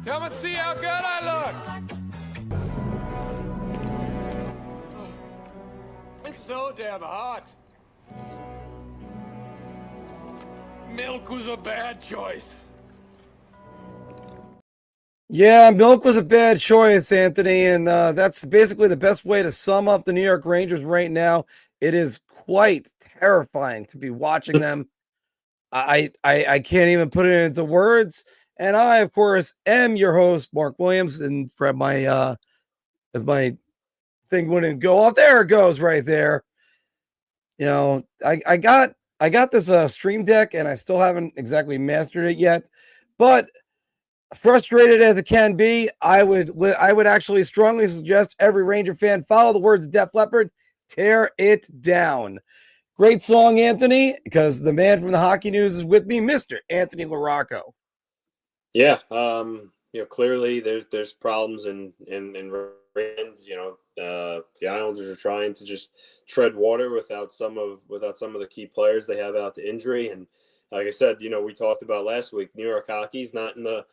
Come and see how good I look. It's so damn hot. Milk was a bad choice. Yeah, milk was a bad choice, Anthony, and that's basically the best way to sum up the New York Rangers right now. It is quite terrifying to be watching them. I can't even put it into words. And I, of course, am your host, Mark Williams, and for my as my thing wouldn't go off, there it goes right there. You know, I got this Stream Deck, and I still haven't exactly mastered it yet, but frustrated as it can be, I would actually strongly suggest every Ranger fan follow the words of Def Leppard, tear it down. Great song, Anthony, because the man from the Hockey News is with me, Mr. Anthony LaRocco. Yeah, clearly there's problems in Rangers. The Islanders are trying to just tread water without some of the key players they have out to injury. And like I said, we talked about last week, New York hockey's not in the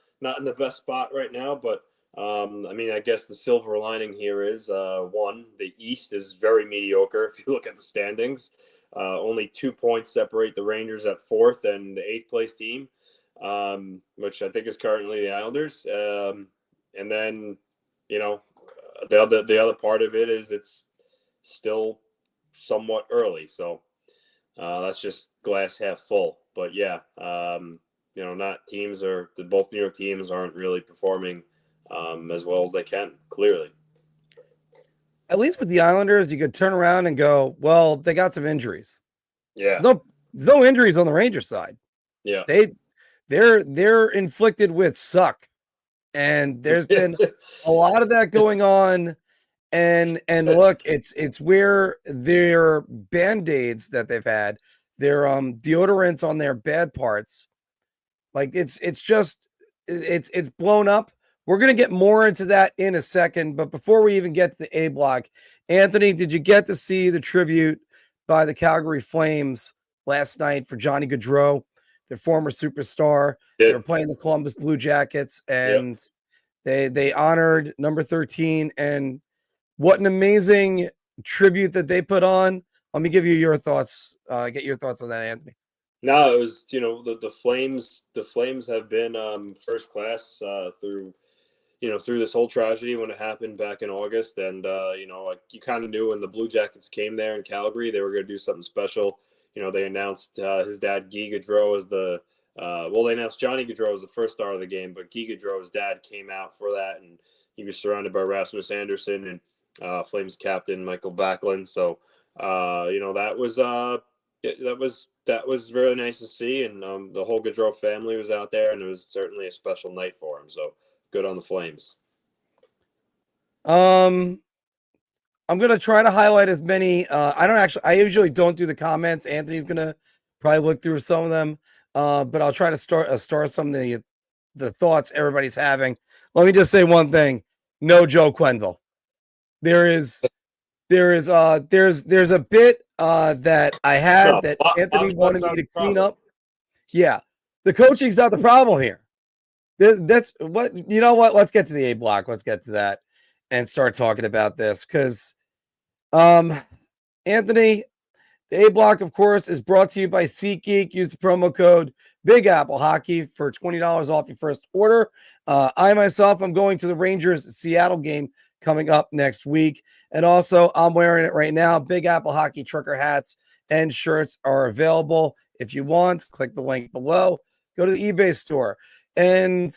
best spot right now, but I guess the silver lining here is one, the East is very mediocre. If you look at the standings, only 2 points separate the Rangers at 4th and the 8th place team, which I think is currently the Islanders. And then, the other part of it is it's still somewhat early. So that's just glass half full. But yeah, both New York teams aren't really performing as well as they can, clearly. At least with the Islanders, you could turn around and go, well, they got some injuries. Yeah. There's no injuries on the Rangers side. Yeah. They're inflicted with suck. And there's been a lot of that going on. And look, it's where their Band-Aids that they've had, their deodorants on their bad parts, like it's blown up. We're going to get more into that in a second, but before we even get to the A block, Anthony, did you get to see the tribute by the Calgary Flames last night for Johnny Gaudreau, their former superstar? They were playing the Columbus Blue Jackets, and they honored number 13, and what an amazing tribute that they put on. Let me give you your thoughts, get your thoughts on that, Anthony. No, it was, the Flames. The Flames have been first class through this whole tragedy when it happened back in August. And, you kind of knew when the Blue Jackets came there in Calgary, they were going to do something special. They announced his dad, Guy Gaudreau, as they announced Johnny Gaudreau as the first star of the game, but Guy Gaudreau, his dad, came out for that. And he was surrounded by Rasmus Anderson and Flames captain Michael Backlund. So, that was really nice to see. And the whole Gaudreau family was out there, and it was certainly a special night for him. So, good on the Flames. I'm going to try to highlight as many. I usually don't do the comments. Anthony's going to probably look through some of them. But I'll try to start some of the thoughts everybody's having. Let me just say one thing. No Joe Quenneville. There's a bit that I had that Anthony wanted me to clean up. Yeah. The coaching's not the problem here. That's what, let's get to the A block. Let's get to that and start talking about this. Cause, Anthony, the A block, of course, is brought to you by Seat Geek. Use the promo code BigAppleHockey for $20 off your first order. I myself, I'm going to the Rangers Seattle game coming up next week. And also, I'm wearing it right now. Big Apple Hockey trucker hats and shirts are available. If you want, click the link below. Go to the eBay store. And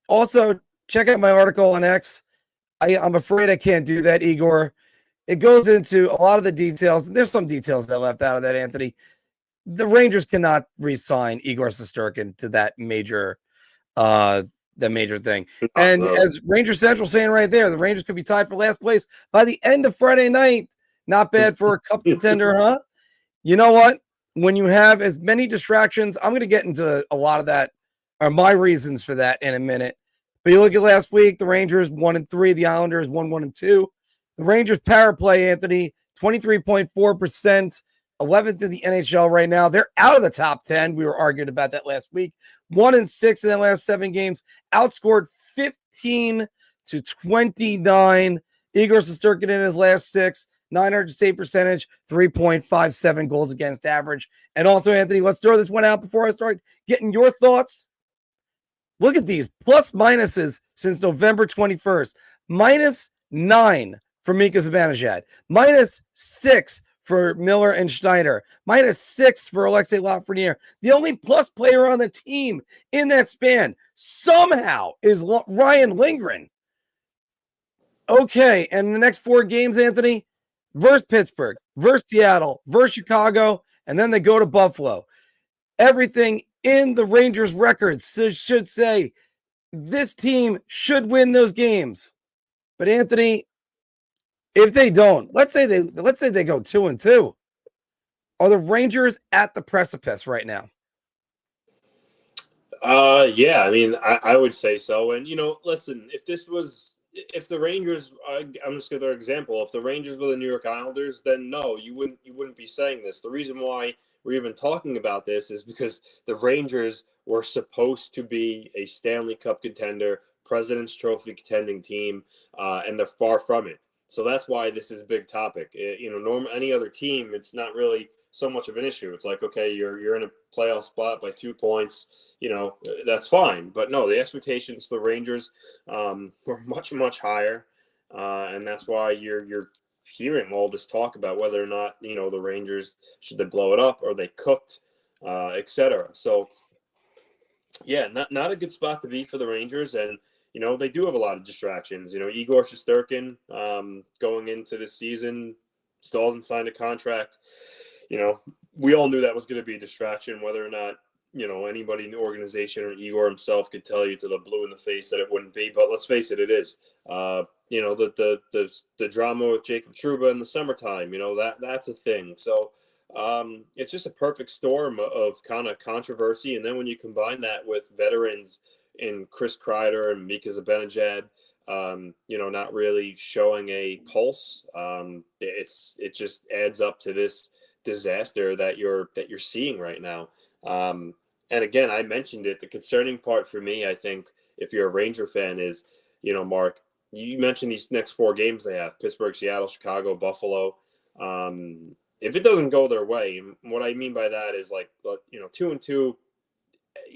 also, check out my article on X. I'm afraid I can't do that, Igor. It goes into a lot of the details. There's some details that I left out of that, Anthony. The Rangers cannot re-sign Igor Shesterkin to that major thing. And as Ranger Central saying right there, the Rangers could be tied for last place by the end of Friday night. Not bad for a cup contender, huh? You know what? When you have as many distractions, I'm going to get into a lot of that, or my reasons for that in a minute. But you look at last week, the Rangers 1-3, the Islanders 1-2. The Rangers power play, Anthony, 23.4%. 11th in the NHL right now. They're out of the top 10. We were arguing about that last week. 1-6 in the last 7 games. Outscored 15-29. Igor Shesterkin in his last 6. 900 save percentage, 3.57 goals against average. And also, Anthony, let's throw this one out before I start getting your thoughts. Look at these plus minuses since November 21st. -9 for Mika Zibanejad. -6 for Miller and Schneider. -6 for Alexei Lafreniere. The only plus player on the team in that span somehow is Ryan Lindgren. Okay, and the next 4 games, Anthony, versus Pittsburgh, versus Seattle, versus Chicago, and then they go to Buffalo. Everything in the Rangers' records should say this team should win those games. But Anthony, if they don't, let's say they go 2-2. Are the Rangers at the precipice right now? Yeah, I mean, I would say so. And listen, if the Rangers, I'm just going to throw an example. If the Rangers were the New York Islanders, then no, you wouldn't be saying this. The reason why we're even talking about this is because the Rangers were supposed to be a Stanley Cup contender, President's Trophy contending team, and they're far from it. So that's why this is a big topic. Any other team, it's not really so much of an issue. It's like, okay, you're in a playoff spot by 2 points. That's fine. But no, the expectations for the Rangers were much, much higher. And that's why you're hearing all this talk about whether or not, the Rangers, should they blow it up or they cooked, etc. So, yeah, not a good spot to be for the Rangers. And, they do have a lot of distractions. Igor Shesterkin going into this season still hasn't signed a contract. We all knew that was going to be a distraction, whether or not, anybody in the organization or Igor himself could tell you to the blue in the face that it wouldn't be. But let's face it, it is. The drama with Jacob Trouba in the summertime, that's a thing. So it's just a perfect storm of kind of controversy. And then when you combine that with veterans in Chris Kreider and Mika Zibanejad, not really showing a pulse, it just adds up to this disaster that you're seeing right now. And again, I mentioned it. The concerning part for me, I think, if you're a Ranger fan, is, Mark, you mentioned these next 4 games they have: Pittsburgh, Seattle, Chicago, Buffalo. If it doesn't go their way, and what I mean by that is 2-2.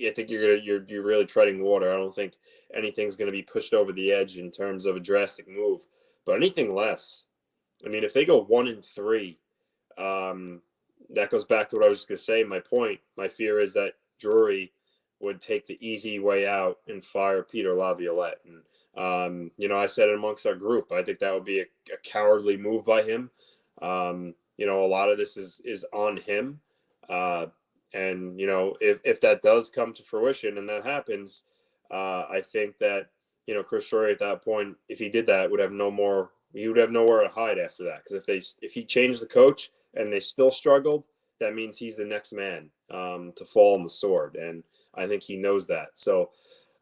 I think you're really treading water. I don't think anything's going to be pushed over the edge in terms of a drastic move. But anything less, I mean, if they go 1-3, that goes back to what I was going to say. My fear is that Drury would take the easy way out and fire Peter Laviolette. And, I said it amongst our group, I think that would be a cowardly move by him. A lot of this is on him. And, if that does come to fruition and that happens, I think that, Chris Drury at that point, if he did that, he would have nowhere to hide after that. Because if he changed the coach and they still struggled, that means he's the next man to fall on the sword. And I think he knows that. So,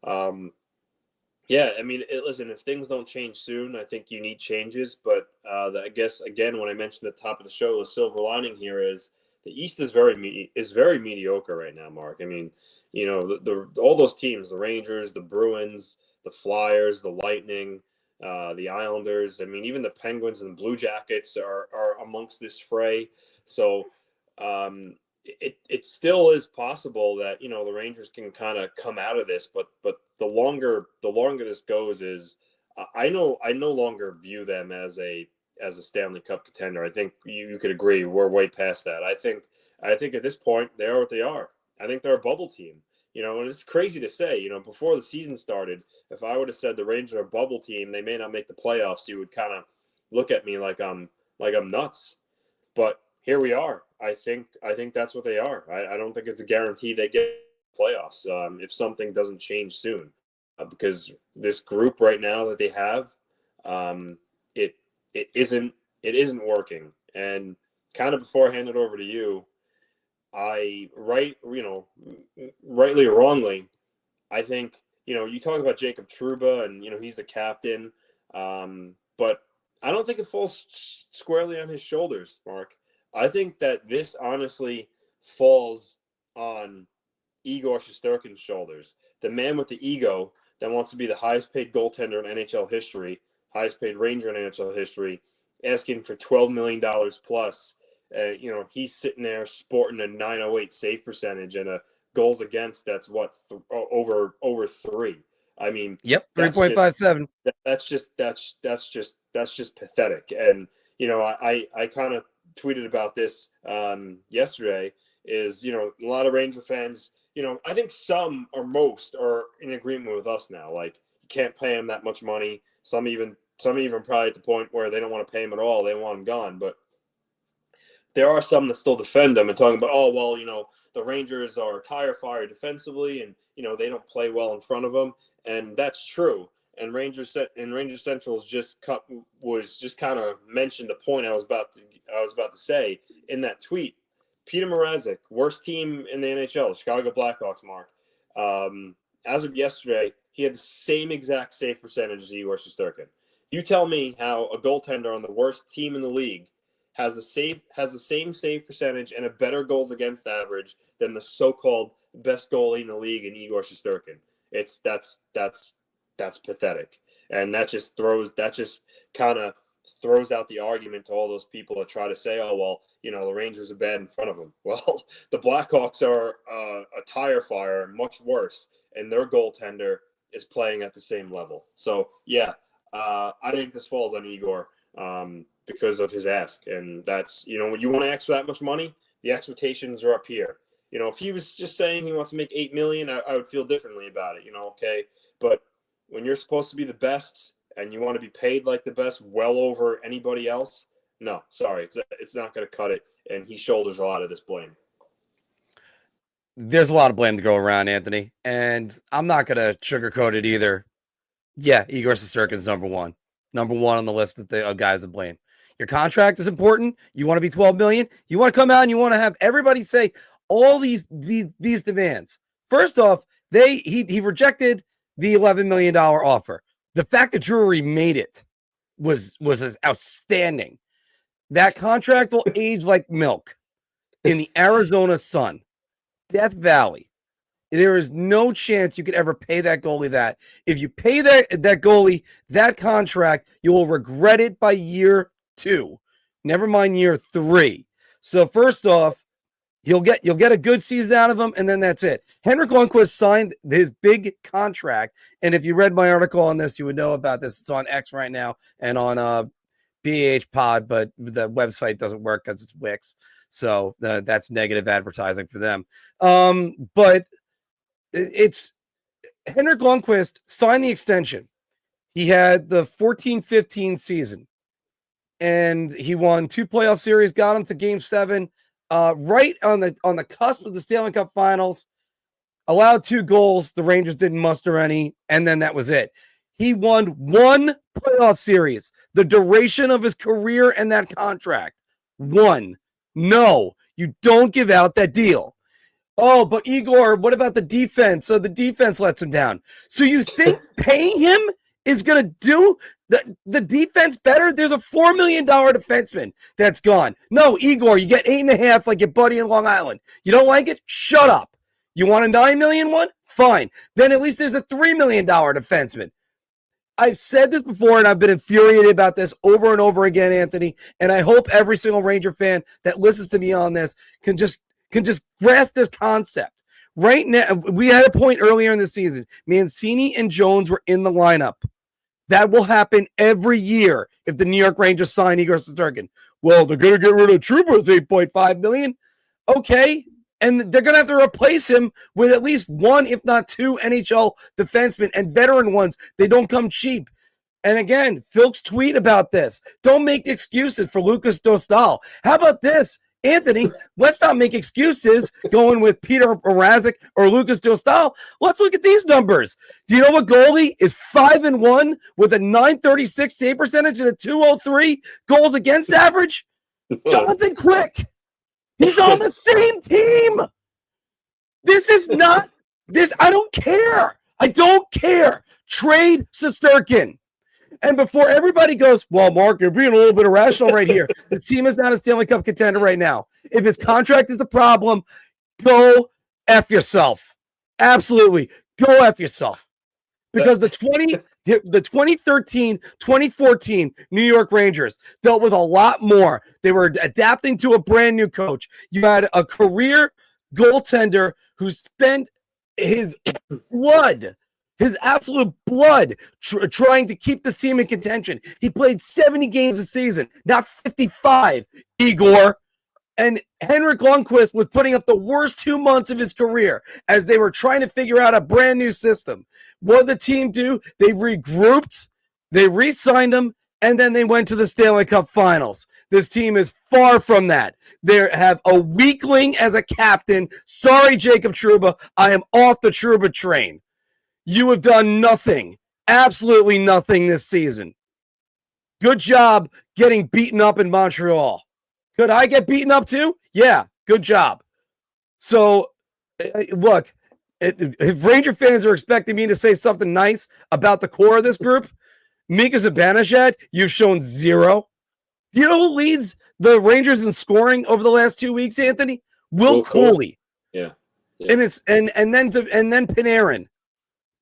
yeah, I mean, listen, if things don't change soon, I think you need changes. But I guess, again, when I mentioned at the top of the show, the silver lining here is the East is very mediocre right now, Mark. I mean, all those teams, the Rangers, the Bruins, the Flyers, the Lightning, the Islanders, I mean, even the Penguins and the Blue Jackets are amongst this fray. So it still is possible that, the Rangers can kind of come out of this, but the longer this goes is I no longer view them as a Stanley Cup contender. I think you could agree we're way past that. I think at this point they are what they are. I think they're a bubble team. And it's crazy to say, before the season started, if I would have said the Rangers are a bubble team, they may not make the playoffs, you would kind of look at me like I'm nuts. But here we are. I think that's what they are. I don't think it's a guarantee they get playoffs if something doesn't change soon, because this group right now that they have, it isn't working. And kind of before I hand it over to you, rightly or wrongly, I think, you talk about Jacob Trouba and, he's the captain, but I don't think it falls squarely on his shoulders, Mark. I think that this honestly falls on Igor Shesterkin's shoulders. The man with the ego that wants to be the highest paid goaltender in NHL history, highest paid Ranger in NHL history, asking for $12 million plus. He's sitting there sporting a .908 save percentage and a goals against that's over 3. I mean, yep, 3.57. That's just pathetic. And I kind of tweeted about this yesterday. Is a lot of Ranger fans. I think some or most are in agreement with us now. Like, you can't pay him that much money. Some even probably at the point where they don't want to pay him at all. They want him gone. But there are some that still defend him and talking about, oh, well, the Rangers are tire fire defensively and, they don't play well in front of them. And that's true. And Ranger Central's just kind of mentioned the point I was about to say in that tweet. Peter Mrazek, worst team in the NHL, the Chicago Blackhawks, Mark. As of yesterday, he had the same exact save percentage as Igor Shesterkin. You tell me how a goaltender on the worst team in the league has the same save percentage and a better goals against average than the so-called best goalie in the league in Igor Shesterkin. That's pathetic, and that just kind of throws out the argument to all those people that try to say, oh, well, the Rangers are bad in front of them. Well, the Blackhawks are a tire fire, much worse, and their goaltender is playing at the same level. So, yeah, I think this falls on Igor because of his ask. And that's, when you want to ask for that much money, the expectations are up here. If he was just saying he wants to make $8 million, I would feel differently about it, okay? But when you're supposed to be the best and you want to be paid like the best, well over anybody else, no, sorry, it's not going to cut it, and he shoulders a lot of this blame. There's a lot of blame to go around, Anthony, and I'm not going to sugarcoat it either. Yeah, Igor Shesterkin's number one on the list of guys to blame. Your contract is important. You want to be $12 million. You want to come out and you want to have everybody say all these demands. First off, he rejected the $11 million offer. The fact that Drury made it was outstanding. That contract will age like milk in the Arizona sun, Death Valley. There is no chance you could ever pay that goalie that. If you pay that goalie that contract, you will regret it by year 2. Never mind year 3. So first off, you'll get a good season out of him, and then that's it. Henrik Lundqvist signed his big contract, and if you read my article on this, you would know about this. It's on X right now and on BAH Pod, but the website doesn't work because it's Wix, so that's negative advertising for them. But it's Henrik Lundqvist signed the extension. He had the 14-15 season, and he won 2 playoff series, got him to Game 7. Right on the cusp of the Stanley Cup Finals, allowed 2 goals. The Rangers didn't muster any, and then that was it. He won 1 playoff series, the duration of his career and that contract. 1. No, you don't give out that deal. Oh, but Igor, what about the defense? So the defense lets him down. So you think paying him is going to do the defense better? There's a $4 million defenseman that's gone. No, Igor, you get 8.5 like your buddy in Long Island. You don't like it? Shut up. You want a $9 million one? Fine. Then at least there's a $3 million defenseman. I've said this before, and I've been infuriated about this over and over again, Anthony, and I hope every single Ranger fan that listens to me on this can just grasp this concept. Right now, we had a point earlier in the season. Mancini and Jones were in the lineup. That will happen every year if the New York Rangers sign Igor Shesterkin. Well, they're going to get rid of Trouba's $8.5 million. Okay, and they're going to have to replace him with at least 1, if not 2, NHL defensemen and veteran ones. They don't come cheap. And again, Phil's tweet about this. Don't make excuses for Lucas Dostal. How about this? Anthony, let's not make excuses going with Peter Mrazek or Lucas Dostal. Let's look at these numbers. Do you know what goalie is 5-1 with a .936 save percentage and a .203 goals against average? Jonathan Quick. He's on the same team. This is not this. I don't care. Trade Shesterkin. And before everybody goes, well, Mark, you're being a little bit irrational right here. The team is not a Stanley Cup contender right now. If his contract is the problem, go F yourself. Absolutely. Go F yourself. Because the 2013, 2014 New York Rangers dealt with a lot more. They were adapting to a brand new coach. You had a career goaltender who spent his blood, his absolute blood, trying to keep the team in contention. He played 70 games a season, not 55, Igor. And Henrik Lundqvist was putting up the worst 2 months of his career as they were trying to figure out a brand new system. What did the team do? They regrouped, they re-signed him, and then they went to the Stanley Cup Finals. This team is far from that. They have a weakling as a captain. Sorry, Jacob Trouba. I am off the Trouba train. You have done nothing, absolutely nothing this season. Good job getting beaten up in Montreal. Could I get beaten up too? Yeah, good job. So, look, if Ranger fans are expecting me to say something nice about the core of this group, Mika Zibanejad, you've shown zero. Do you know who leads the Rangers in scoring over the last 2 weeks, Anthony? Will Cooley. Yeah. And then Panarin.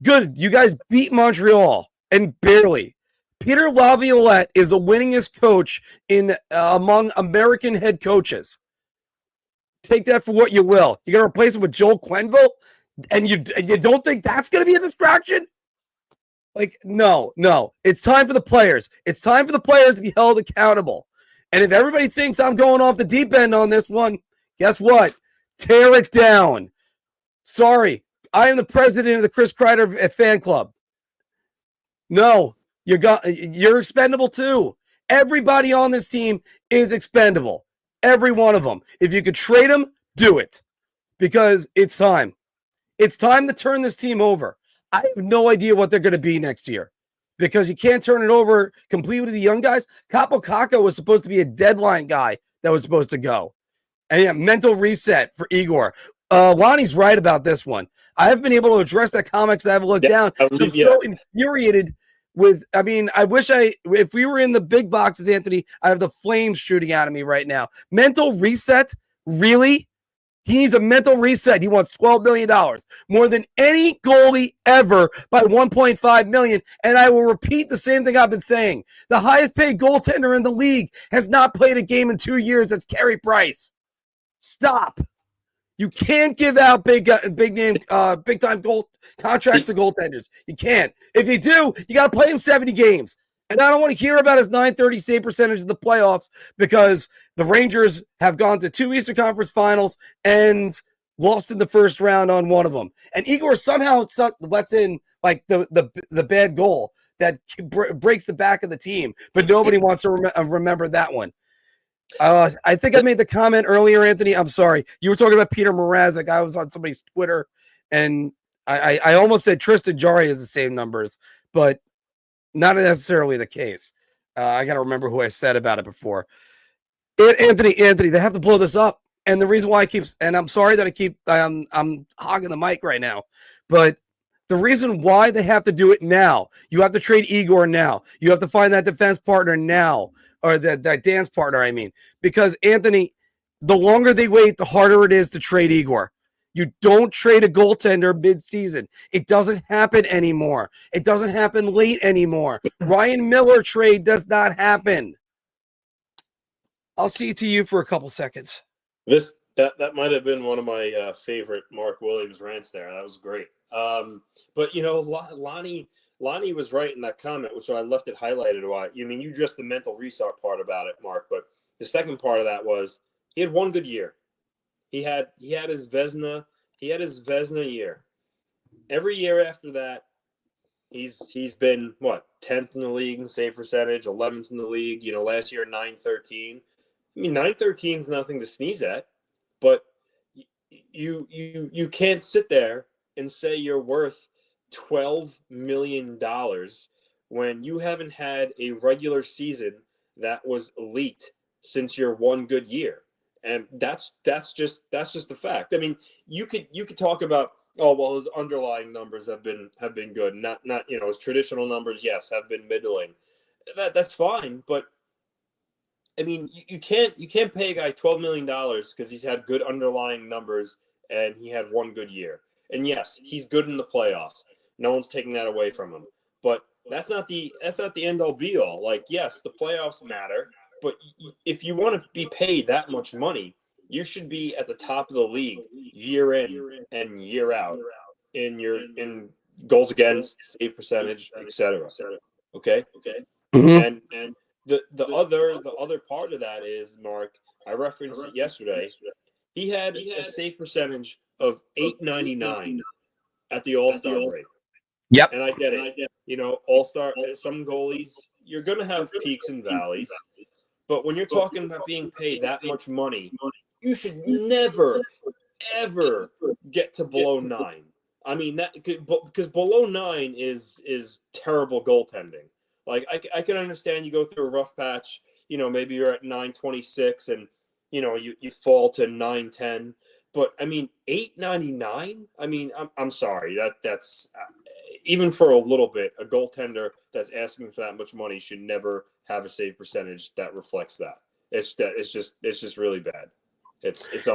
Good. You guys beat Montreal and barely. Peter Laviolette is the winningest coach in among American head coaches. Take that for what you will. You're going to replace him with Joel Quenneville, and you don't think that's going to be a distraction? Like, no. It's time for the players. It's time for the players to be held accountable. And if everybody thinks I'm going off the deep end on this one, guess what? Tear it down. Sorry, I am the president of the Chris Kreider fan club. No. You're expendable too. Everybody on this team is expendable. Every one of them. If you could trade them, do it. Because it's time. It's time to turn this team over. I have no idea what they're going to be next year. Because you can't turn it over completely to the young guys. Capo Caco was supposed to be a deadline guy that was supposed to go. And yeah, mental reset for Igor. Lonnie's right about this one. I haven't been able to address that comment because I haven't looked down. I'm so infuriated if we were in the big boxes, Anthony, I have the flames shooting out of me right now. Mental reset? Really? He needs a mental reset. He wants $12 million, more than any goalie ever by $1.5 million. And I will repeat the same thing I've been saying. The highest paid goaltender in the league has not played a game in 2 years. That's Carey Price. Stop. You can't give out big time goal contracts to goaltenders. You can't. If you do, you got to play him 70 games. And I don't want to hear about his .930 save percentage in the playoffs because the Rangers have gone to 2 Eastern Conference Finals and lost in the first round on one of them. And Igor somehow lets in like the bad goal that breaks the back of the team, but nobody wants to remember that one. I think I made the comment earlier, Anthony. I'm sorry. You were talking about Peter Mrazek. I was on somebody's Twitter, and I almost said Tristan Jarry has the same numbers, but not necessarily the case. I got to remember who I said about it before. Anthony, they have to blow this up. And the reason why I'm sorry that I'm hogging the mic right now, but the reason why they have to do it now, you have to trade Igor now. You have to find that defense partner now. Or that dance partner, I mean. Because, Anthony, the longer they wait, the harder it is to trade Igor. You don't trade a goaltender mid-season. It doesn't happen anymore. It doesn't happen late anymore. Ryan Miller trade does not happen. I'll see to you for a couple seconds. That might have been one of my favorite Mark Williams rants there. That was great. But, you know, Lonnie was right in that comment, which I left it highlighted. Why? You mean, you addressed the mental restart part about it, Mark, but the second part of that was he had one good year. He had his Vezina year. Every year after that, he's been 10th in the league in save percentage, 11th in the league. You know, last year .913. I mean, .913 is nothing to sneeze at, but you can't sit there and say you're worth $12 million when you haven't had a regular season that was elite since your one good year. And that's just the fact. I mean, you could talk about Oh, well, his underlying numbers have been good. Not his traditional numbers, yes, have been middling. That's fine, but I mean, you can't pay a guy $12 million because he's had good underlying numbers and he had one good year. And yes, he's good in the playoffs. No one's taking that away from him. But that's not the end all be all. Like, yes, the playoffs matter, but if you want to be paid that much money, you should be at the top of the league year in and year out in goals against, save percentage, etc. Okay? Mm-hmm. And the other part of that is, Mark, I referenced it yesterday. He had a save percentage of .899 at the All-Star break. Yep. And I get it. All-Star, some goalies, you're going to have peaks and valleys. But when you're talking about being paid that much money, you should never, ever get to below 9. I mean, that because below 9 is terrible goaltending. Like, I can understand you go through a rough patch, maybe you're at 926 and, you fall to 910. But, I mean, 899? I mean, I'm sorry. That's even for a little bit, a goaltender that's asking for that much money should never have a save percentage that reflects that. It's just really bad. It's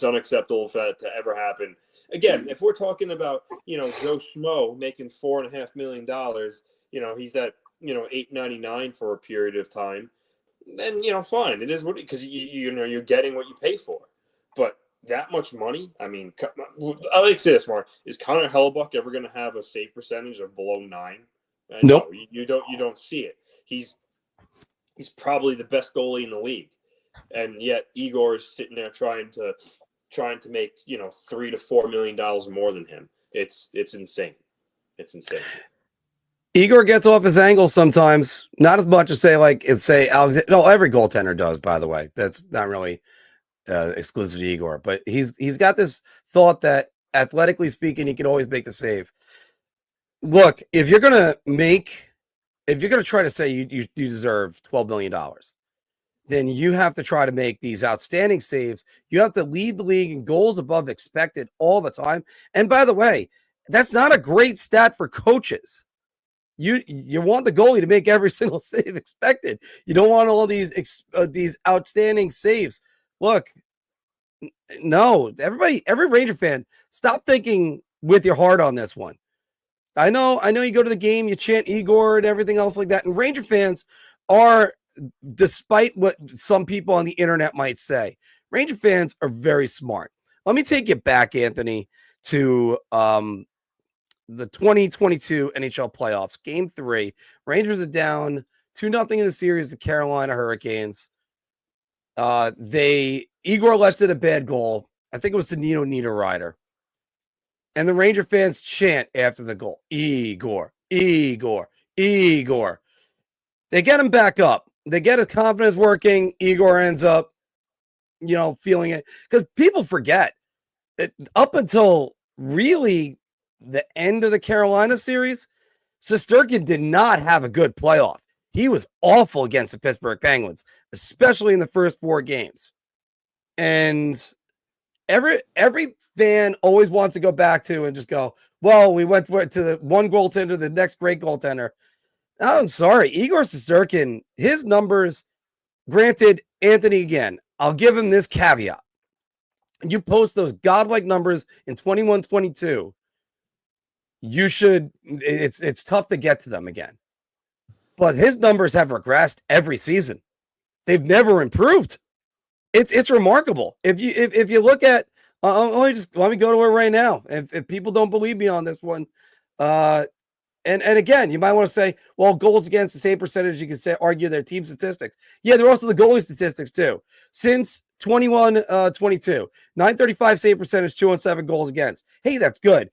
unacceptable for that to ever happen. Again, if we're talking about, Joe Schmo making $4.5 million, he's at, $8.99 for a period of time, then, fine. It is what, because you're getting what you pay for. But that much money, I mean, I like to say this, Mark. Is Connor Hellebuyck ever going to have a save percentage of below 9? Nope. No, you don't see it. He's probably the best goalie in the league, and yet Igor is sitting there trying to make $3 to $4 million more than him. It's insane. It's insane. Igor gets off his angle sometimes, not as much as say Alexander. No, every goaltender does, by the way. That's not really exclusive to Igor, but he's got this thought that athletically speaking, he can always make the save. Look, if you're gonna try to say you deserve $12 million, then you have to try to make these outstanding saves. You have to lead the league in goals above expected all the time. And by the way, that's not a great stat for coaches. You want the goalie to make every single save expected. You don't want all these outstanding saves. Look, no, every Ranger fan, stop thinking with your heart on this one. I know you go to the game, you chant Igor and everything else like that. And Ranger fans are, despite what some people on the internet might say, Ranger fans are very smart. Let me take you back, Anthony, to the 2022 NHL playoffs, Game 3. Rangers are down 2-0 in the series, the Carolina Hurricanes. Igor lets in a bad goal. I think it was to Nino Niederreiter. And the Ranger fans chant after the goal, Igor, Igor, Igor. They get him back up. They get his confidence working. Igor ends up, feeling it. Because people forget that up until really the end of the Carolina series, Shesterkin did not have a good playoff. He was awful against the Pittsburgh Penguins, especially in the first 4 games. And every fan always wants to go back to and just go, well, we went to the one goaltender, the next great goaltender. I'm sorry, Igor Shesterkin, his numbers, granted, Anthony, again, I'll give him this caveat. You post those godlike numbers in 21-22, it's tough to get to them again. But his numbers have regressed every season. They've never improved. It's remarkable. If you look at, let me go to it right now. If people don't believe me on this one, and again, you might want to say, well, goals against the same percentage, you can argue their team statistics. Yeah, they're also the goalie statistics too. Since 21-22, 935 save percentage, 217 goals against. Hey, that's good.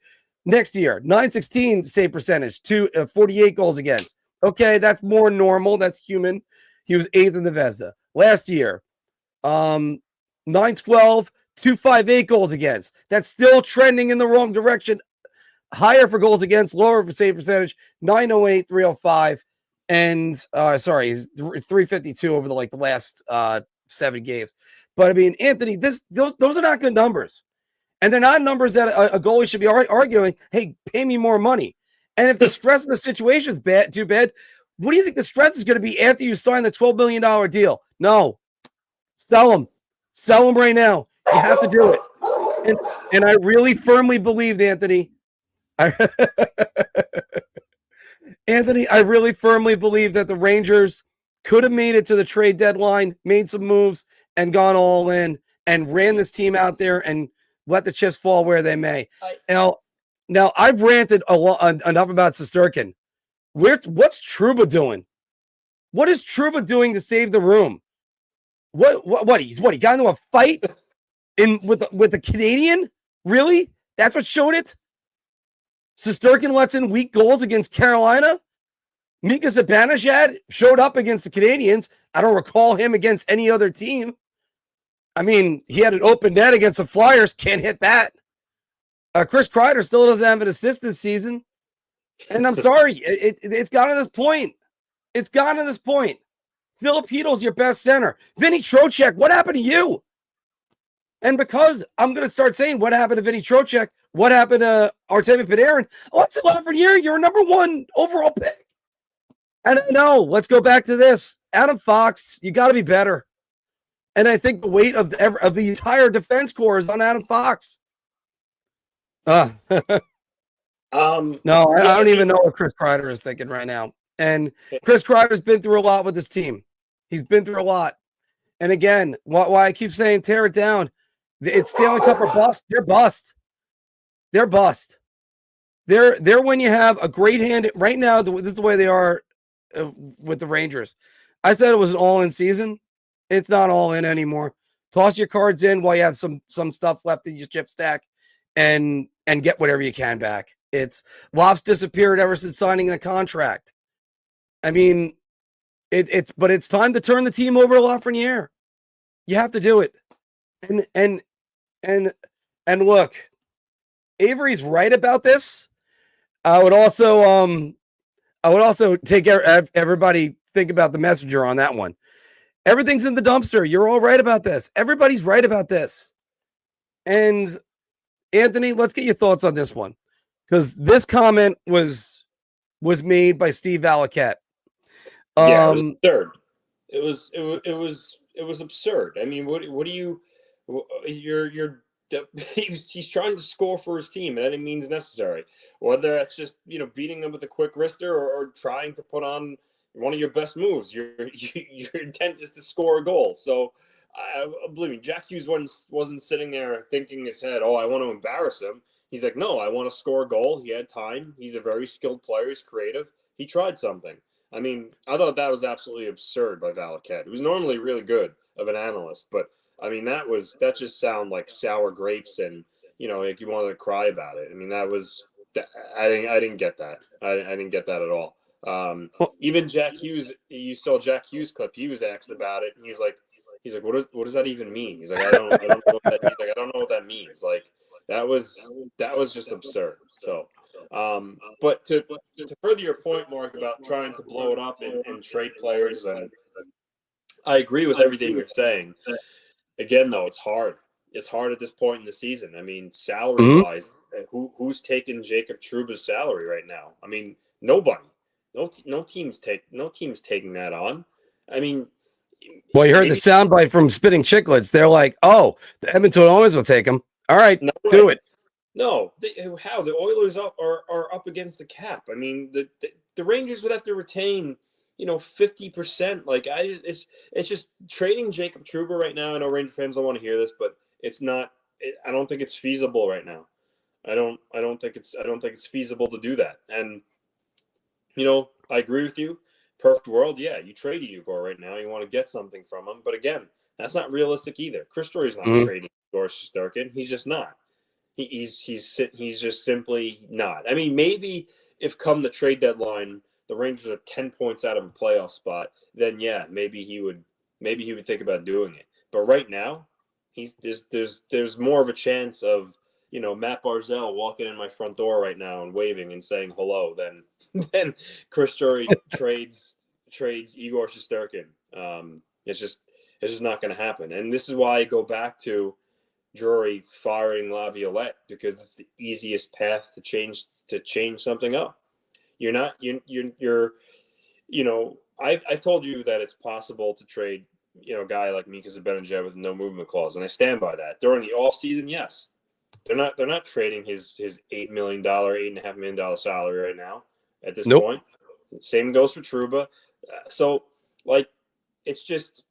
Next year, 916 save percentage, 48 goals against. Okay, that's more normal. That's human. He was 8th in the Vezina. Last year, 912, 258 goals against. That's still trending in the wrong direction. Higher for goals against, lower for save percentage, 908, 305, and he's 352 over the last 7 games. But I mean, Anthony, those are not good numbers. And they're not numbers that a goalie should be arguing, hey, pay me more money. And if the stress of the situation is too bad, what do you think the stress is going to be after you sign the $12 million deal? No. Sell them. Sell them right now. You have to do it. And I really firmly believe, Anthony, I really firmly believe that the Rangers could have made it to the trade deadline, made some moves, and gone all in and ran this team out there and let the chips fall where they may. Now I've ranted enough about Shesterkin. What's Trouba doing? What is Trouba doing to save the room? What he got into a fight with the Canadian? Really? That's what showed it? Shesterkin lets in weak goals against Carolina. Mika Zibanejad showed up against the Canadians. I don't recall him against any other team. I mean, he had an open net against the Flyers. Can't hit that. Chris Kreider still doesn't have an assist this season. And I'm sorry, it's gotten to this point. It's gotten to this point. Filipino's your best center. Vinny Trocheck, what happened to you? And because I'm going to start saying what happened to Vinny Trocheck, what happened to Artemi Panarin, what's it left for you? You're a number 1 overall pick. And I know, let's go back to this. Adam Fox, you got to be better. And I think the weight of the entire defense corps is on Adam Fox. No, I don't even know what Chris Kreider is thinking right now. And Chris Kreider's been through a lot with this team. He's been through a lot. And again, why I keep saying tear it down, it's Stanley Cup or bust. They're bust. They're bust. They're when you have a great hand. Right now, this is the way they are with the Rangers. I said it was an all-in season. It's not all in anymore. Toss your cards in while you have some stuff left in your chip stack and get whatever you can back. Loft's disappeared ever since signing the contract. I mean, but it's time to turn the team over to Lafreniere. You have to do it. And look, Avery's right about this. I would also take everybody think about the messenger on that one. Everything's in the dumpster. You're all right about this. Everybody's right about this. And Anthony, let's get your thoughts on this one, because this comment was made by Steve Valiquette. Yeah, it was absurd. It was absurd. I mean, what do you? He's trying to score for his team at any means necessary. Whether that's just beating them with a quick wrister or trying to put on one of your best moves. Your intent is to score a goal. So, believe me, Jack Hughes wasn't sitting there thinking in his head, "Oh, I want to embarrass him." He's like, "No, I want to score a goal." He had time. He's a very skilled player. He's creative. He tried something. I mean, I thought that was absolutely absurd by Valiquette. He was normally really good of an analyst, but I mean, that just sounded like sour grapes, and like you wanted to cry about it. I mean, I didn't get that. I didn't get that at all. Even Jack Hughes, you saw Jack Hughes clip. He was asked about it, and he's like, what does that even mean? He's like, I don't know what that means. Like, that was just absurd. So, but to further your point, Mark, about trying to blow it up and trade players, and I agree with everything you're saying. Again, though, it's hard. It's hard at this point in the season. I mean, salary-wise, who's taking Jacob Trouba's salary right now? I mean, nobody. No team's taking that on. I mean, well, you heard the soundbite from Spitting Chicklets. They're like, "Oh, the Edmonton Oilers will take him." All right, do it. No, how the Oilers are up against the cap? I mean, the Rangers would have to retain 50%. Like, it's just trading Jacob Trouba right now. I know Ranger fans don't want to hear this, but it's not. I don't think it's feasible right now. I don't think it's feasible to do that. And I agree with you. Perfect world, yeah, you trade Igor right now. You want to get something from him, but again, that's not realistic either. Chris Drury's not trading Igor Shesterkin. He's just not. He's just simply not. I mean, maybe if come the trade deadline, the Rangers are 10 points out of a playoff spot, then yeah, maybe he would think about doing it. But right now, there's more of a chance of Matt Barzal walking in my front door right now and waving and saying hello than Chris Drury trades Igor Shesterkin. It's just not going to happen. And this is why I go back to Drury firing Laviolette because it's the easiest path to change something up. I've told you that it's possible to trade, a guy like Mika Zibanejad with no movement clause, and I stand by that. During the offseason, yes. They're not trading his $8 million, $8.5 million salary right now at this point. Same goes for Trouba. It's just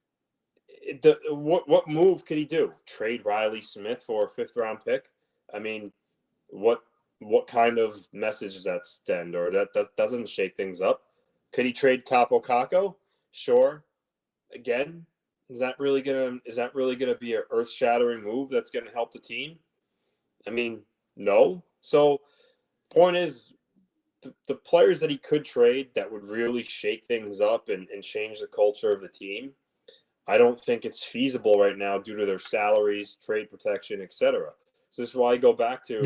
what move could he do? Trade Riley Smith for a 5th-round pick? I mean, what kind of message does that send? Or that doesn't shake things up? Could he trade Capo Caco? Sure. Again, is that really gonna be an earth-shattering move that's gonna help the team? I mean, no. So, point is, the players that he could trade that would really shake things up and change the culture of the team, I don't think it's feasible right now due to their salaries, trade protection, etc. So this is why I go back to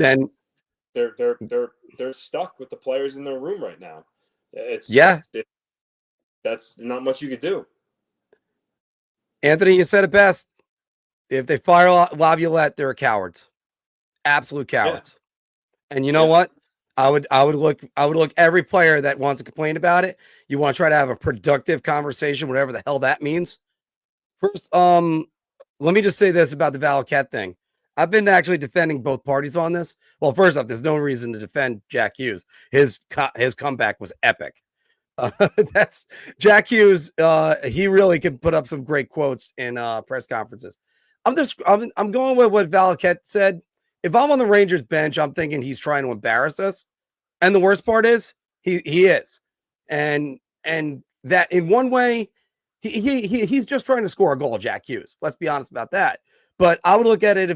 they're stuck with the players in their room right now. That's not much you could do. Anthony, you said it best. If they fire Laviolette, they're cowards, absolute cowards. Yeah. And you know what? I would look every player that wants to complain about it. You want to try to have a productive conversation, whatever the hell that means. First, let me just say this about the Valiquette thing. I've been actually defending both parties on this. Well, first off, there's no reason to defend Jack Hughes. His comeback was epic. That's Jack Hughes. He really can put up some great quotes in press conferences. I'm going with what Valiquette said. If I'm on the Rangers bench, I'm thinking he's trying to embarrass us. And the worst part is he is. And that in one way, he's just trying to score a goal, Jack Hughes. Let's be honest about that. But I would look at it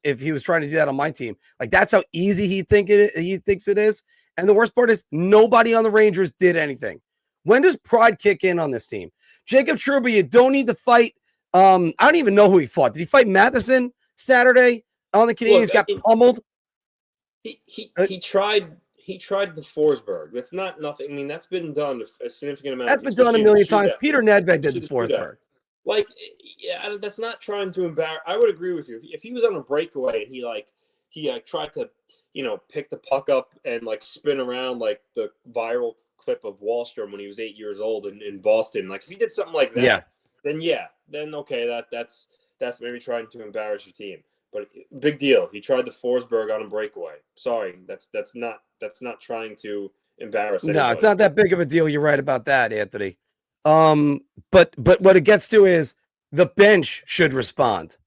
if he was trying to do that on my team. Like, that's how easy he thinks it is. And the worst part is nobody on the Rangers did anything. When does pride kick in on this team? Jacob Trouba, you don't need to fight. I don't even know who he fought. Did he fight Matheson Saturday on the Canadiens? Got pummeled. He tried the Forsberg. That's not nothing. I mean, that's been done a significant amount. That's been done a million times. Peter Nedved did the Forsberg. Like, yeah, that's not trying to embarrass. I would agree with you. If he was on a breakaway and he tried to, pick the puck up and spin around like the viral clip of Wahlstrom when he was 8 years old in Boston. Like, if he did something like that, then okay, that's maybe trying to embarrass your team. But big deal. He tried the Forsberg on a breakaway. Sorry, that's not trying to embarrass anybody. No, it's not that big of a deal. You're right about that, Anthony. But what it gets to is the bench should respond.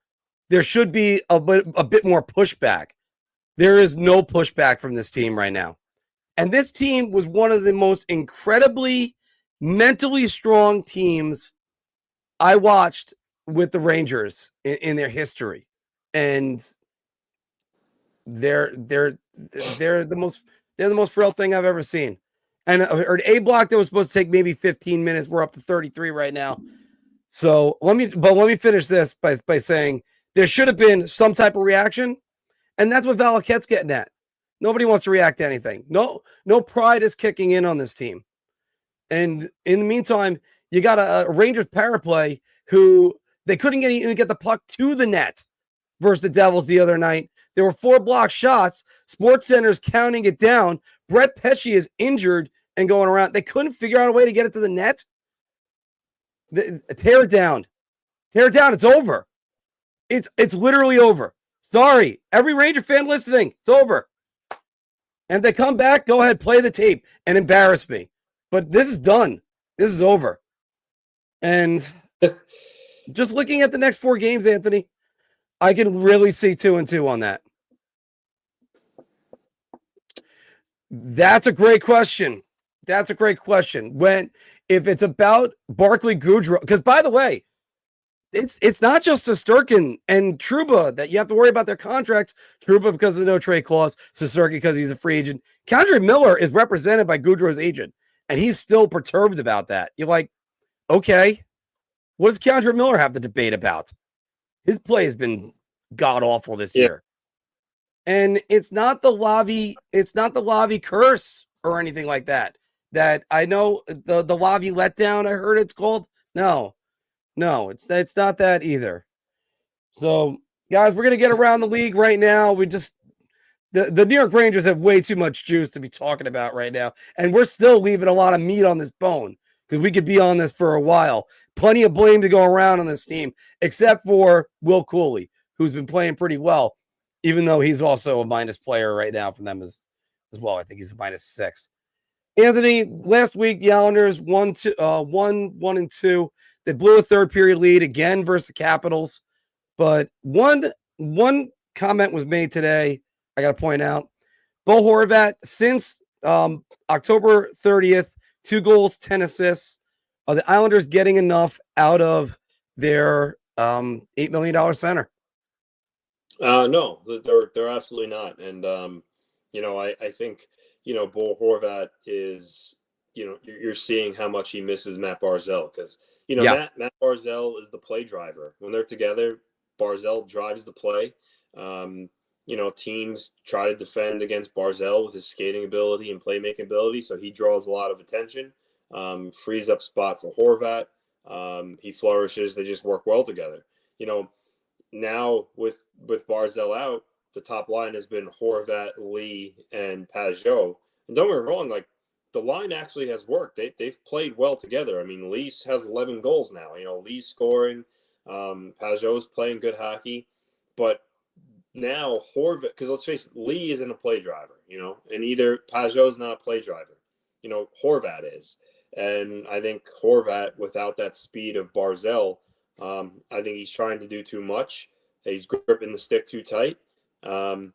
There should be a bit more pushback. There is no pushback from this team right now. And this team was one of the most incredibly mentally strong teams I watched with the Rangers in their history. And they're the most frail thing I've ever seen. And an A block that was supposed to take maybe 15 minutes. We're up to 33 right now. So let me finish this by saying there should have been some type of reaction. And that's what Valiquette's getting at. Nobody wants to react to anything. No pride is kicking in on this team. And in the meantime, you got a Rangers power play who they couldn't even get the puck to the net versus the Devils the other night. There were 4 blocked shots. SportsCenter's counting it down. Brett Pesce is injured and going around. They couldn't figure out a way to get it to the net. Tear it down. Tear it down. It's over. It's literally over. Sorry. Every Ranger fan listening, it's over. And if they come back, go ahead, play the tape and embarrass me. But this is done. This is over. And just looking at the next 4 games, Anthony, I can really see 2-2 on that. That's a great question. If it's about Barclay Gaudreau, because by the way, it's not just Shesterkin and Trouba that you have to worry about their contracts. Trouba because of the no trade clause, Shesterkin because he's a free agent. K'Andre Miller is represented by Gaudreau's agent, and he's still perturbed about that. You're like, okay, what does K'Andre Miller have to debate about? His play has been god awful this year. And it's not the Lavi curse or anything like that. That I know the Lavi letdown, I heard it's called. No, it's not that either. So Guys, we're going to get around the league right now. The New York Rangers have way too much juice to be talking about right now. And we're still leaving a lot of meat on this bone because we could be on this for a while. Plenty of blame to go around on this team, except for Will Cooley, who's been playing pretty well, even though he's also a minus player right now from them as well. I think he's a -6. Anthony, last week the Islanders won 1-2. They blew a third period lead again versus the Capitals. But one comment was made today. I got to point out, Bo Horvat, since October 30th, 2 goals, 10 assists. Are the Islanders getting enough out of their $8 million center? No, they're absolutely not. And, I think, Bo Horvat is, you're seeing how much he misses Matt Barzal because, Matt Barzal is the play driver. When they're together, Barzal drives the play. Teams try to defend against Barzal with his skating ability and playmaking ability, so he draws a lot of attention, frees up spot for Horvat. He flourishes. They just work well together. Now with Barzal out, the top line has been Horvat, Lee, and Pajot. And don't get me wrong, like the line actually has worked. They've played well together. I mean, Lee has 11 goals now. Lee's scoring. Pajot's playing good hockey, but now Horvat, because let's face it, Lee isn't a play driver, and either Pajot's not a play driver, Horvat is. And I think Horvat, without that speed of Barzal, I think he's trying to do too much. He's gripping the stick too tight. And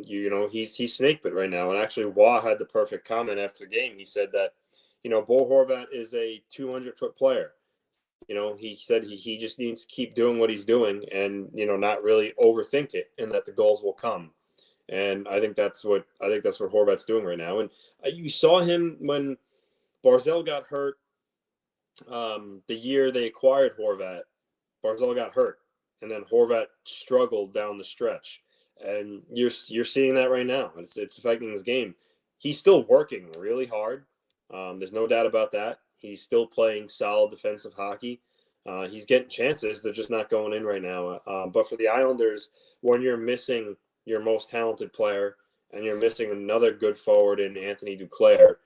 he's snake bit right now. And actually, Wah had the perfect comment after the game. He said that, Bo Horvat is a 200-foot player. He said he just needs to keep doing what he's doing and, not really overthink it and that the goals will come. And I think that's what Horvat's doing right now. And you saw him when Barzal got hurt the year they acquired Horvat. Barzal got hurt and then Horvat struggled down the stretch. And you're seeing that right now. It's affecting his game. He's still working really hard. There's no doubt about that. He's still playing solid defensive hockey. He's getting chances. They're just not going in right now. But for the Islanders, when you're missing your most talented player and you're missing another good forward in Anthony Duclair,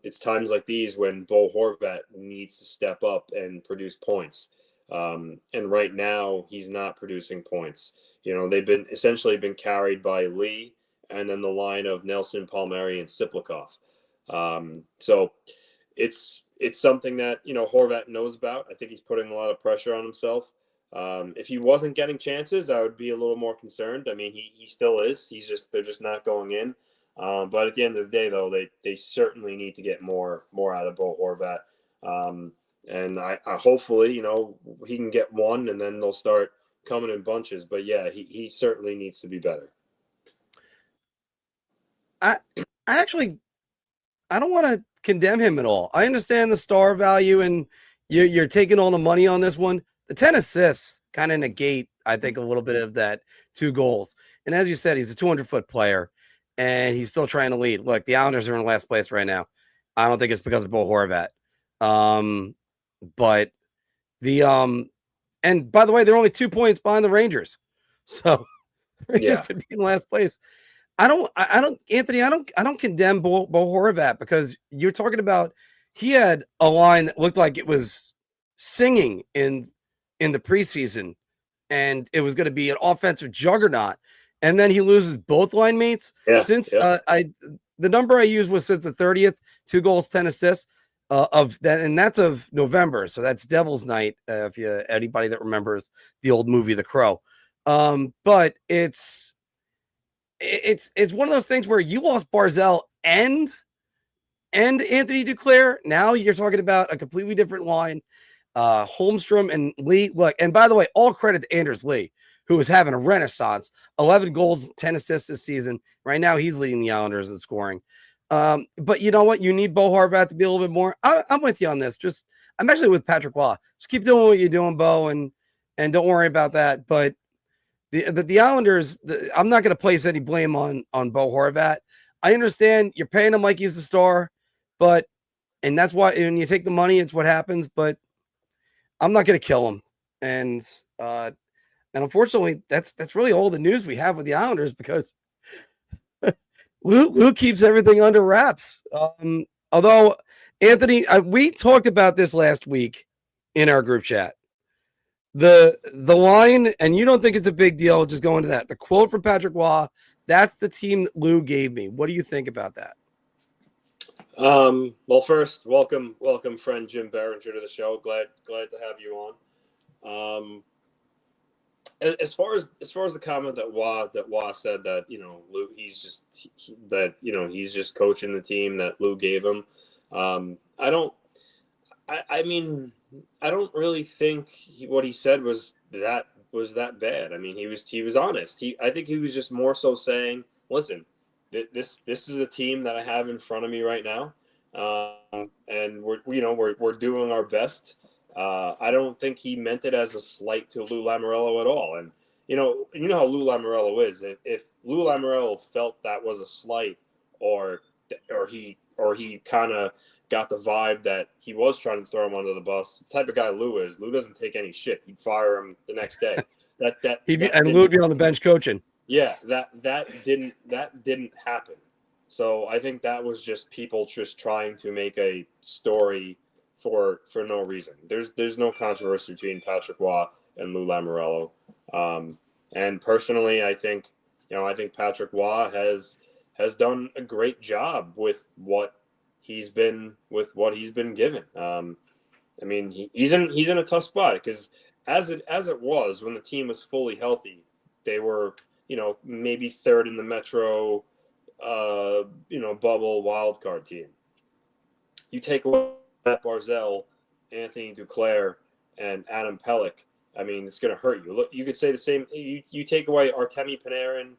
it's times like these when Bo Horvat needs to step up and produce points. And right now, he's not producing points. They've been essentially carried by Lee and then the line of Nelson, Palmieri, and Siplikov. So it's something that, Horvat knows about. I think he's putting a lot of pressure on himself. If he wasn't getting chances, I would be a little more concerned. I mean, he still is. They're just not going in. But at the end of the day, though, they certainly need to get more out of Bo Horvat. And I hopefully, he can get one and then they'll start coming in bunches. But yeah, he certainly needs to be better. I don't want to condemn him at all. I understand the star value and you're taking all the money on this one. The 10 assists kind of negate, I think, a little bit of that 2 goals. And as you said, he's a 200-foot player and he's still trying to lead. Look, the Islanders are in last place right now. I don't think it's because of Bo Horvat. But and by the way, they're only 2 points behind the Rangers. So Rangers could be in last place. I don't, Anthony, I don't condemn Bo Horvat because you're talking about he had a line that looked like it was singing in the preseason and it was going to be an offensive juggernaut. And then he loses both line mates. The number I used was since the 30th, 2 goals, 10 assists of that. And that's of November. So that's Devil's Night. If anybody that remembers the old movie, The Crow. But it's one of those things where you lost Barzal and Anthony Duclair. Now you're talking about a completely different line. Holmstrom and Lee. Look, and by the way, all credit to Anders Lee, who is having a renaissance. 11 goals, 10 assists this season. Right now, he's leading the Islanders in scoring. But you know what? You need Bo Horvat to be a little bit more. I'm with you on this. I'm actually with Patrik Laine. Just keep doing what you're doing, Bo, and don't worry about that. But the Islanders, I'm not going to place any blame on Bo Horvat. I understand you're paying him like he's a star, and that's why when you take the money, it's what happens. But I'm not going to kill him. And And unfortunately, that's really all the news we have with the Islanders because Lou keeps everything under wraps. Although, Anthony, we talked about this last week in our group chat. The line, and you don't think it's a big deal, just go into that. The quote from Patrik Laine, that's the team that Lou gave me. What do you think about that? Well, first, welcome, friend Jim Barringer to the show. Glad to have you on. As far as the comment that Wah said that Lou he's just coaching the team that Lou gave him. I don't really think what he said was that bad. I mean, he was honest. I think he was just more so saying, listen, this is a team that I have in front of me right now, and we're doing our best. I don't think he meant it as a slight to Lou Lamoriello at all. And you know how Lou Lamoriello is. If Lou Lamoriello felt that was a slight, or he kind of got the vibe that he was trying to throw him under the bus, the type of guy Lou is. Lou doesn't take any shit. He'd fire him the next day. Lou would be on the bench coaching. Yeah, that didn't happen. So I think that was just people just trying to make a story for no reason. There's no controversy between Patrik Laine and Lou Lamoriello. And personally, I think Patrik Laine has done a great job with what he's been given. I mean, he's in a tough spot because as it was when the team was fully healthy, they were maybe third in the Metro bubble wildcard team. You take away Matt Barzal, Anthony Duclair, and Adam Pelech. I mean, it's going to hurt you. Look, you could say the same. You take away Artemi Panarin,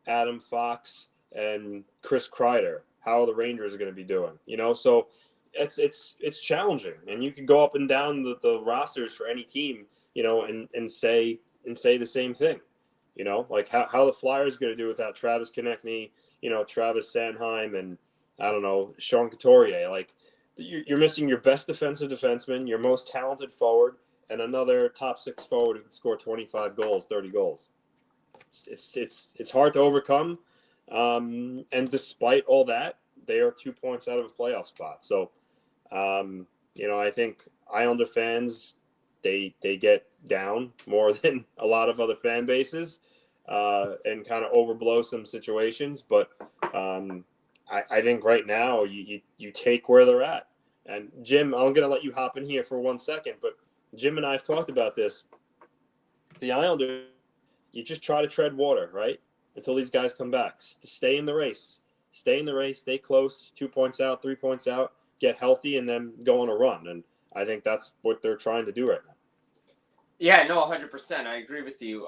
Adam Fox, and Chris Kreider. How are the Rangers going to be doing? So it's challenging, and you can go up and down the rosters for any team, and say the same thing. Like how the Flyers going to do without Travis Konechny, Travis Sanheim, and I don't know, Sean Couturier. Like you're missing your best defensive defenseman, your most talented forward, and another top six forward who can score 25 goals, 30 goals. It's hard to overcome. And despite all that, they are 2 points out of a playoff spot. So, I think Islander fans, they get down more than a lot of other fan bases, and kind of overblow some situations. But I think right now you take where they're at. And Jim, I'm going to let you hop in here for 1 second, but Jim and I have talked about this. The Islanders, you just try to tread water, right? Until these guys come back. Stay in the race. Stay close, 2 points out, 3 points out, get healthy, and then go on a run. And I think that's what they're trying to do right now. Yeah, no, 100%. I agree with you.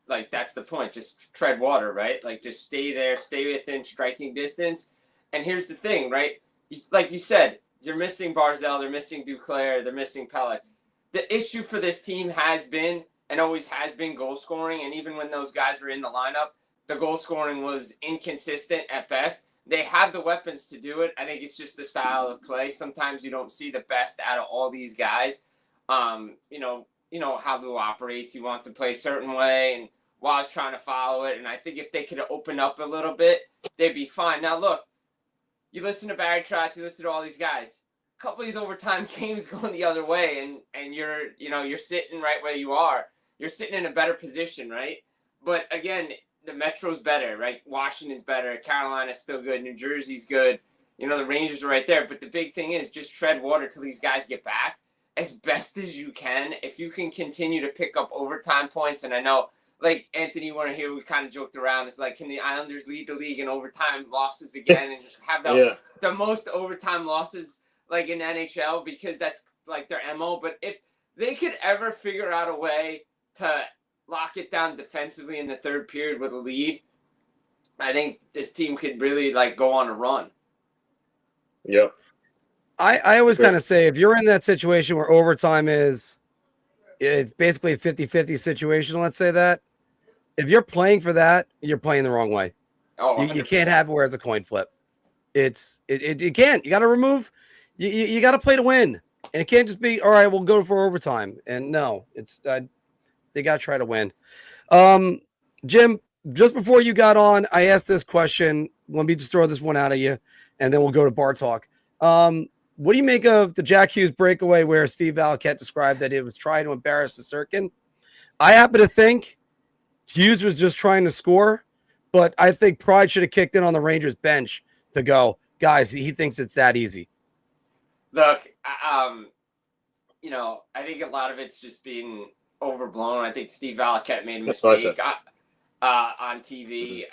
That's the point. Just tread water, right? Like, just stay there, stay within striking distance. And here's the thing, right? Like you said, you're missing Barzal, they're missing Duclair, they're missing Pelech. The issue for this team has been, and always has been, goal scoring. And even when those guys were in the lineup, the goal scoring was inconsistent at best. They have the weapons to do it. I think it's just the style of play. Sometimes you don't see the best out of all these guys. You know how Lou operates. He wants to play a certain way, and Wah's trying to follow it. And I think if they could open up a little bit, they'd be fine. Now, look, you listen to Barry Trotz, you listen to all these guys. A couple of these overtime games going the other way, and you're sitting right where you are. You're sitting in a better position, right? But again, the Metro's better, right? Washington's better. Carolina's still good. New Jersey's good. The Rangers are right there. But the big thing is just tread water till these guys get back as best as you can. If you can continue to pick up overtime points, and I know, like, Anthony, you weren't here, we kind of joked around. It's like, can the Islanders lead the league in overtime losses again and have the most overtime losses, like, in NHL, because that's, like, their MO. But if they could ever figure out a way to lock it down defensively in the third period with a lead, I think this team could really, like, go on a run. Yep. I always kind of say, if you're in that situation where overtime it's basically a 50-50 situation, let's say that, if you're playing for that, you're playing the wrong way. Oh, you can't have it where it's a coin flip. You can't. You got to remove. You got to play to win, and it can't just be, all right, we'll go for overtime. And no, it's They got to try to win. Jim, just before you got on, I asked this question. Let me just throw this one out at you, and then we'll go to Bar Talk. What do you make of the Jack Hughes breakaway where Steve Valiquette described that it was trying to embarrass Shesterkin? I happen to think Hughes was just trying to score, but I think Pride should have kicked in on the Rangers bench to go, guys, he thinks it's that easy. Look, you know, I think a lot of it's just being overblown. I think Steve Valiquette made a mistake on TV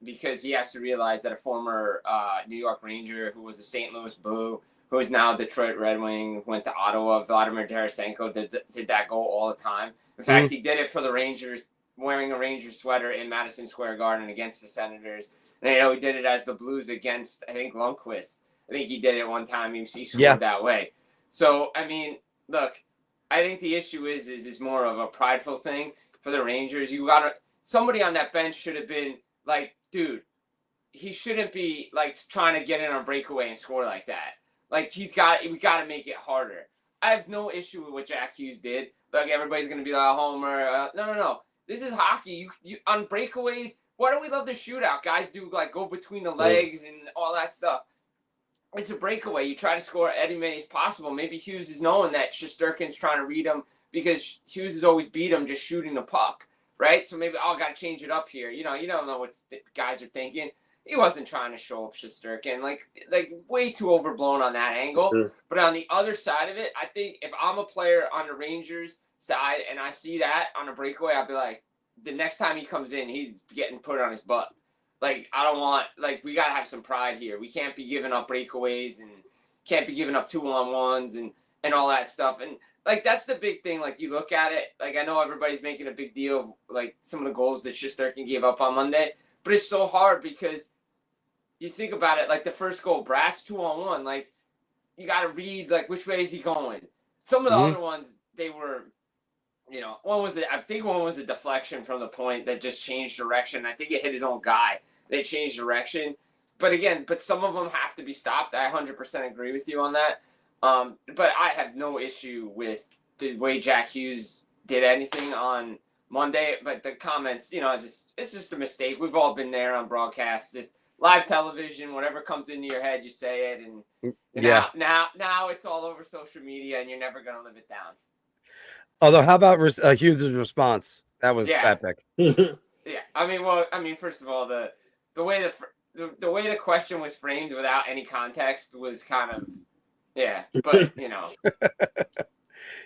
because he has to realize that a former New York Ranger who was a St. Louis Blue, who is now a Detroit Red Wing, went to Ottawa, Vladimir Tarasenko, did that goal all the time. In fact, he did it for the Rangers, wearing a Rangers sweater in Madison Square Garden against the Senators. And, you know, he did it as the Blues against, I think, Lundqvist. I think he did it one time. He scored that way. So, I mean, look, I think the issue is more of a prideful thing for the Rangers. Somebody on that bench should have been like, dude, he shouldn't be like trying to get in on breakaway and score like that. Like we got to make it harder. I have no issue with what Jack Hughes did. Like everybody's gonna be like Homer. No. This is hockey. You on breakaways. Why do we love the shootout? Guys do like go between the legs and all that stuff. It's a breakaway. You try to score as many as possible. Maybe Hughes is knowing that Shesterkin's trying to read him because Hughes has always beat him just shooting the puck, right? So maybe I got to change it up here. You know, you don't know what guys are thinking. He wasn't trying to show up Shesterkin, like way too overblown on that angle. Mm. But on the other side of it, I think if I'm a player on the Rangers side and I see that on a breakaway, I'll be like, the next time he comes in, he's getting put on his butt. Like, I don't want, like, we got to have some pride here. We can't be giving up breakaways and can't be giving up 2-on-1s and all that stuff. And, like, that's the big thing. Like, you look at it, like, I know everybody's making a big deal of, like, some of the goals that Shesterkin gave up on Monday. But it's so hard because you think about it, like, the first goal, Brass 2-on-1, like, you got to read, like, which way is he going? Some of the other ones, they were, you know, I think one was a deflection from the point that just changed direction. I think it hit his own guy. They changed direction. But again, some of them have to be stopped. I 100% agree with you on that. But I have no issue with the way Jack Hughes did anything on Monday. But the comments, you know, it's just a mistake. We've all been there on broadcast, just live television, whatever comes into your head, you say it. And now it's all over social media and you're never going to live it down. Although, how about Hughes' response? That was epic. Yeah. I mean, first of all, the way the question was framed without any context was kind of, but, you know.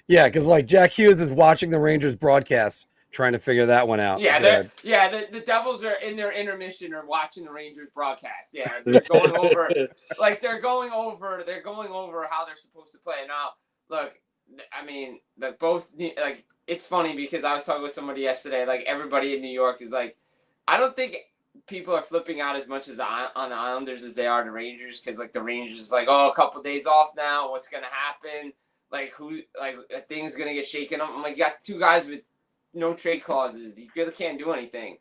Yeah, because, like, Jack Hughes is watching the Rangers broadcast, trying to figure that one out. Yeah, the Devils are in their intermission or watching the Rangers broadcast. Yeah, they're going over, they're going over how they're supposed to play. Now, look, I mean, it's funny because I was talking with somebody yesterday, like, everybody in New York is like, I don't think people are flipping out as much as on the Islanders as they are the Rangers, because, like, the Rangers is like, oh, a couple days off now, what's going to happen? Like, a thing's going to get shaken up. I'm like, you got two guys with no trade clauses. You really can't do anything.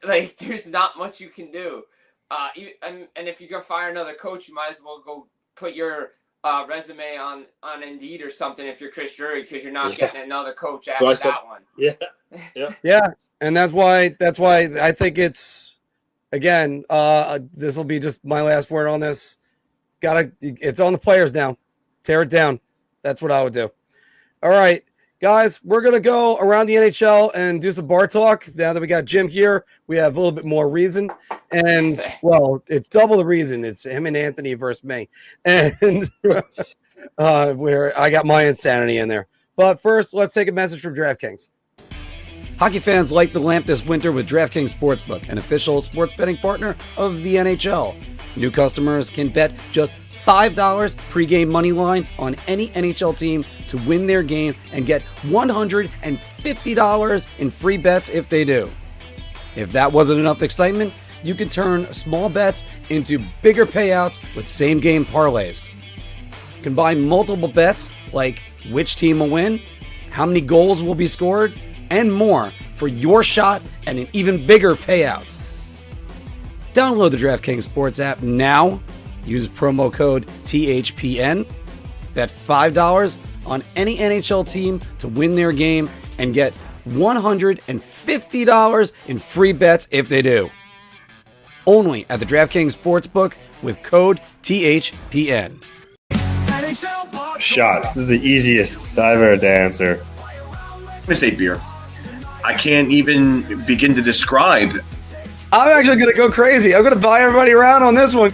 Like, there's not much you can do. And if you're going to fire another coach, you might as well go put your resume on Indeed or something if you're Chris Drury, because you're not getting another coach after that one. Yeah. And that's why I think it's, again, this will be just my last word on this. It's on the players now. Tear it down. That's what I would do. All right, guys, we're going to go around the NHL and do some bar talk. Now that we got Jim here, we have a little bit more reason. And, well, it's double the reason. It's him and Anthony versus me. And where I got my insanity in there. But first, let's take a message from DraftKings. Hockey fans light the lamp this winter with DraftKings Sportsbook, an official sports betting partner of the NHL. New customers can bet just $5 pregame moneyline on any NHL team to win their game and get $150 in free bets if they do. If that wasn't enough excitement, you can turn small bets into bigger payouts with same-game parlays. Combine multiple bets like which team will win, how many goals will be scored, and more for your shot at an even bigger payout. Download the DraftKings Sports app now. Use promo code THPN. Bet $5 on any NHL team to win their game and get $150 in free bets if they do. Only at the DraftKings Sportsbook with code THPN. Shot. This is the easiest I've ever to answer. I'm going to say beer. I can't even begin to describe. I'm actually going to go crazy. I'm going to buy everybody around on this one.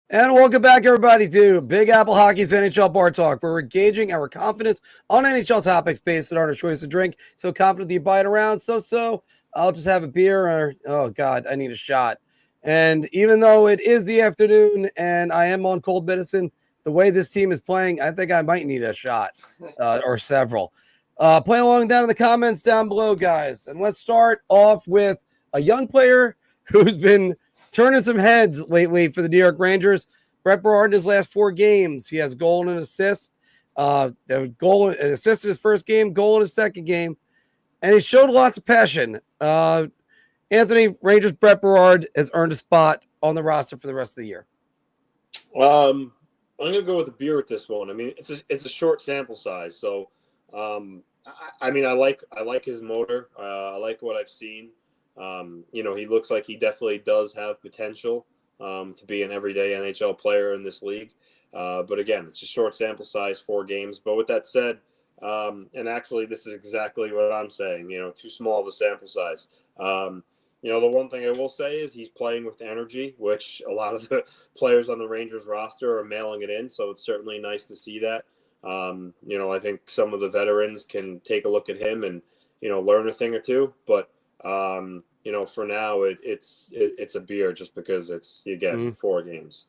And welcome back, everybody, to Big Apple Hockey's NHL Bar Talk, where we're gauging our confidence on NHL topics based on our choice of drink. So confident that you buy it around. So I'll just have a beer or, oh, God, I need a shot. And even though it is the afternoon and I am on cold medicine, the way this team is playing, I think I might need a shot or several. Play along down in the comments down below, guys. And let's start off with a young player who's been turning some heads lately for the New York Rangers. Berard in his last 4 games. He has goal and an assist. An assist in his first game, goal in his second game. And he showed lots of passion. Anthony, Rangers Berard has earned a spot on the roster for the rest of the year. I'm going to go with a beer with this one. I mean, it's a short sample size. So, I like his motor. I like what I've seen. He looks like he definitely does have potential to be an everyday NHL player in this league. But again, it's a short sample size, 4 games. But with that said, and actually this is exactly what I'm saying, too small of a sample size. The one thing I will say is he's playing with energy, which a lot of the players on the Rangers roster are mailing it in. So it's certainly nice to see that. I think some of the veterans can take a look at him and, learn a thing or two. But, for now, it's a beer just because it's, again, 4 games.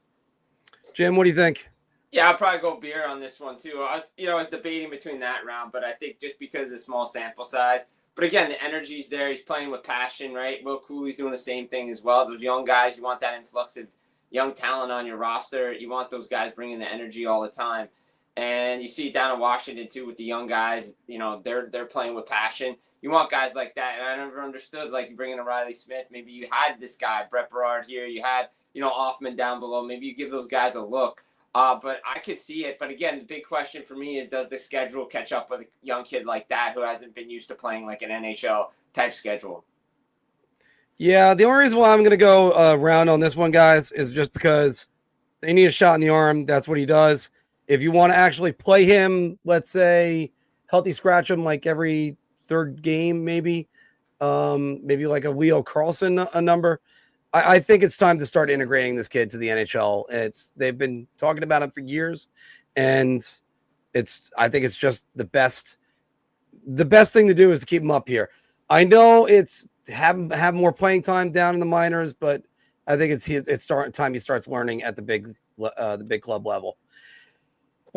Jim, what do you think? Yeah, I'll probably go beer on this one, too. I was debating between that round, but I think just because of the small sample size. But again, the energy's there. He's playing with passion, right? Will Cooley's doing the same thing as well. Those young guys, you want that influx of young talent on your roster. You want those guys bringing the energy all the time. And you see it down in Washington, too, with the young guys. They're playing with passion. You want guys like that. And I never understood, like, you bring in a Riley Smith. Maybe you had this guy, Berard here. You had, Offman down below. Maybe you give those guys a look. But I could see it. But again, the big question for me is, does the schedule catch up with a young kid like that who hasn't been used to playing like an NHL type schedule? Yeah, the only reason why I'm going to go around on this one, guys, is just because they need a shot in the arm. That's what he does. If you want to actually play him, let's say, healthy scratch him like every 3rd game, maybe like a Leo Carlson a number. I think it's time to start integrating this kid to the NHL. They've been talking about it for years, and I think it's just the best thing to do is to keep him up here. I know it's have more playing time down in the minors, but I think it's time he starts learning at the big club level.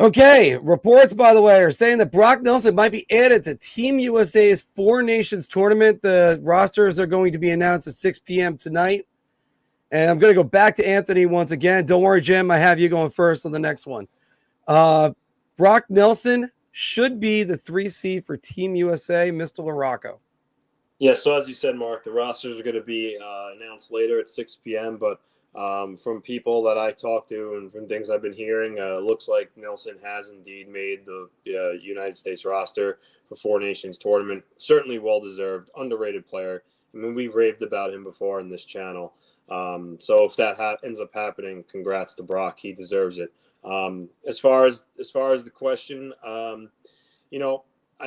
Okay, reports, by the way, are saying that Brock Nelson might be added to Team USA's 4 Nations tournament. The rosters are going to be announced at 6 p.m. tonight. And I'm going to go back to Anthony once again. Don't worry, Jim. I have you going first on the next one. Brock Nelson should be the 3C for Team USA, Mr. LaRocco. Yeah, so as you said, Mark, the rosters are going to be announced later at 6 p.m., but from people that I talked to and from things I've been hearing, looks like Nelson has indeed made the United States roster for 4 Nations tournament. Certainly well-deserved, underrated player. I mean, we've raved about him before in this channel. So if that ends up happening, congrats to Brock. He deserves it. As far as the question, I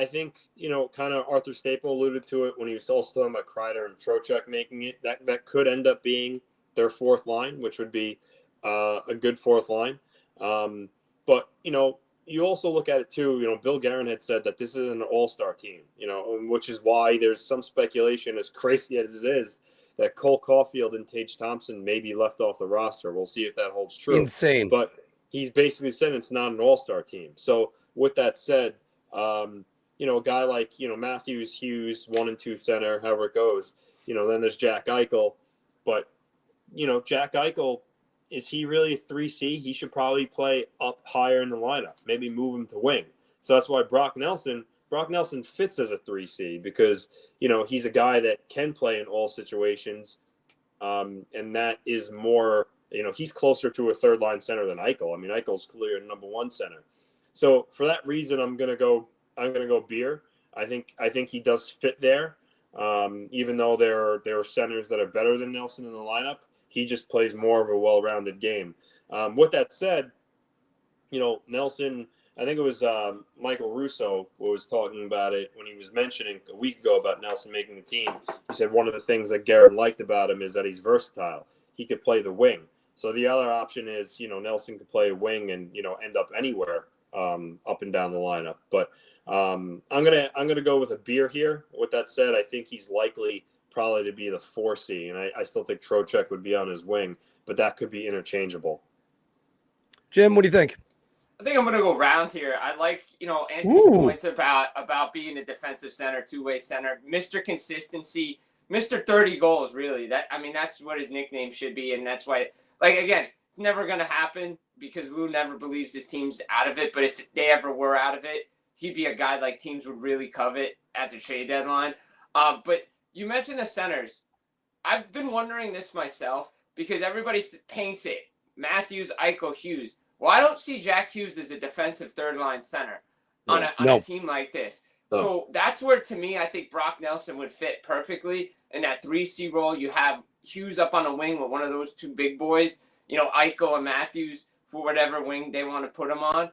think, kind of Arthur Staple alluded to it when he was also talking about Kreider and Trocheck making it. That could end up being their 4th line, which would be a good 4th line. But, you also look at it too, Bill Guerin had said that this is an all-star team, which is why there's some speculation, as crazy as it is, that Cole Caulfield and Tage Thompson may be left off the roster. We'll see if that holds true. Insane. But he's basically said it's not an all-star team. So with that said, a guy like, Matthews, Hughes, 1 and 2 center, however it goes, then there's Jack Eichel. But, Jack Eichel, is he really a 3C? He should probably play up higher in the lineup, maybe move him to wing. So that's why Brock Nelson fits as a 3C because, he's a guy that can play in all situations. And that is more, he's closer to a 3rd line center than Eichel. I mean, Eichel's clear number 1 center. So for that reason, I'm gonna go Beer. I think he does fit there. Even though there are centers that are better than Nelson in the lineup, he just plays more of a well-rounded game. With that said, Nelson, I think it was Michael Russo who was talking about it when he was mentioning a week ago about Nelson making the team. He said one of the things that Garrett liked about him is that he's versatile. He could play the wing. So the other option is, Nelson could play a wing and, end up anywhere up and down the lineup. But I'm gonna go with a Beer here. With that said, I think he's likely probably to be the 4C, and I still think Trocheck would be on his wing, but that could be interchangeable. Jim, what do you think? I think I'm going to go round here. I like, Anthony's points about being a defensive center, two-way center, Mr. Consistency, Mr. 30 goals, really. That's what his nickname should be, and that's why, again, it's never going to happen because Lou never believes his team's out of it, but if they ever were out of it, he'd be a guy like teams would really covet at the trade deadline. But you mentioned the centers. I've been wondering this myself because everybody paints it. Matthews, Eichel, Hughes. Well, I don't see Jack Hughes as a defensive third-line center on a team like this. No. So that's where, to me, I think Brock Nelson would fit perfectly. In that 3C role, you have Hughes up on a wing with one of those two big boys, Eichel and Matthews, for whatever wing they want to put him on.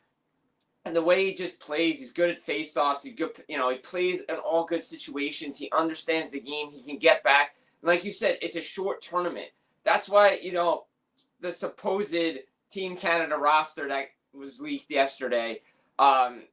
And the way he just plays, he's good at face-offs. He's good, he plays in all good situations. He understands the game. He can get back. And like you said, it's a short tournament. That's why, the supposed Team Canada roster that was leaked yesterday,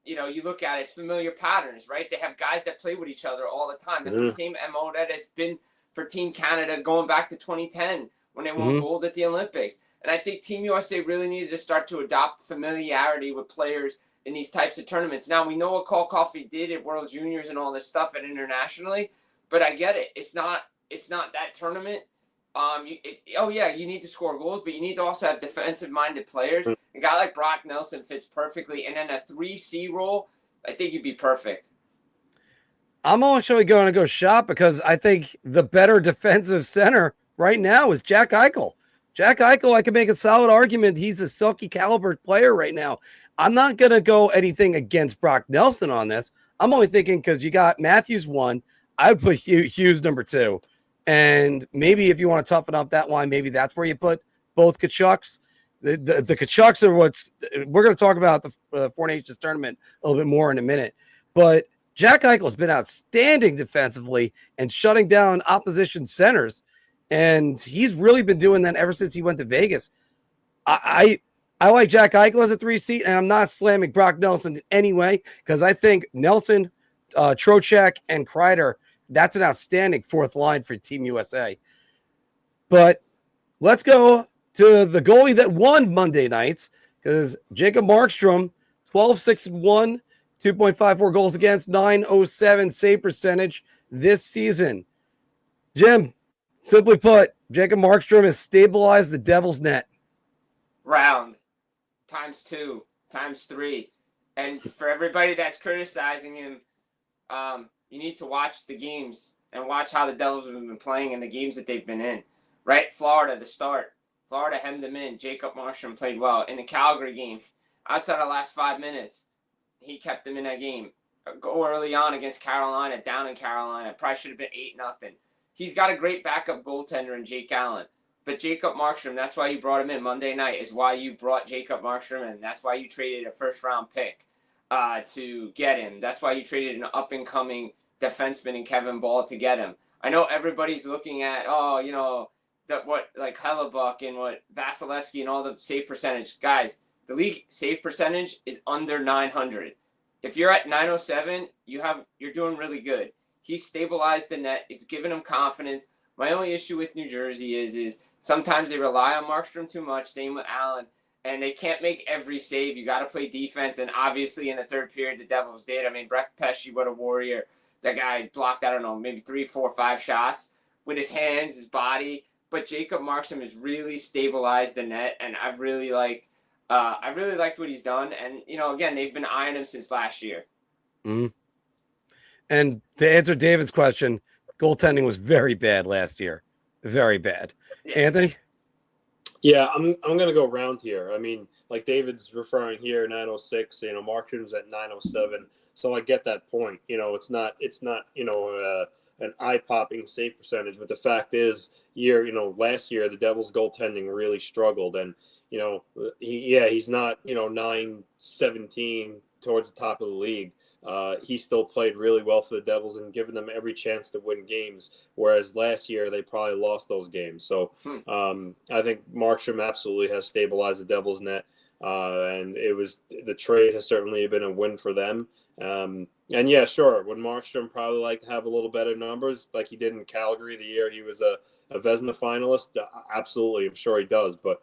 you look at it, it's familiar patterns, right? They have guys that play with each other all the time. That's the same MO that has been for Team Canada going back to 2010 when they won gold at the Olympics. And I think Team USA really needed to start to adopt familiarity with players in these types of tournaments. Now, we know what Cole Coffey did at World Juniors and all this stuff and internationally, but I get it. It's not that tournament. You need to score goals, but you need to also have defensive-minded players. A guy like Brock Nelson fits perfectly, and then a 3C role, I think he'd be perfect. I'm actually going to go shop because I think the better defensive center right now is Jack Eichel. Jack Eichel, I can make a solid argument he's a Selke caliber player right now. I'm not going to go anything against Brock Nelson on this. I'm only thinking because you got Matthews 1, I would put Hughes number 2. And maybe if you want to toughen up that line, maybe that's where you put both Kachucks. The Kachucks are we're going to talk about the Four Nations tournament a little bit more in a minute. But Jack Eichel's been outstanding defensively and shutting down opposition centers. And he's really been doing that ever since he went to Vegas. I like Jack Eichel as a 3C, and I'm not slamming Brock Nelson in any way because I think Nelson, Trocheck, and Kreider, that's an outstanding fourth line for Team USA. But let's go to the goalie that won Monday nights because Jacob Markstrom, 12-6-1, 2.54 goals against, 907 save percentage this season. Jim, simply put, Jacob Markstrom has stabilized the Devils' net. Round, ×2, ×3. And for everybody that's criticizing him, you need to watch the games and watch how the Devils have been playing in the games that they've been in. Right? Florida, the start. Florida hemmed them in. Jacob Markstrom played well. In the Calgary game, outside of the last 5 minutes, he kept them in that game. Go early on against Carolina, down in Carolina. Probably should have been 8-0. He's got a great backup goaltender in Jake Allen. But Jacob Markstrom, that's why you brought him in Monday night, is why you brought Jacob Markstrom in. That's why you traded a first-round pick to get him. That's why you traded an up-and-coming defenseman in Kevin Ball to get him. I know everybody's looking at, Hellebuck and what Vasilevsky and all the save percentage. Guys, the league save percentage is under 900. If you're at 907, you're doing really good. He's stabilized the net. It's given him confidence. My only issue with New Jersey is sometimes they rely on Markstrom too much. Same with Allen. And they can't make every save. You got to play defense. And obviously in the third period, the Devils did. I mean, Brett Pesce, what a warrior. That guy blocked, I don't know, maybe 3, 4, 5 shots with his hands, his body. But Jacob Markstrom has really stabilized the net. And I've really liked what he's done. And, again, they've been eyeing him since last year. Mm-hmm. And to answer David's question, goaltending was very bad last year. Very bad. Yeah. Anthony? Yeah, I'm going to go round here. I mean, like David's referring here, 906. Markstrom's at 907. So I get that point. It's not an eye-popping save percentage, but the fact is, last year the Devils' goaltending really struggled, and he's not 917 towards the top of the league. He still played really well for the Devils and given them every chance to win games, whereas last year they probably lost those games. So I think Markstrom absolutely has stabilized the Devils' net, and the trade has certainly been a win for them. And yeah, sure, would Markstrom probably like to have a little better numbers like he did in Calgary the year he was a Vezina finalist? Absolutely, I'm sure he does, but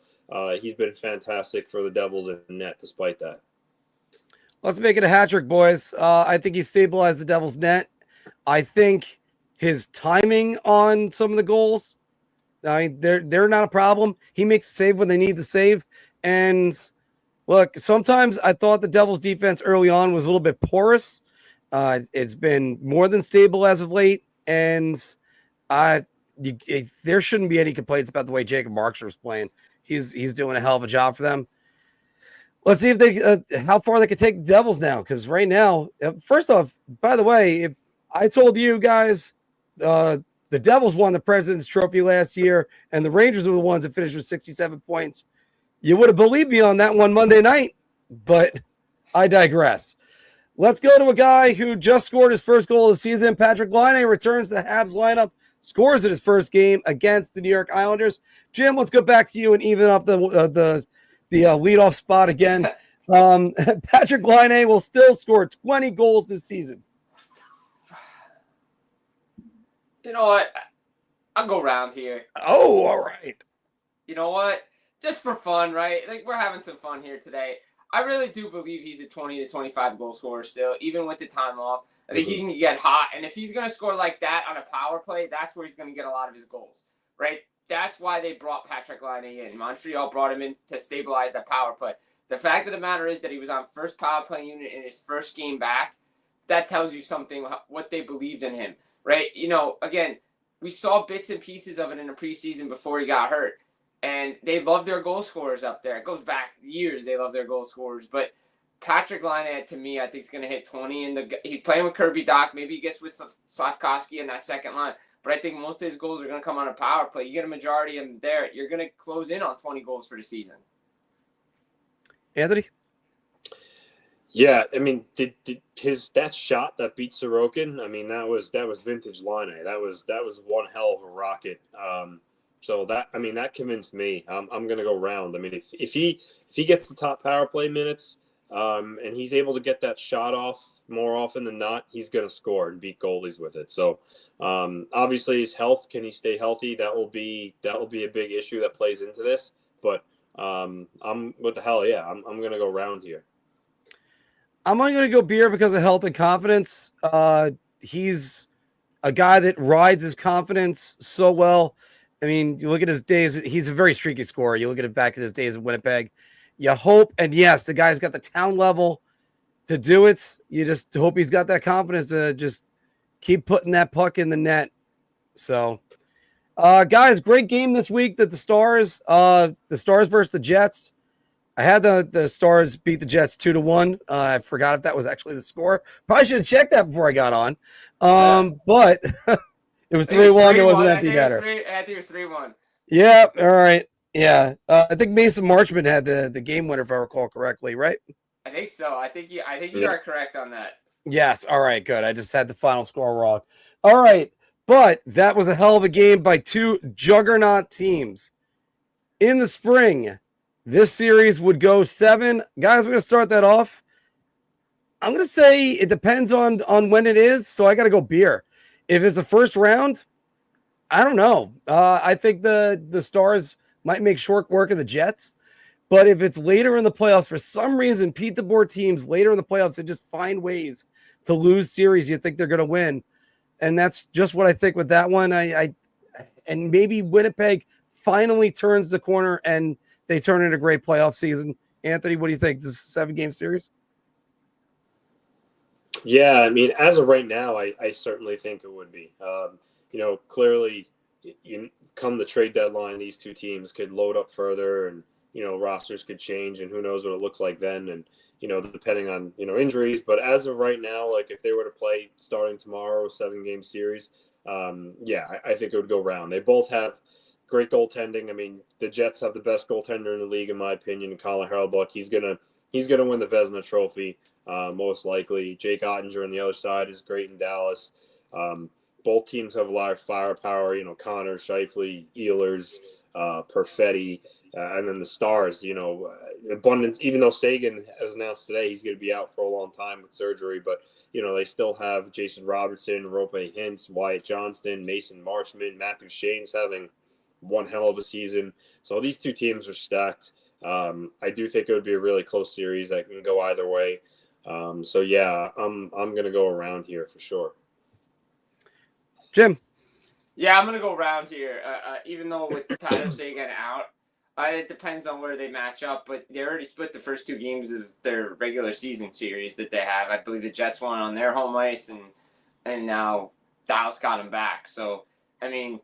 he's been fantastic for the Devils in net despite that. Let's make it a hat trick, boys. I think he stabilized the Devils' net. I think his timing on some of the goals, they're not a problem. He makes a save when they need to save. And look, sometimes I thought the Devils' defense early on was a little bit porous. It's been more than stable as of late, and there shouldn't be any complaints about the way Jacob Markstrom is playing. He's doing a hell of a job for them. Let's see if they how far they can take the Devils now. Because right now, first off, by the way, if I told you guys the Devils won the President's Trophy last year and the Rangers were the ones that finished with 67 points, you would have believed me on that one Monday night. But I digress. Let's go to a guy who just scored his first goal of the season. Patrik Laine returns to the Habs lineup, scores in his first game against the New York Islanders. Jim, let's go back to you and even up the leadoff spot again. Patrik Laine will still score 20 goals this season. You know what? I'll go round here. Oh, all right. You know what? Just for fun, right? Like, we're having some fun here today. I really do believe he's a 20 to 25 goal scorer still, even with the time off. I think he can get hot. And if he's going to score like that on a power play, that's where he's going to get a lot of his goals, right? That's why they brought Patrik Laine in. Montreal brought him in to stabilize that power play. The fact of the matter is that he was on first power play unit in his first game back. That tells you something, what they believed in him, right? Again, we saw bits and pieces of it in the preseason before he got hurt. And they love their goal scorers up there. It goes back years. They love their goal scorers. But Patrik Laine, to me, I think is going to hit 20. And he's playing with Kirby Dach. Maybe he gets with Slavkovsky in that second line. But I think most of his goals are going to come on a power play. You get a majority of them there, you're going to close in on 20 goals for the season. Anthony? Yeah, I mean, did that shot that beat Sorokin? I mean, that was vintage Laine. That was one hell of a rocket. So that convinced me. I'm going to go round. I mean, if he gets the top power play minutes, and he's able to get that shot off more often than not, he's going to score and beat goalies with it. So obviously his health, can he stay healthy? That will be a big issue that plays into this. But I'm what the hell? Yeah, I'm going to go round here. I'm only going to go beer because of health and confidence. He's a guy that rides his confidence so well. I mean, you look at his days, he's a very streaky scorer. You look at it back at his days in Winnipeg. You hope, and yes, the guy's got the talent level to do it. You just hope he's got that confidence to just keep putting that puck in the net. So, guys, great game this week that the Stars versus the Jets. I had the Stars beat the Jets 2-1. I forgot if that was actually the score. Probably should have checked that before I got on. But it was 3-1. It wasn't empty netter. I think it was 3-1. Yeah. All right. Yeah. I think Mason Marchman had the game winner, if I recall correctly, right? I think so. I think you are correct on that. Yes. All right. Good. I just had the final score wrong. All right. But that was a hell of a game by two juggernaut teams. In the spring, this series would go 7. Guys, we're going to start that off. I'm going to say it depends on when it is, so I got to go beer. If it's the first round, I don't know. I think the Stars might make short work of the Jets. But if it's later in the playoffs, for some reason, Pete DeBoer teams later in the playoffs, they just find ways to lose series you think they're going to win. And that's just what I think with that one. And maybe Winnipeg finally turns the corner and they turn into a great playoff season. Anthony, what do you think? This is a 7-game series? Yeah, I mean, as of right now, I certainly think it would be. Clearly, come the trade deadline, these two teams could load up further, and rosters could change, and who knows what it looks like then, and depending on injuries. But as of right now, like if they were to play starting tomorrow, a 7-game series, I think it would go round. They both have great goaltending. I mean, the Jets have the best goaltender in the league, in my opinion, Colin Hellebuyck. He's gonna win the Vezina Trophy, most likely. Jake Ottinger on the other side is great in Dallas. Both teams have a lot of firepower. Connor, Scheifele, Ehlers, Perfetti, and then the stars. Abundance. Even though Sagan has announced today he's going to be out for a long time with surgery, but they still have Jason Robertson, Rope Hintz, Wyatt Johnston, Mason Marchman, Matthew Shane's having one hell of a season. So these two teams are stacked. I do think it would be a really close series that can go either way. I'm going to go around here for sure. Jim. Yeah, I'm going to go around here. Even though with Tyler Seguin out, it depends on where they match up, but they already split the first 2 games of their regular season series that they have. I believe the Jets won on their home ice, and now Dallas got them back. So, I mean,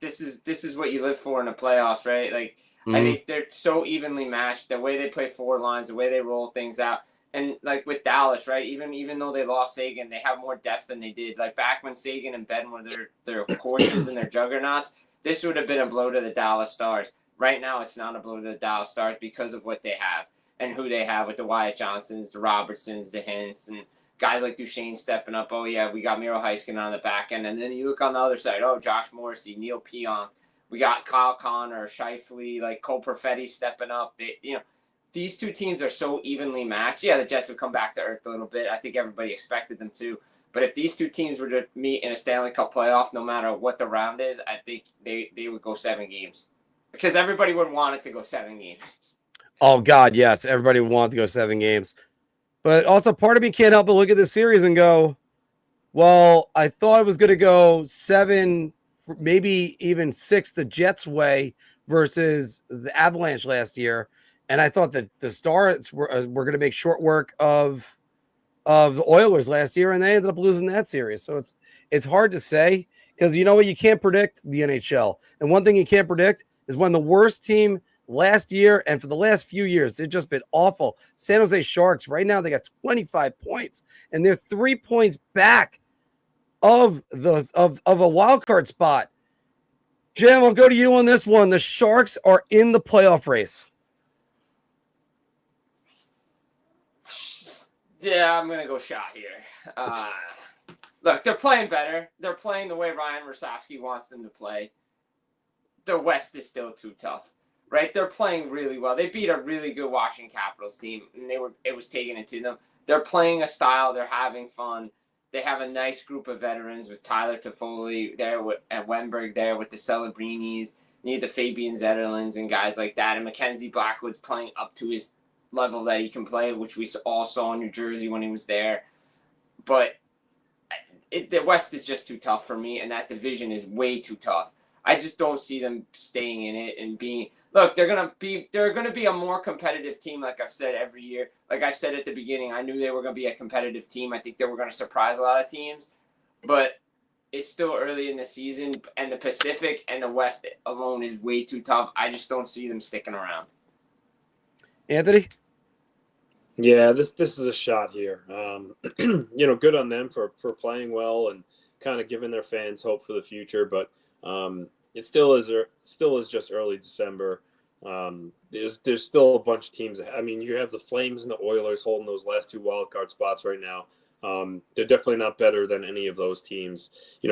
this is what you live for in the playoffs, right? Like, I think they're so evenly matched. The way they play 4 lines, the way they roll things out. And, like, with Dallas, right, even though they lost Sagan, they have more depth than they did. Like, back when Sagan and Ben were their courses and their juggernauts, this would have been a blow to the Dallas Stars. Right now, it's not a blow to the Dallas Stars because of what they have and who they have with the Wyatt Johnsons, the Robertsons, the Hintz, and guys like Duchesne stepping up. Oh, yeah, we got Miro Heiskanen on the back end. And then you look on the other side. Oh, Josh Morrissey, Neil Pionk. We got Kyle Connor, Scheifele, like Cole Perfetti stepping up. These two teams are so evenly matched. Yeah, the Jets have come back to earth a little bit. I think everybody expected them to. But if these two teams were to meet in a Stanley Cup playoff, no matter what the round is, I think they would go 7 games. Because everybody would want it to go 7 games. Oh, God, yes. Everybody would want to go 7 games. But also part of me can't help but look at the series and go, well, I thought it was going to go 7, maybe even 6 the Jets' way versus the Avalanche last year. And I thought that the Stars were going to make short work of the Oilers last year, and they ended up losing that series. So it's hard to say because you know what? You can't predict the NHL. And one thing you can't predict is when the worst team last year and for the last few years, they've just been awful. San Jose Sharks, right now, they got 25 points, and they're 3 points back of a wild card spot. Jim, I'll go to you on this one. The Sharks are in the playoff race. Yeah, I'm going to go shot here. Look, they're playing better. They're playing the way Ryan Rosofsky wants them to play. The West is still too tough, right? They're playing really well. They beat a really good Washington Capitals team, and it was taken into them. They're playing a style. They're having fun. They have a nice group of veterans with Tyler Toffoli there and Wenberg there with the Celebrinis. You need the Fabian Zetterlunds and guys like that. And Mackenzie Blackwood's playing up to his level that he can play, which we all saw in New Jersey when he was there. But the West is just too tough for me, and that division is way too tough. I just don't see them staying in it and being. Look, they're gonna be a more competitive team, like I've said every year. Like I've said at the beginning, I knew they were gonna be a competitive team. I think they were gonna surprise a lot of teams, but it's still early in the season, and the Pacific and the West alone is way too tough. I just don't see them sticking around. Anthony? Yeah, this is a shot here. Good on them for playing well and kind of giving their fans hope for the future, but it still is just early December. There's still a bunch of teams. I mean, you have the Flames and the Oilers holding those last 2 wild card spots right now. They're definitely not better than any of those teams.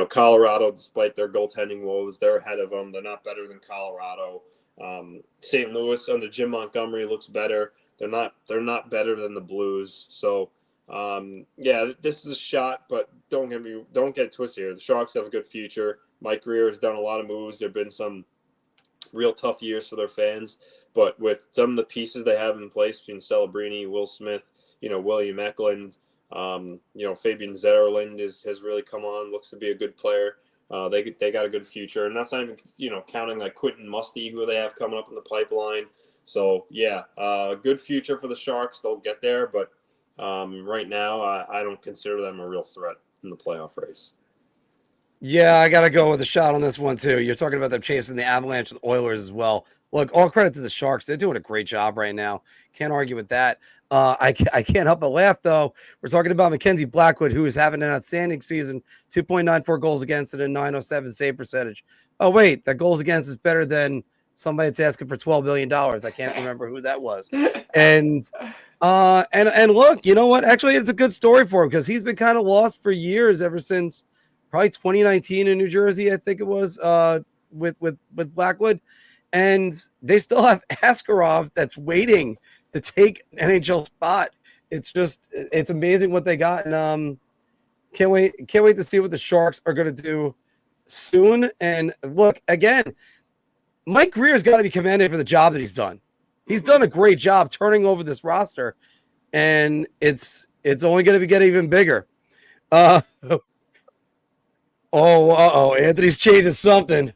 Colorado, despite their goaltending woes, they're ahead of them. They're not better than Colorado. St. Louis under Jim Montgomery looks better. They're not better than the Blues. So this is a shot, but don't get it twisted here. The Sharks have a good future. Mike Greer has done a lot of moves. There have been some real tough years for their fans, but with some of the pieces they have in place between Celebrini, Will Smith, William Eklund, Fabian Zetterlund has really come on. Looks to be a good player. They got a good future, and that's not even counting like Quentin Musty, who they have coming up in the pipeline. So good future for the Sharks. They'll get there, but right now I don't consider them a real threat in the playoff race. Yeah, I got to go with a shot on this one, too. You're talking about them chasing the Avalanche and the Oilers as well. Look, all credit to the Sharks. They're doing a great job right now. Can't argue with that. I can't help but laugh, though. We're talking about Mackenzie Blackwood, who is having an outstanding season, 2.94 goals against and a 907 save percentage. Oh, wait, that goals against is better than somebody that's asking for $12 billion. I can't remember who that was. And look, you know what? Actually, it's a good story for him because he's been kind of lost for years ever since probably 2019 in New Jersey, I think it was, with Blackwood. And they still have Askarov that's waiting to take an NHL spot. It's amazing what they got. And can't wait to see what the Sharks are going to do soon. And look, again, Mike Greer's got to be commended for the job that he's done. He's done a great job turning over this roster, and it's only going to get even bigger. Anthony's changing something.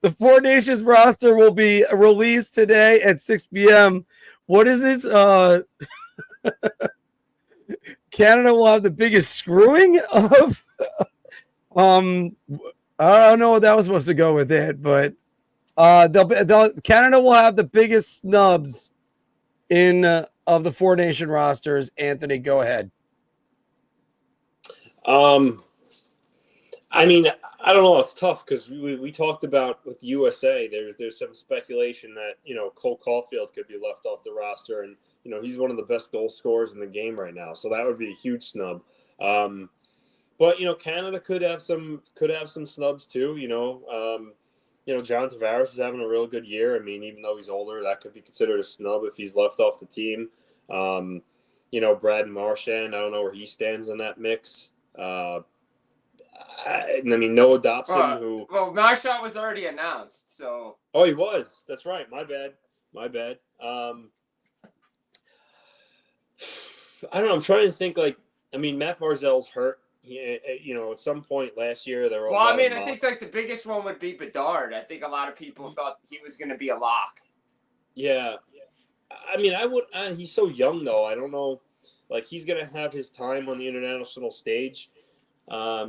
The Four Nations roster will be released today at 6 p.m. What is this? Canada will have the biggest screwing of. I don't know what that was supposed to go with it, but Canada will have the biggest snubs of the Four Nation rosters. Anthony, go ahead. I mean, I don't know. It's tough because we talked about with USA. There's some speculation that Cole Caulfield could be left off the roster, and he's one of the best goal scorers in the game right now. So that would be a huge snub. But Canada could have some snubs too. John Tavares is having a real good year. I mean, even though he's older, that could be considered a snub if he's left off the team. Brad Marchand, I don't know where he stands in that mix. Noah Dobson, Marchand was already announced, so. Oh, he was. That's right. My bad. I don't know. I'm trying to think. Matt Barzal's hurt. At some point last year there were. I think the biggest one would be Bedard. I think a lot of people thought he was going to be a lock. Yeah. He's so young though. I don't know. He's going to have his time on the international stage. I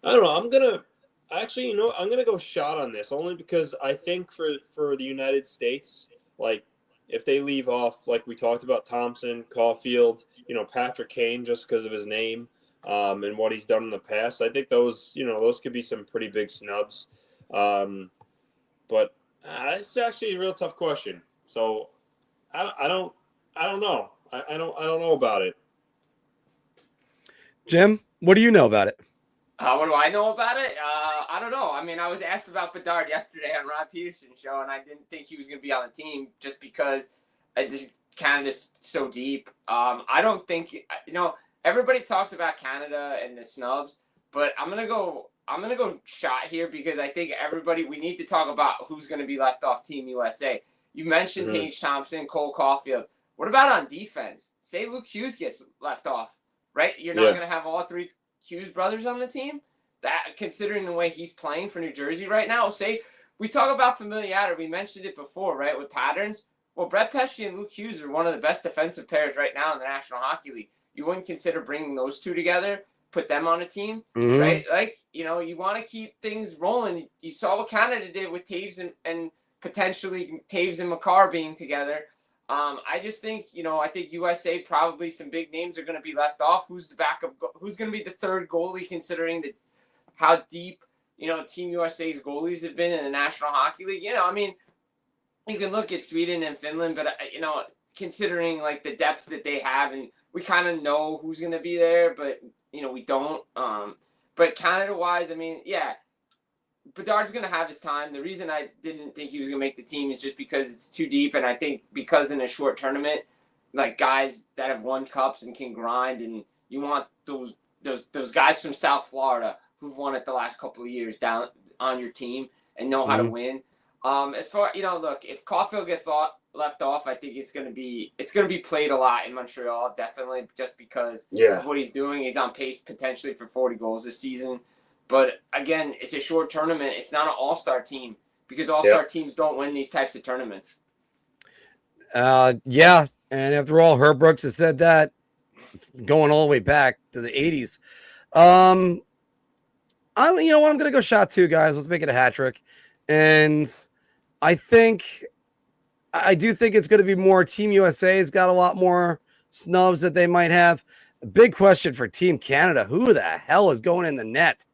don't know. I'm gonna go shot on this only because I think for the United States, if they leave off, like we talked about Thompson, Caulfield, Patrick Kane, just because of his name, and what he's done in the past, I think those could be some pretty big snubs. But it's actually a real tough question. So I don't know. I don't know about it. Jim, what do you know about it? What do I know about it? I don't know. I was asked about Bedard yesterday on Rod Peterson's show, and I didn't think he was going to be on the team just because Canada's so deep. I don't think everybody talks about Canada and the snubs, but I'm gonna go shot here because I think we need to talk about who's going to be left off Team USA. You mentioned Tage Thompson, Cole Caulfield. What about on defense? Say Luke Hughes gets left off, right? You're not going to have all three Hughes brothers on the team? That, considering the way he's playing for New Jersey right now, say we talk about familiarity. We mentioned it before, right, with patterns. Well, Brett Pesce and Luke Hughes are one of the best defensive pairs right now in the National Hockey League. You wouldn't consider bringing those two together, put them on a team, right? You want to keep things rolling. You saw what Canada did with Taves and potentially Taves and Makar being together. I just think, I think USA probably some big names are going to be left off. Who's the backup? Who's going to be the third goalie considering how deep, Team USA's goalies have been in the National Hockey League? You can look at Sweden and Finland, but, considering the depth that they have, and we kind of know who's going to be there, but, we don't. But Canada-wise, Bedard's going to have his time. The reason I didn't think he was going to make the team is just because it's too deep. And I think because in a short tournament, guys that have won cups and can grind, and you want those guys from South Florida who've won it the last couple of years down on your team and know how to win. As far, look, if Caulfield gets left off, I think it's going to be played a lot in Montreal, definitely, just because of what he's doing. He's on pace potentially for 40 goals this season. But again, it's a short tournament. It's not an all-star team because all-star teams don't win these types of tournaments. And after all, Herb Brooks has said that going all the way back to the 80s. You know what? I'm going to go shot 2, guys. Let's make it a hat trick. And I do think it's going to be more Team USA's got a lot more snubs that they might have. A big question for Team Canada. Who the hell is going in the net?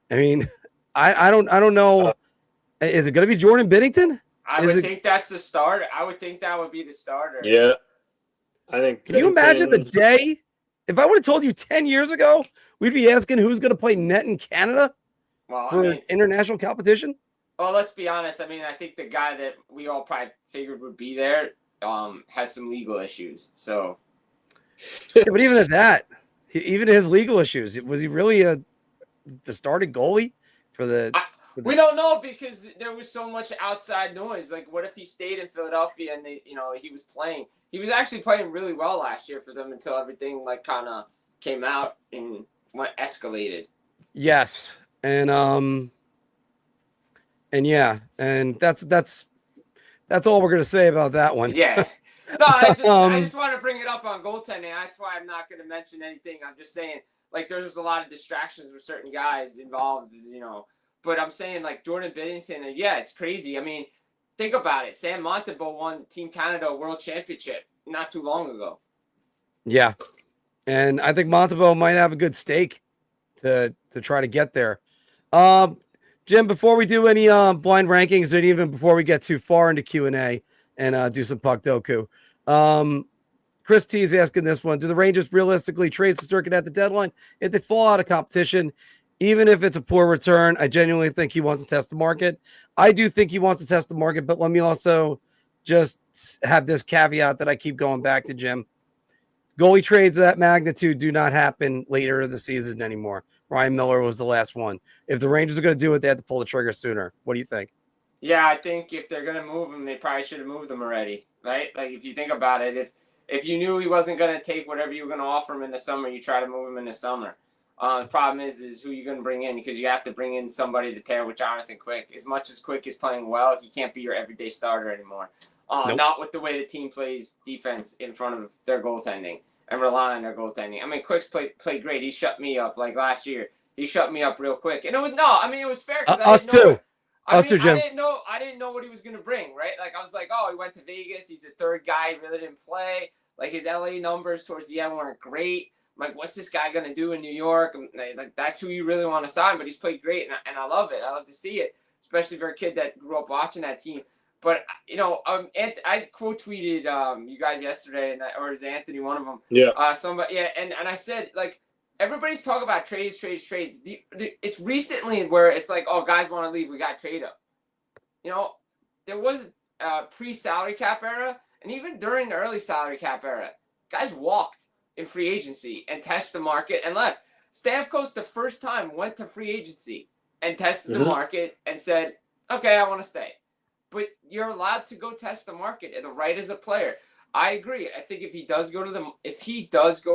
I mean, I don't know. Is it going to be Jordan Binnington? I would think that's the starter. I would think that would be the starter. Yeah. I think. Can you imagine the day? If I would have told you 10 years ago, we'd be asking who's going to play net in Canada for international competition? Well, let's be honest. I mean, I think the guy that we all probably figured would be there has some legal issues. So, yeah, but even at that, even his legal issues, was he really the starting goalie for the? We don't know because there was so much outside noise. Like, what if he stayed in Philadelphia and he was playing? He was actually playing really well last year for them until everything like kind of came out and escalated. Yes, and yeah, and that's all we're gonna say about that one. Yeah. No, I just want to bring it up on goaltending. That's why I'm not going to mention anything. I'm just saying, like, there's a lot of distractions with certain guys involved, But I'm saying, like, Jordan Binnington, yeah, it's crazy. I mean, think about it. Sam Montembeault won Team Canada World Championship not too long ago. Yeah, and I think Montembeault might have a good stake to try to get there. Jim, before we do any blind rankings, and even before we get too far into Q&A and do some Puckdoku, Chris T is asking this one. Do the Rangers realistically trade Shesterkin at the deadline if they fall out of competition? Even if it's a poor return, I genuinely think he wants to test the market. I do think he wants to test the market, but let me also just have this caveat that I keep going back to, Jim. Goalie trades of that magnitude do not happen later in the season anymore. Ryan Miller was the last one. If the Rangers are going to do it, they have to pull the trigger sooner. What do you think? Yeah, I think if they're going to move him, they probably should have moved him already, right? Like, if you think about it, if you knew he wasn't going to take whatever you were going to offer him in the summer, you try to move him in the summer. The problem is who you're going to bring in, because you have to bring in somebody to pair with Jonathan Quick. As much as Quick is playing well, he can't be your everyday starter anymore. Nope. Not with the way the team plays defense in front of their goaltending and rely on their goaltending. I mean, Quick's played great. He shut me up like last year. He shut me up real quick, and it was fair. Us too, Jim. I didn't know what he was going to bring, right? Like, I was like, oh, he went to Vegas. He's a third guy. He really didn't play. Like, his LA numbers towards the end weren't great. I'm like, what's this guy going to do in New York? Like, that's who you really want to sign, but he's played great, and I love it. I love to see it, especially for a kid that grew up watching that team. But, I quote tweeted you guys yesterday, or it was Anthony, one of them. Yeah. Somebody, yeah, and I said, like, everybody's talking about trades. It's recently where it's like, oh, guys want to leave, we got to trade them. There was a pre-salary cap era, and even during the early salary cap era, guys walked in free agency and tested the market and left. Stamkos, the first time, went to free agency and tested the market and said, okay, I want to stay. But you're allowed to go test the market, and the right as a player. I agree. I think if he does go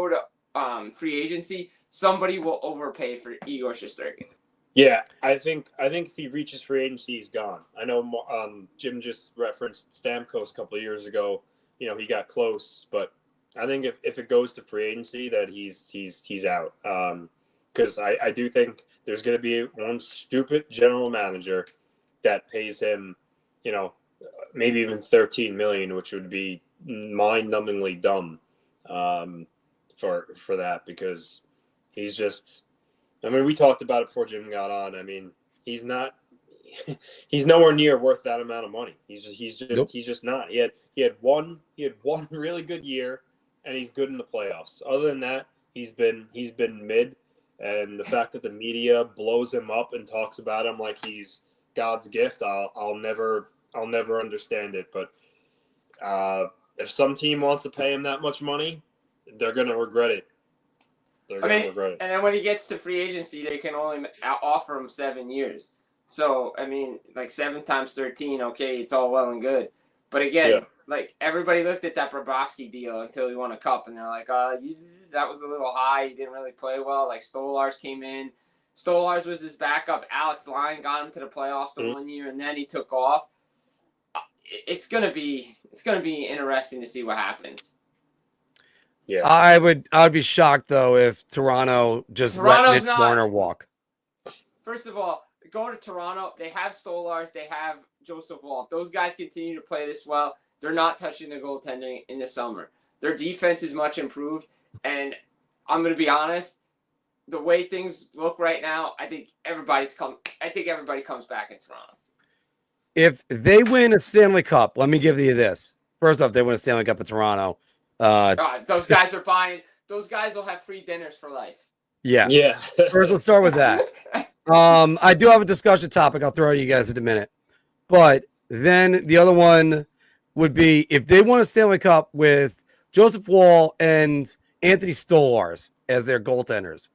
to free agency, somebody will overpay for Igor Shesterkin. Yeah, I think if he reaches free agency, he's gone. I know Jim just referenced Stamkos a couple of years ago. He got close, but I think if it goes to free agency, that he's out. Because I do think there's going to be one stupid general manager that pays him, maybe even $13 million, which would be mind-numbingly dumb for that, because he's just. I mean, we talked about it before Jim got on. I mean, he's nowhere near worth that amount of money. He's just not. He had one really good year, and he's good in the playoffs. Other than that, he's been mid. And the fact that the media blows him up and talks about him like he's God's gift, I'll never understand it. But if some team wants to pay him that much money, they're gonna regret it. And then when he gets to free agency, they can only offer him 7 years. So, I mean, like 7 times 13, okay, it's all well and good. But again, like, everybody looked at that Bobrovsky deal until he won a cup, and they're like, that was a little high. He didn't really play well. Like, Stolarz came in. Stolarz was his backup. Alex Lyon got him to the playoffs the 1 year, and then he took off. It's gonna be interesting to see what happens. Yeah. I would be shocked though if Toronto just let Mitch Marner walk. First of all, going to Toronto, they have Stolars, they have Joseph Woll. If those guys continue to play this well, they're not touching the goaltending in the summer. Their defense is much improved, and I'm going to be honest, the way things look right now, I think everybody comes back in Toronto. If they win a Stanley Cup, let me give you this. First off, they win a Stanley Cup in Toronto. Those guys are buying. Those guys will have free dinners for life. Yeah. Yeah. First, let's start with that. I do have a discussion topic. I'll throw to you guys in a minute. But then the other one would be if they won a Stanley Cup with Joseph Woll and Anthony Stolars as their goaltenders,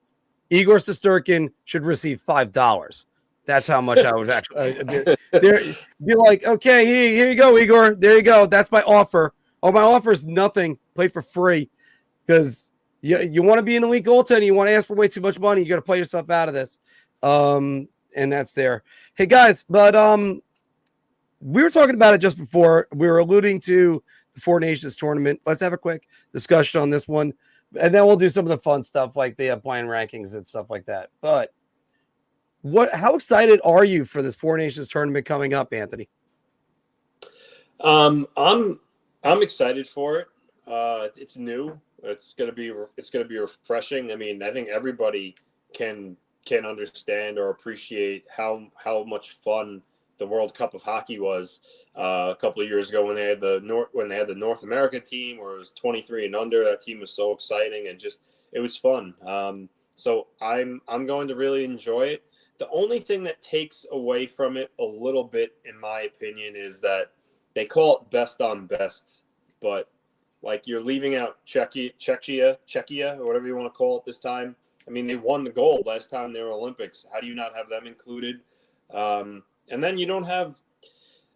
Igor Shesterkin should receive $5. That's how much I would actually be like, okay, here you go, Igor. There you go. That's my offer. Oh, my offer is nothing. Play for free because you want to be an elite goaltender. You want to ask for way too much money. You got to play yourself out of this. And that's there. Hey, guys, but we were talking about it just before. We were alluding to the Four Nations tournament. Let's have a quick discussion on this one, and then we'll do some of the fun stuff like the blind rankings and stuff like that. But how excited are you for this Four Nations tournament coming up, Anthony? I'm excited for it. It's new. It's gonna be refreshing. I mean, I think everybody can understand or appreciate how much fun the World Cup of Hockey was a couple of years ago when they had the North America team where it was 23 and under. That team was so exciting and just it was fun. So I'm going to really enjoy it. The only thing that takes away from it a little bit, in my opinion, is that they call it best on best, but like you're leaving out Czechia, or whatever you want to call it this time. I mean, they won the gold last time they were Olympics. How do you not have them included? And then you don't have,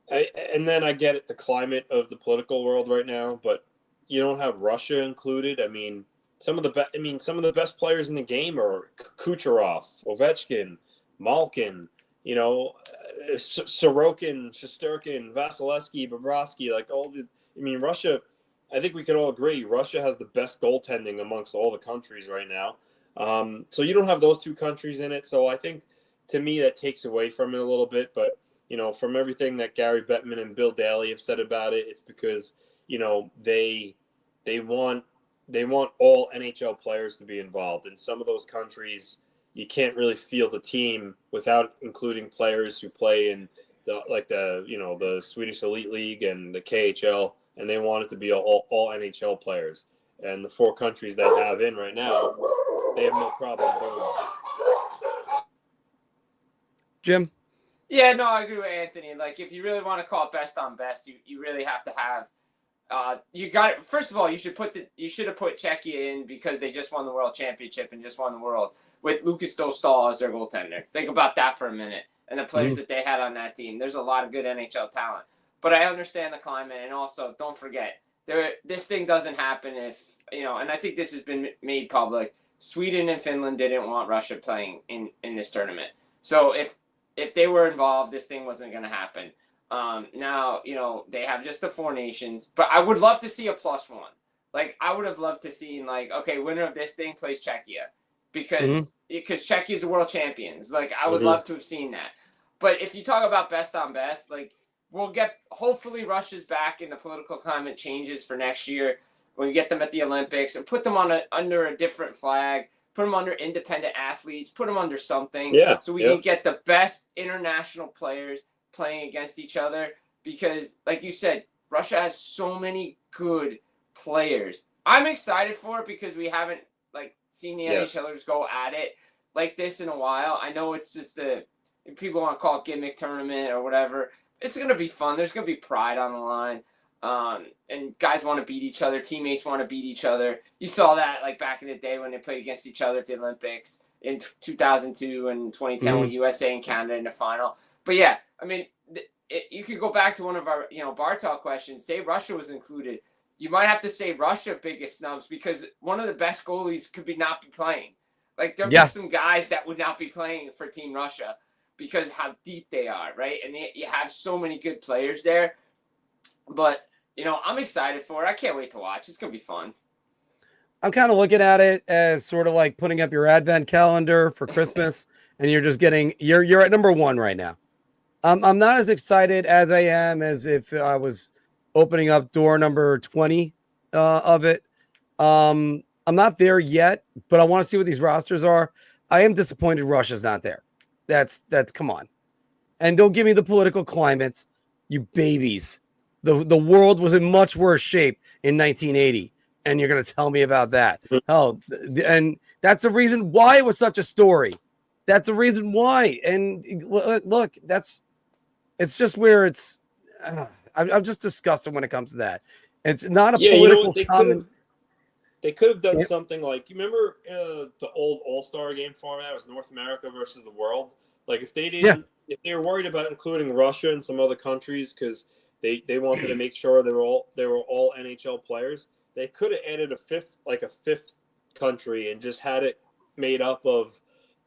and then I get it, the climate of the political world right now, but you don't have Russia included. I mean, some of the best players in the game are Kucherov, Ovechkin, Malkin, Sorokin, Shesterkin, Vasilevsky, Bobrovsky, Russia, I think we could all agree, Russia has the best goaltending amongst all the countries right now. So you don't have those two countries in it. So I think, to me, that takes away from it a little bit. But, from everything that Gary Bettman and Bill Daly have said about it, it's because, they want all NHL players to be involved. In some of those countries, you can't really field a team without including players who play in the Swedish Elite League and the KHL, and they want it to be all NHL players. And the four countries that have in right now, they have no problem doing that. Jim? Yeah, no, I agree with Anthony. Like, if you really want to call it best on best, you really have to have. You got it. First of all, you should have put Czechia in because they just won the World Championship and just won the World with Lucas Dostal as their goaltender. Think about that for a minute, and the players that they had on that team. There's a lot of good NHL talent, but I understand the climate, and also don't forget this thing doesn't happen if and I think this has been made public. Sweden and Finland didn't want Russia playing in this tournament, so if they were involved, this thing wasn't going to happen. Now, they have just the Four Nations, but I would love to see a +1. Like, I would have loved to see, okay, winner of this thing plays Czechia because Czechia is the world champions. Like, I would love to have seen that. But if you talk about best on best, hopefully Russia's back and the political climate changes for next year when we get them at the Olympics and put them under a different flag, put them under independent athletes, put them under something so we can get the best international players playing against each other because, like you said, Russia has so many good players. I'm excited for it because we haven't seen the NHLers go at it like this in a while. I know it's just people want to call it gimmick tournament or whatever. It's going to be fun. There's going to be pride on the line. And guys want to beat each other. Teammates want to beat each other. You saw that back in the day when they played against each other at the Olympics in 2002 and 2010 with USA and Canada in the final. But yeah, I mean, you could go back to one of our Bar Talk questions. Say Russia was included. You might have to say Russia biggest snubs because one of the best goalies could not be playing. There'll be some guys that would not be playing for Team Russia because how deep they are, right? And you have so many good players there. But, I'm excited for it. I can't wait to watch. It's going to be fun. I'm kind of looking at it as sort of like putting up your advent calendar for Christmas, and you're just getting you're at number 1 right now. I'm not as excited as I am as if I was opening up door number 20 of it. I'm not there yet, but I want to see what these rosters are. I am disappointed Russia's not there. That's come on. And don't give me the political climate, you babies. The world was in much worse shape in 1980, and you're going to tell me about that. Hell, and that's the reason why it was such a story. That's the reason why. And look, it's just where it's. I'm just disgusted when it comes to that. It's not a political comment. They could have done something like, you remember the old All-Star game format? It was North America versus the world. Like if they didn't, if they were worried about including Russia and some other countries because they wanted to make sure they were all NHL players, they could have added a fifth country and just had it made up of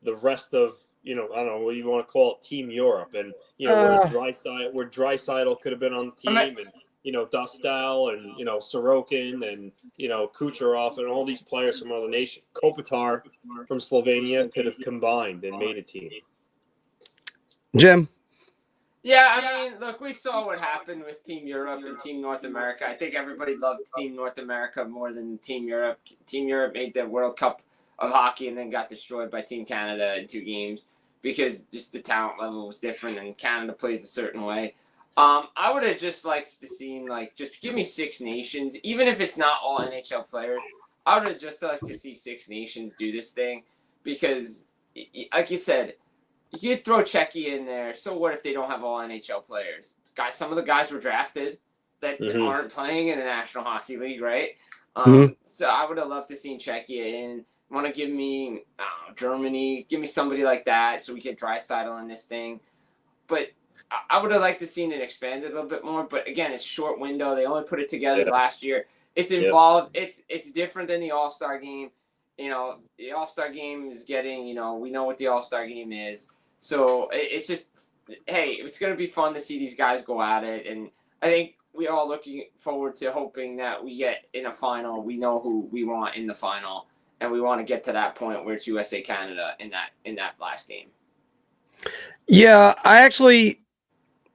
the rest of, I don't know what you want to call it, Team Europe, and where Draisaitl could have been on the team, and Dostal and Sorokin and Kucherov and all these players from other nations. Kopitar from Slovenia could have combined and made a team. Jim? Yeah, I mean, look, we saw what happened with Team Europe and Team North America. I think everybody loved Team North America more than Team Europe. Team Europe made the World Cup of hockey and then got destroyed by Team Canada in 2 games because just the talent level was different and Canada plays a certain way. I would have just liked to see, just give me 6 nations, even if it's not all NHL players. I would have just liked to see 6 nations do this thing because, like you said, you could throw Czechia in there. So what if they don't have all NHL players? Some of the guys were drafted that aren't playing in the National Hockey League, right? So I would have loved to see Czechia in. Want to give me Germany? Give me somebody like that so we get Draisaitl in this thing. But I would have liked to seen it expanded a little bit more. But again, it's short window. They only put it together last year. It's involved. It's different than the All-Star game. The All-Star game is getting. We know what the All-Star game is. So it's just, hey, it's going to be fun to see these guys go at it. And I think we're all looking forward to hoping that we get in a final. We know who we want in the final. And we want to get to that point where it's USA Canada in that last game. Yeah, I actually.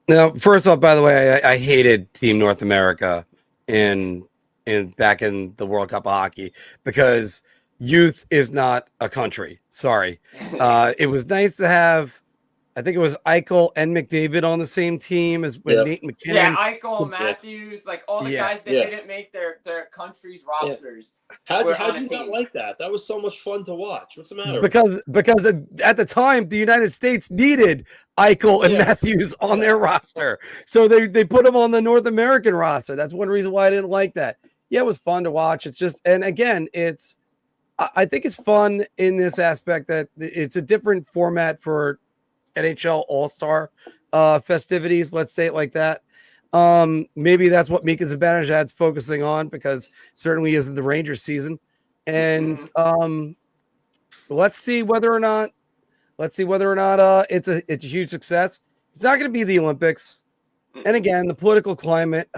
Now, first off, by the way, I hated Team North America back in the World Cup of Hockey because youth is not a country. Sorry. It was nice to have, I think it was Eichel and McDavid on the same team as with Nate McKinnon. Yeah, Eichel, Matthews, all the guys that didn't make their country's rosters. How did you not like that? That was so much fun to watch. What's the matter? Because at the time, the United States needed Eichel and Matthews on their roster. So they put them on the North American roster. That's one reason why I didn't like that. Yeah, it was fun to watch. It's just, and again, I think it's fun in this aspect that it's a different format for NHL All-Star festivities. Let's say it like that. Maybe that's what Mika Zibanejad's focusing on because certainly isn't the Rangers season. And let's see whether or not it's a huge success. It's not going to be the Olympics. And again, the political climate,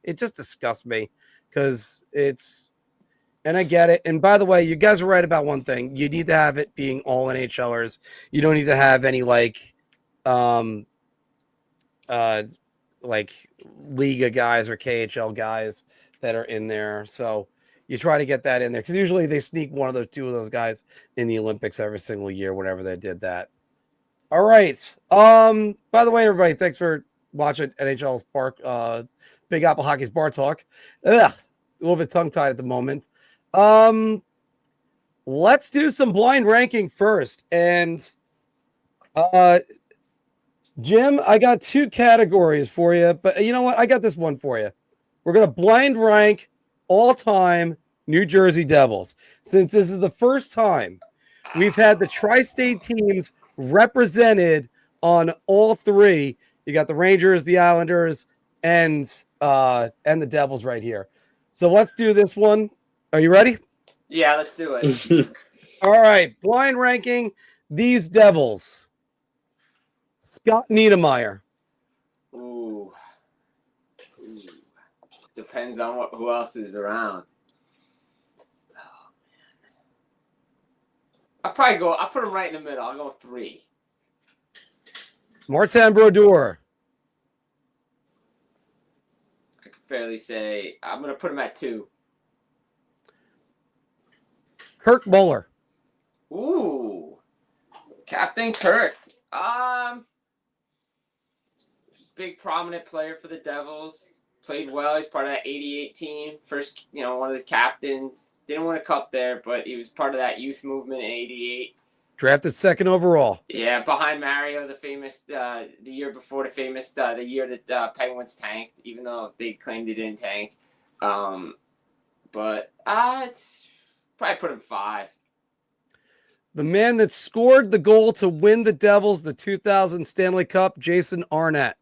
it just disgusts me because and I get it. And by the way, you guys are right about one thing. You need to have it being all NHLers. You don't need to have any Liga guys or KHL guys that are in there. So you try to get that in there because usually they sneak two of those guys in the Olympics every single year whenever they did that. All right. By the way, everybody, thanks for watching NHL's Big Apple Hockey's Bar Talk. A little bit tongue-tied at the moment. Let's do some blind ranking first. And Jim, I got 2 categories for you, but you know what? I got this one for you. We're going to blind rank all-time New Jersey Devils. Since this is the first time we've had the tri-state teams represented on all 3. You got the Rangers, the Islanders, and the Devils right here. So let's do this one. Are you ready? Yeah, let's do it. All right. Blind ranking these Devils. Scott Niedermayer. Ooh. Depends on who else is around. I'll put him right in the middle. I'll go 3. Martin Brodeur. I can fairly say I'm going to put him at 2. Kirk Muller. Ooh. Captain Kirk. Big prominent player for the Devils. Played well. He's part of that 88 team. First, one of the captains. Didn't win a cup there, but he was part of that youth movement in 88. Drafted 2nd overall. Yeah, behind Mario, the famous, the year before the famous, the year that Penguins tanked, even though they claimed they didn't tank. But it's probably put him 5. The man that scored the goal to win the Devils the 2000 Stanley Cup, Jason Arnett.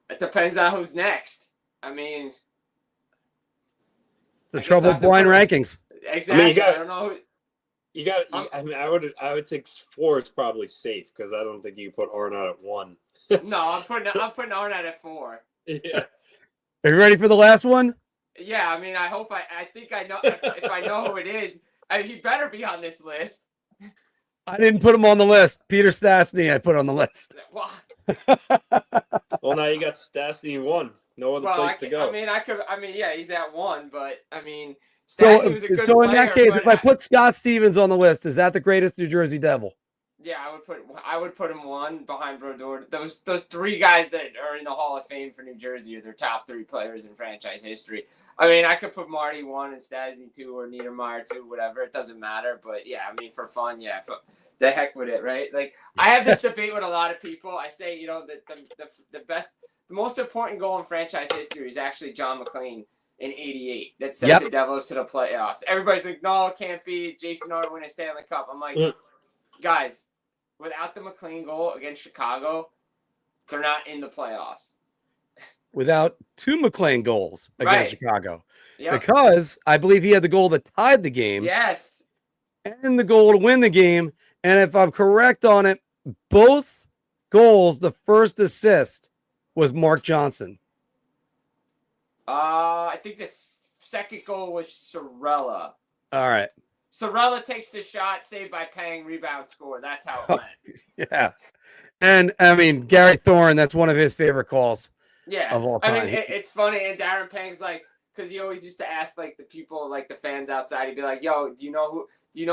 It depends on who's next. I mean, the trouble with blind rankings. Exactly. I don't know. I would think 4 is probably safe because I don't think you put Arnott at 1. No, I'm putting Arnott at 4. Yeah. Are you ready for the last one? Yeah, I mean, I think I know if I know who it is. He better be on this list. I didn't put him on the list. Peter Stastny, I put on the list. Well, well, now you got Stastny 1. No other place to go. Yeah, he's at 1, but I mean, So, Stastny was a good so in player, that case, if I put Scott Stevens on the list, is that the greatest New Jersey Devil? Yeah, I would put him 1 behind Brodeur. Those 3 guys that are in the Hall of Fame for New Jersey are their top 3 players in franchise history. I mean, I could put Marty 1 and Stastny 2 or Niedermeyer 2, whatever. It doesn't matter. But yeah, I mean, for fun, yeah, the heck with it, right? Like, I have this debate with a lot of people. I say, the most important goal in franchise history is actually John McClane in 88 that sent the Devils to the playoffs. Everybody's like, no, it can't be. Jason Arnott winning a Stanley Cup. I'm like, guys, without the McClane goal against Chicago, they're not in the playoffs. Without 2 McClane goals against Chicago. Yep. Because I believe he had the goal that tied the game. Yes. And the goal to win the game. And if I'm correct on it, both goals, the first assist was Mark Johnson. I think the second goal was Sorella. All right. Sorella takes the shot, saved by Pang, rebound, score. That's how it went. Yeah. And, I mean, Gary Thorne, that's one of his favorite calls. Yeah, of all time. I mean, it's funny, and Darren Pang's like, because he always used to ask like the people, like the fans outside, he'd be like, "Yo, do you know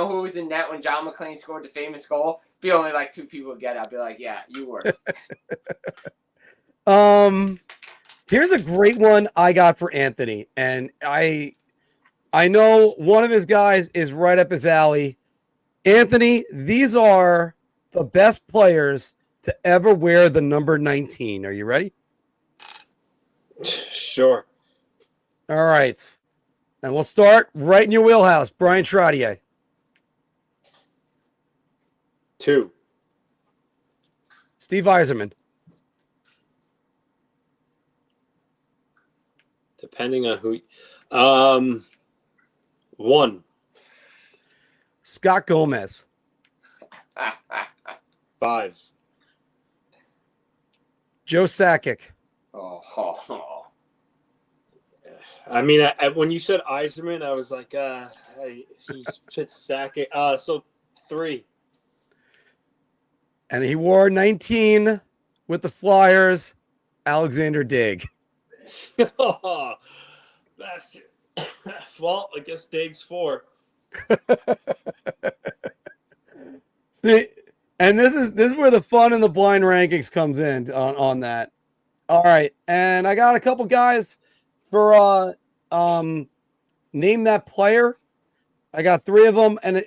who was in net when John McClane scored the famous goal?" Be only like 2 people would get it. I'd be like, "Yeah, you were." Here's a great one I got for Anthony, and I know one of his guys is right up his alley. Anthony, these are the best players to ever wear the number 19. Are you ready? Sure. All right. And we'll start right in your wheelhouse. Brian Trottier. 2. Steve Yzerman. Depending on who. 1. Scott Gomez. 5. Joe Sakic. Oh. I mean, when you said Yzerman, I was like, he's fits Sakic. So 3. And he wore 19 with the Flyers, Alexander Digg. Oh, that's it. Well, I guess Diggs 4. See, and this is where the fun in the blind rankings comes in on that. All right, and I got a couple guys for name that player. I got 3 of them, and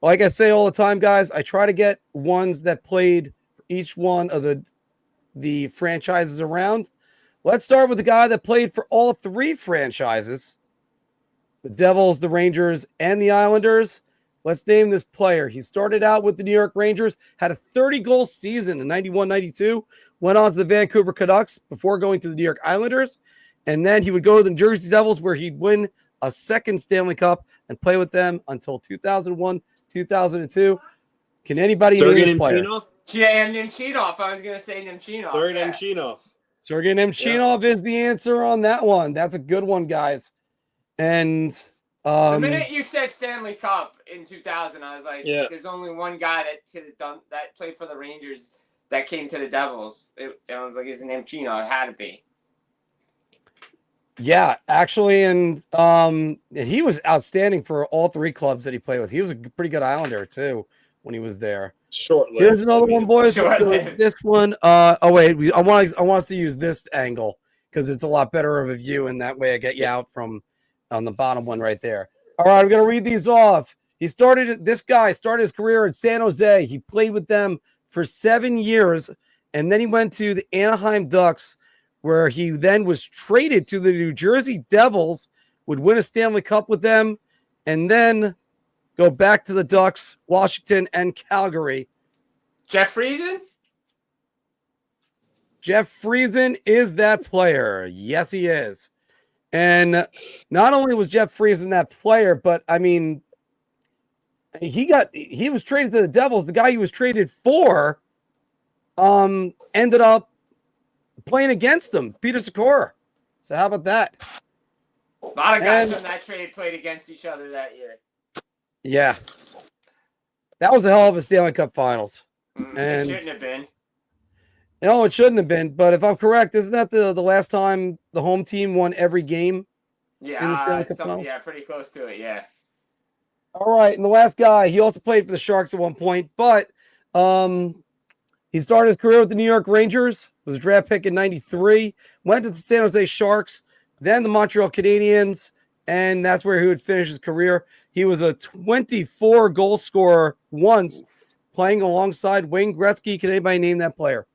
like I say all the time, guys, I try to get ones that played for each one of the franchises around. Let's start with the guy that played for all 3 franchises, the Devils, the Rangers, and the Islanders. Let's name this player. He started out with the New York Rangers, had a 30-goal season in 91-92, went on to the Vancouver Canucks before going to the New York Islanders, and then he would go to the New Jersey Devils where he'd win a 2nd Stanley Cup and play with them until 2001, 2002. Can anybody name this player? Yeah, Nemchinov. I was going to say Nemchinov. Nemchinov. Sergei Nemchinov is the answer on that one. That's a good one, guys. And The minute you said Stanley Cup in 2000, I was like, Yeah. there's only one guy that could have done that, played for the Rangers, that came to the Devils. I was like, his name Chino. It had to be. Yeah, actually, and he was outstanding for all three clubs that he played with. He was a pretty good Islander too when he was there. Short-lived. Here's another one, boys. Short-lived. This one. Oh wait, I want us to use this angle because it's a lot better of a view, and that way I get you out from on the bottom one right there. All right, I'm gonna read these off. This guy started his career in San Jose. He played with them for 7 years, and then he went to the Anaheim Ducks, where he then was traded to the New Jersey Devils, would win a Stanley Cup with them, and then go back to the Ducks, Washington, and Calgary. Jeff Friesen? Jeff Friesen is that player. Yes, he is. And not only was Jeff Friesen that player, but I mean, he was traded to the Devils. The guy he was traded for ended up playing against them, Peter Sikora. So how about that? A lot of guys from that trade played against each other that year. Yeah. That was a hell of a Stanley Cup Finals. It And shouldn't have been. no, it shouldn't have been. But if I'm correct, isn't that the last time the home team won every game? In the Stanley Cup Finals? Yeah, pretty close to it, yeah. All right. And the last guy, he also played for the Sharks at one point, but he started his career with the New York Rangers, was a draft pick in 93, went to the San Jose Sharks, then the Montreal Canadiens, and that's where he would finish his career. He was a 24 goal scorer once, playing alongside Wayne Gretzky. Can anybody name that player?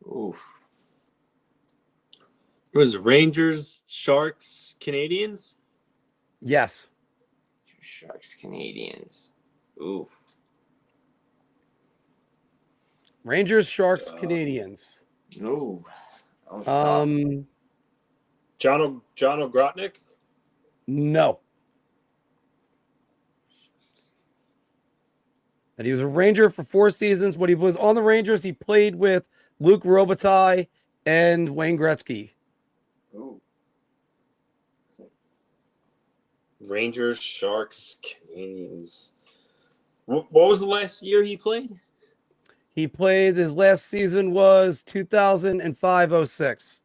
Oof. It was Rangers, Sharks, Canadians? Yes. Sharks, Canadians. Ooh. Rangers, Sharks, Canadians. No. John O'Grotnick? No. And he was a Ranger for 4 seasons. When he was on the Rangers, he played with Luc Robitaille and Wayne Gretzky. Ooh. Rangers, Sharks, Canadians. What was the last year he played? He played, his last season was 2005-06.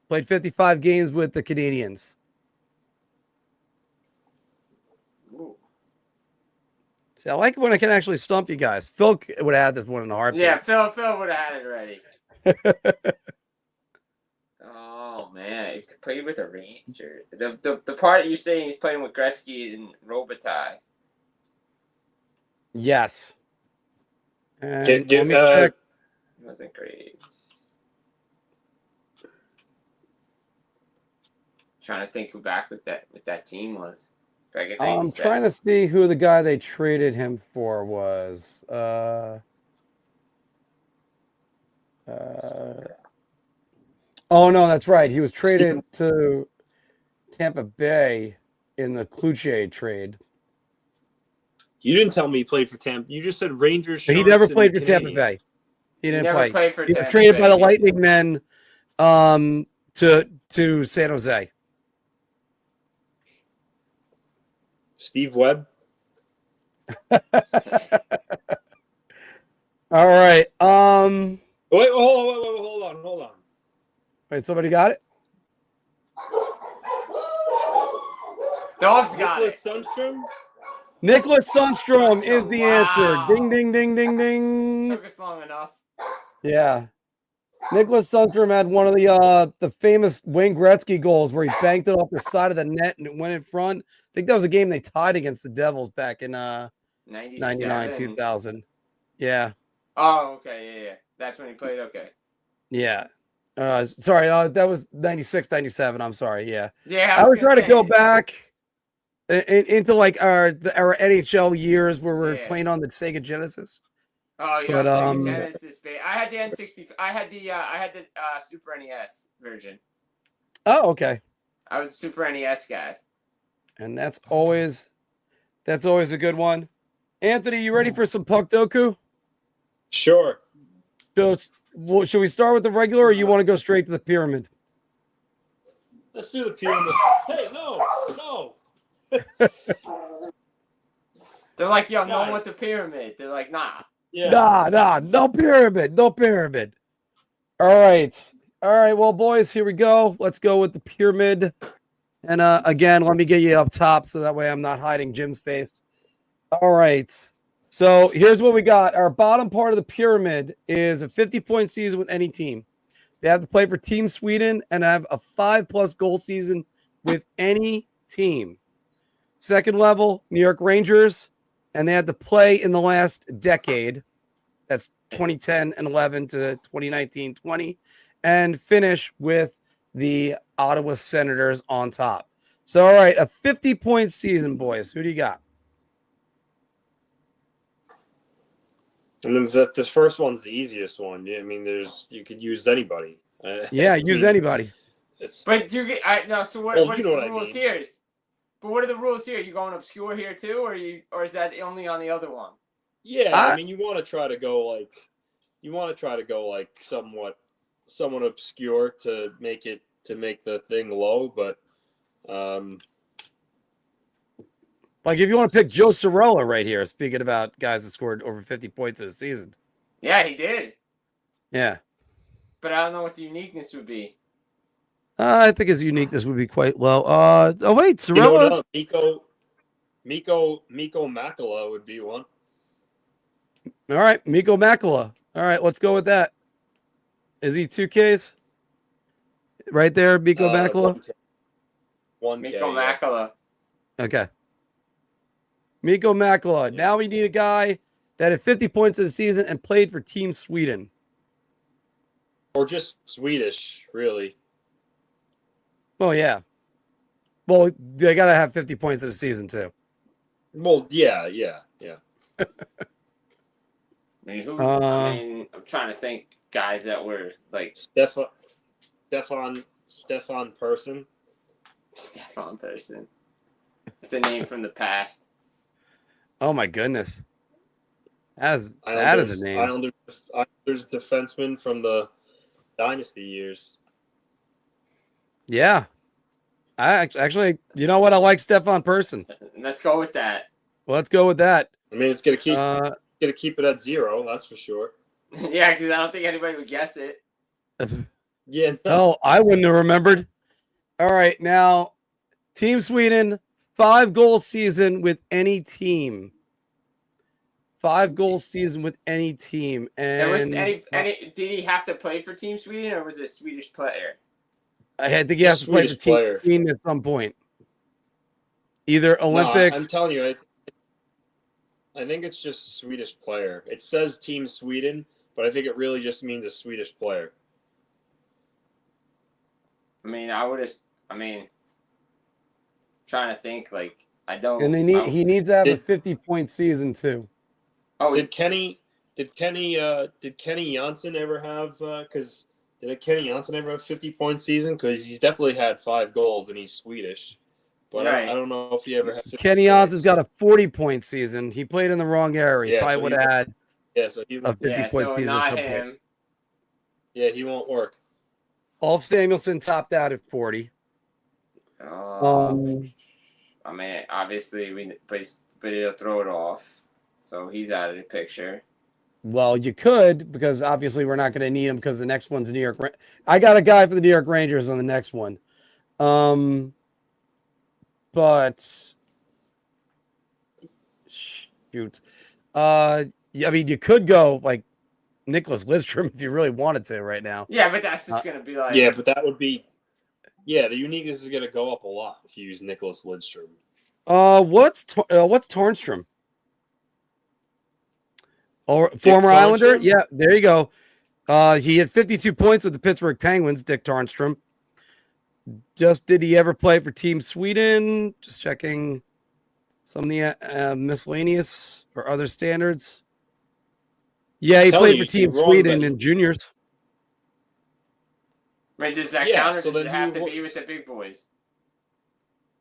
Played 55 games with the Canadians. Ooh. See, I like it when I can actually stump you guys. Phil would have had this one in a heartbeat. Yeah, Phil would have had it ready. Oh man, he played with the Rangers. The part you're saying he's playing with Gretzky and Robitaille. Yes. And Let me check. It wasn't great. Trying to think who back with that team was. I'm trying to see who the guy they traded him for was. Oh no, that's right. He was traded to Tampa Bay in the Cloutier trade. You didn't tell me he played for Tampa. You just said Rangers. He Sharks, never and played for Canadians. Tampa Bay. He didn't never play. played for He was Tampa traded Bay. by the Lightning men to San Jose. Steve Webb. All right. Wait, hold on. Wait, somebody got it? Dogs got Nicholas it. Sundstrom. Nicholas Sundstrom is the answer. Wow. Ding, ding, ding, ding, ding. Took us long enough. Yeah. Nicholas Sundstrom had one of the famous Wayne Gretzky goals where he banked it off the side of the net and it went in front. I think that was a game they tied against the Devils back in 99, 2000. Yeah. Oh, okay, yeah. That's when he played. Okay. Yeah. Sorry, that was 96, 97. I'm sorry. Yeah. Yeah, I was gonna trying to say. go back into like our NHL years where we're playing on the Sega Genesis. Oh yeah, But, Sega Genesis. I had the N60. I had the Super NES version. Oh, okay. I was a Super NES guy. And that's always a good one. Anthony, you ready for some Puckdoku? Sure. So, should we start with the regular, or you want to go straight to the pyramid? Let's do the pyramid. Hey, no. They're like, yo, no one Guys. wants a pyramid. They're like, nah. Yeah. Nah, no pyramid, no pyramid. All right. Well, boys, here we go. Let's go with the pyramid. And again, let me get you up top so that way I'm not hiding Jim's face. All right. So here's what we got. Our bottom part of the pyramid is a 50-point season with any team. They have to play for Team Sweden and have a 5+ goal season with any team. Second level, New York Rangers, and they had to play in the last decade. That's 2010 and 11 to 2019-20, and finish with the Ottawa Senators on top. So, all right, a 50-point season, boys. Who do you got? And then this first one's the easiest one. Yeah, I mean, you could use anybody. Yeah, use anybody. But you get no. So what? Well, What's you know the what I rules mean. here? But what are the rules here? You going obscure here too, or is that only on the other one? Yeah, I mean, you want to try to go like somewhat obscure to make the thing low, but Like if you want to pick Joe Cirella right here, speaking about guys that scored over 50 points in a season. Yeah, he did. Yeah. But I don't know what the uniqueness would be. I think his uniqueness would be quite low. Oh wait, Cirella. Miko Makala would be one. All right, Miko Makala. All right, let's go with that. Is he 2Ks? Right there, Miko Makala. 1K. Miko Makala. Okay. Miko Makala. Now we need a guy that had 50 points in the season and played for Team Sweden. Or just Swedish, really. Oh, yeah. Well, they got to have 50 points in the season, too. Well, yeah. I mean, I'm trying to think guys that were like Stefan Person. Stefan Person. It's a name from the past. Oh, my goodness. That is a name. Islanders defenseman from the Dynasty years. Yeah. I actually, you know what? I like Stefan Person. Let's go with that. Well, let's go with that. I mean, it's gonna keep it at 0. That's for sure. Yeah, because I don't think anybody would guess it. Yeah. No, I wouldn't have remembered. All right, now, Team Sweden, 5-goal season with any team. 5-goal season with any team. And did he have to play for Team Sweden, or was it a Swedish player? I think he has to play for Team Sweden at some point. Either Olympics. No, I'm telling you, I think it's just Swedish player. It says Team Sweden, but I think it really just means a Swedish player. I mean, trying to think, like, I don't. And he needs to have a 50-point season too. Oh, did Kenny Janssen ever have? Did Kenny Janssen ever have 50-point season? Because he's definitely had 5 goals and he's Swedish. But right. I don't know if he ever had 50 Kenny Janssen's got a 40-point season. He played in the wrong area. He probably would have had a 50-point season. Not him. Yeah, he won't work. Ulf Samuelsson topped out at 40. I mean, obviously, but he'll throw it off. So he's out of the picture. Well, you could, because obviously we're not going to need him because the next one's New York. I got a guy for the New York Rangers on the next one. But shoot. I mean, you could go like Nicholas Lidstrom if you really wanted to right now. Yeah, but that's just going to be like. Yeah, but that would be. Yeah, the uniqueness is going to go up a lot if you use Nicholas Lidstrom. What's Tarnstrom? Or former Islander? Yeah, there you go. He had 52 points with the Pittsburgh Penguins, Dick Tarnstrom. Did he ever play for Team Sweden? Just checking some of the miscellaneous or other standards. Yeah, he played for Team Sweden in juniors. Wait, does that count, or does it have to be with the big boys?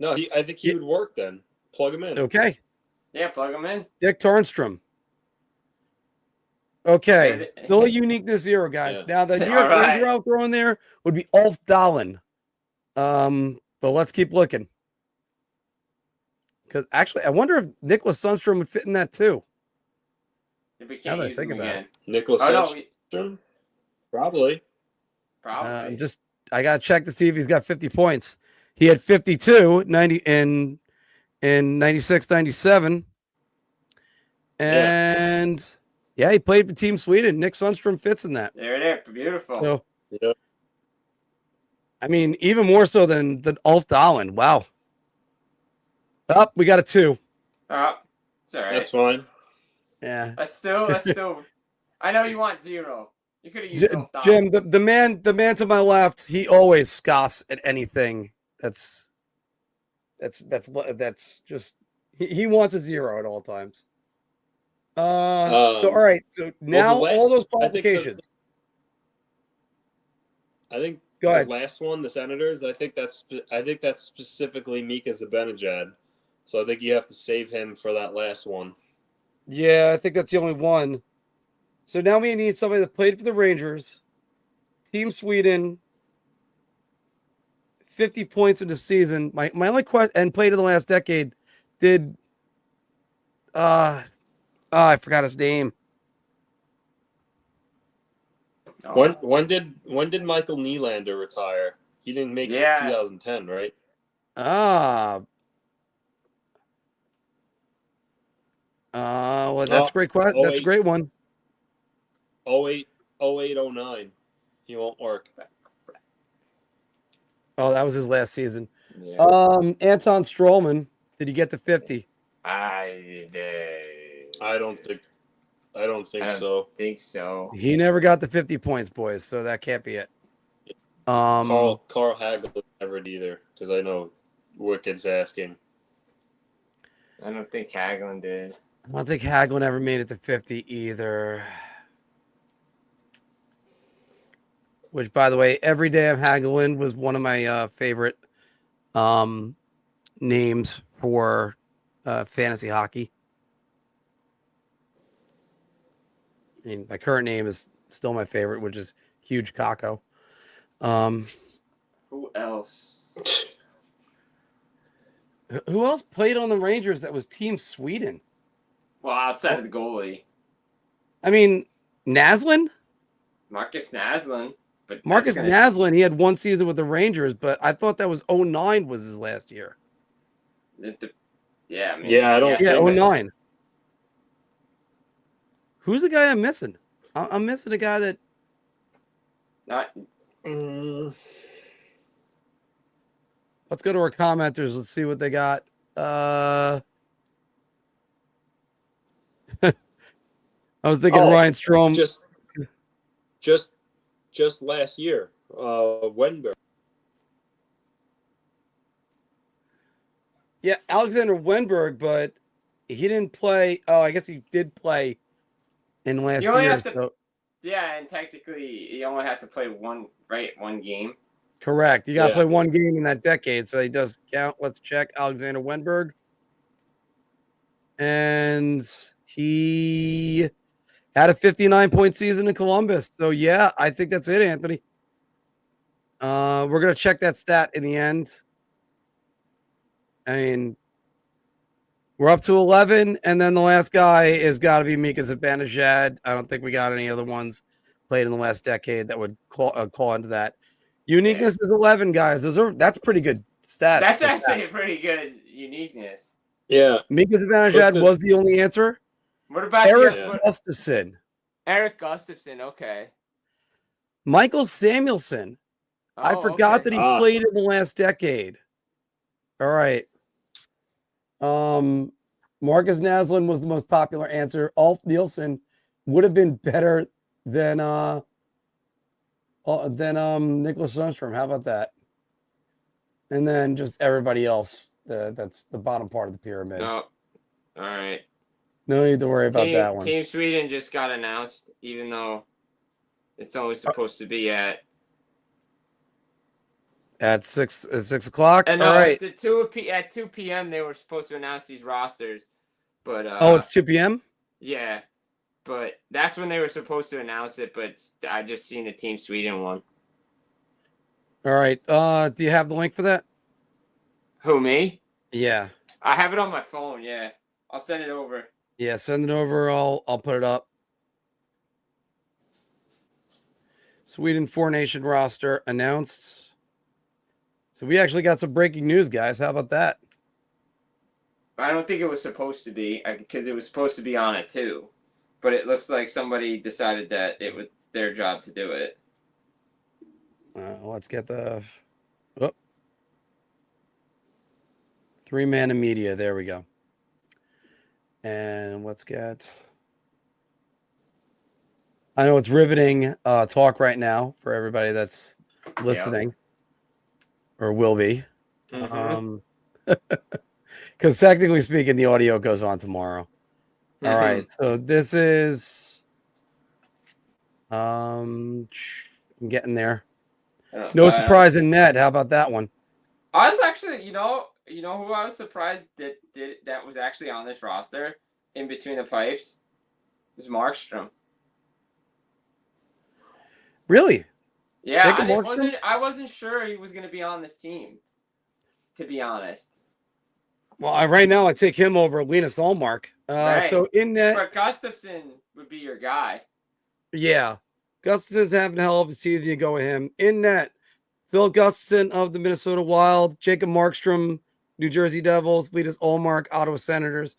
No, I think he would work then. Plug him in. Okay. Yeah, plug him in. Dick Tarnstrom. Okay, still a uniqueness 0, guys. Yeah. Now, the New York Ranger I'll throw in there would be Ulf Dahlin. But let's keep looking. Because actually, I wonder if Nicholas Sundstrom would fit in that too. If we Now can't that I use think him about again. Nicholas Sundstrom? Probably. Probably. I gotta check to see if he's got 50 points. He had 52, 90 in 96, 97. And he played for Team Sweden. Nick Sundstrom fits in that. There. Beautiful. So, Yeah. I mean, even more so than Ulf Dahlen. Wow. Up, we got a 2. Oh, it's all right. That's fine. Yeah. That's still. I know you want 0. You could have used Ulf Dahlen. Jim, the man to my left, he always scoffs at anything that's just he wants a 0 at all times. So all right, so now all those qualifications. I think Go ahead. The last one, the Senators. I think that's specifically Mika Zibanejad. So I think you have to save him for that last one. Yeah, I think that's the only one. So now we need somebody that played for the Rangers, Team Sweden, 50 points in the season. My only question, and played in the last decade. Did I forgot his name. When did Michael Nylander retire? He didn't make it in 2010, right? Well, that's a great question. That's a great one. 08, 09. He won't work. Oh, that was his last season. Yeah. Anton Stroman, did he get to 50? I don't think so. Think so. He never got to 50 points, boys, so that can't be it. Carl Hagelin never did either, because I know Wicked's asking. I don't think Hagelin did. I don't think Hagelin ever made it to 50 either. Which, by the way, every day of Hagelin was one of my favorite names for fantasy hockey. I mean, my current name is still my favorite, which is Huge Kako. Who else? Who else played on the Rangers that was Team Sweden? Well, outside of the goalie. I mean, Naslin? Marcus Naslin. But Marcus Naslin, he had one season with the Rangers, but I thought that was 09 was his last year. Yeah, I mean, I don't. Yeah, 09. Who's the guy I'm missing? I'm missing a guy that. Not. Let's go to our commenters. Let's see what they got. I was thinking Ryan Strome. Just last year, Wenberg. Yeah, Alexander Wenberg, but he didn't play. Oh, I guess he did play in last year. Yeah, and technically, you only have to play one game. Correct. You got to play one game in that decade, so he does count. Let's check Alexander Wenberg. And he had a 59-point season in Columbus. So, yeah, I think that's it, Anthony. We're going to check that stat in the end. I mean, we're up to 11, and then the last guy is got to be Mika Zibanejad. I don't think we got any other ones played in the last decade that would call into that. Uniqueness is 11, guys. That's pretty good stats. That's actually a pretty good uniqueness. Yeah. Mika Zibanejad was the only answer. What about Eric Gustafsson? Eric Gustafsson, okay. Michael Samuelsson. I forgot that he played in the last decade. All right. Marcus Naslin was the most popular answer. Ulf Nielsen would have been better than Nicholas Sundstrom. How about that? And then just everybody else. That's the bottom part of the pyramid. No. All right. No need to worry about that one. Team Sweden just got announced, even though it's always supposed to be at 6 o'clock. And all right. At 2 p.m. they were supposed to announce these rosters, but it's 2 p.m. Yeah, but that's when they were supposed to announce it. But I just seen the Team Sweden one. All right. Do you have the link for that? Who, me? Yeah. I have it on my phone. Yeah, I'll send it over. Yeah, send it over. I'll put it up. Sweden 4-nation roster announced. So we actually got some breaking news, guys. How about that? I don't think it was supposed to be because it was supposed to be on it too, but it looks like somebody decided that it was their job to do it. Let's get the 3-man media. There we go. And let's get. I know it's riveting talk right now for everybody that's listening or will be. Because technically speaking, the audio goes on tomorrow. All right. So this is I'm getting there. No surprise in net. How about that one? I was actually, you know who I was surprised that was actually on this roster in between the pipes? It was Markstrom. Really? Yeah, I wasn't sure he was going to be on this team, to be honest. Well, right now I take him over Linus Ullmark. Right. So in net, but Gustafsson would be your guy. Yeah, Gustafsson's having a hell of a season. You go with him. In net, Phil Gustafsson of the Minnesota Wild, Jacob Markstrom, New Jersey Devils, Linus Ullmark, Ottawa Senators,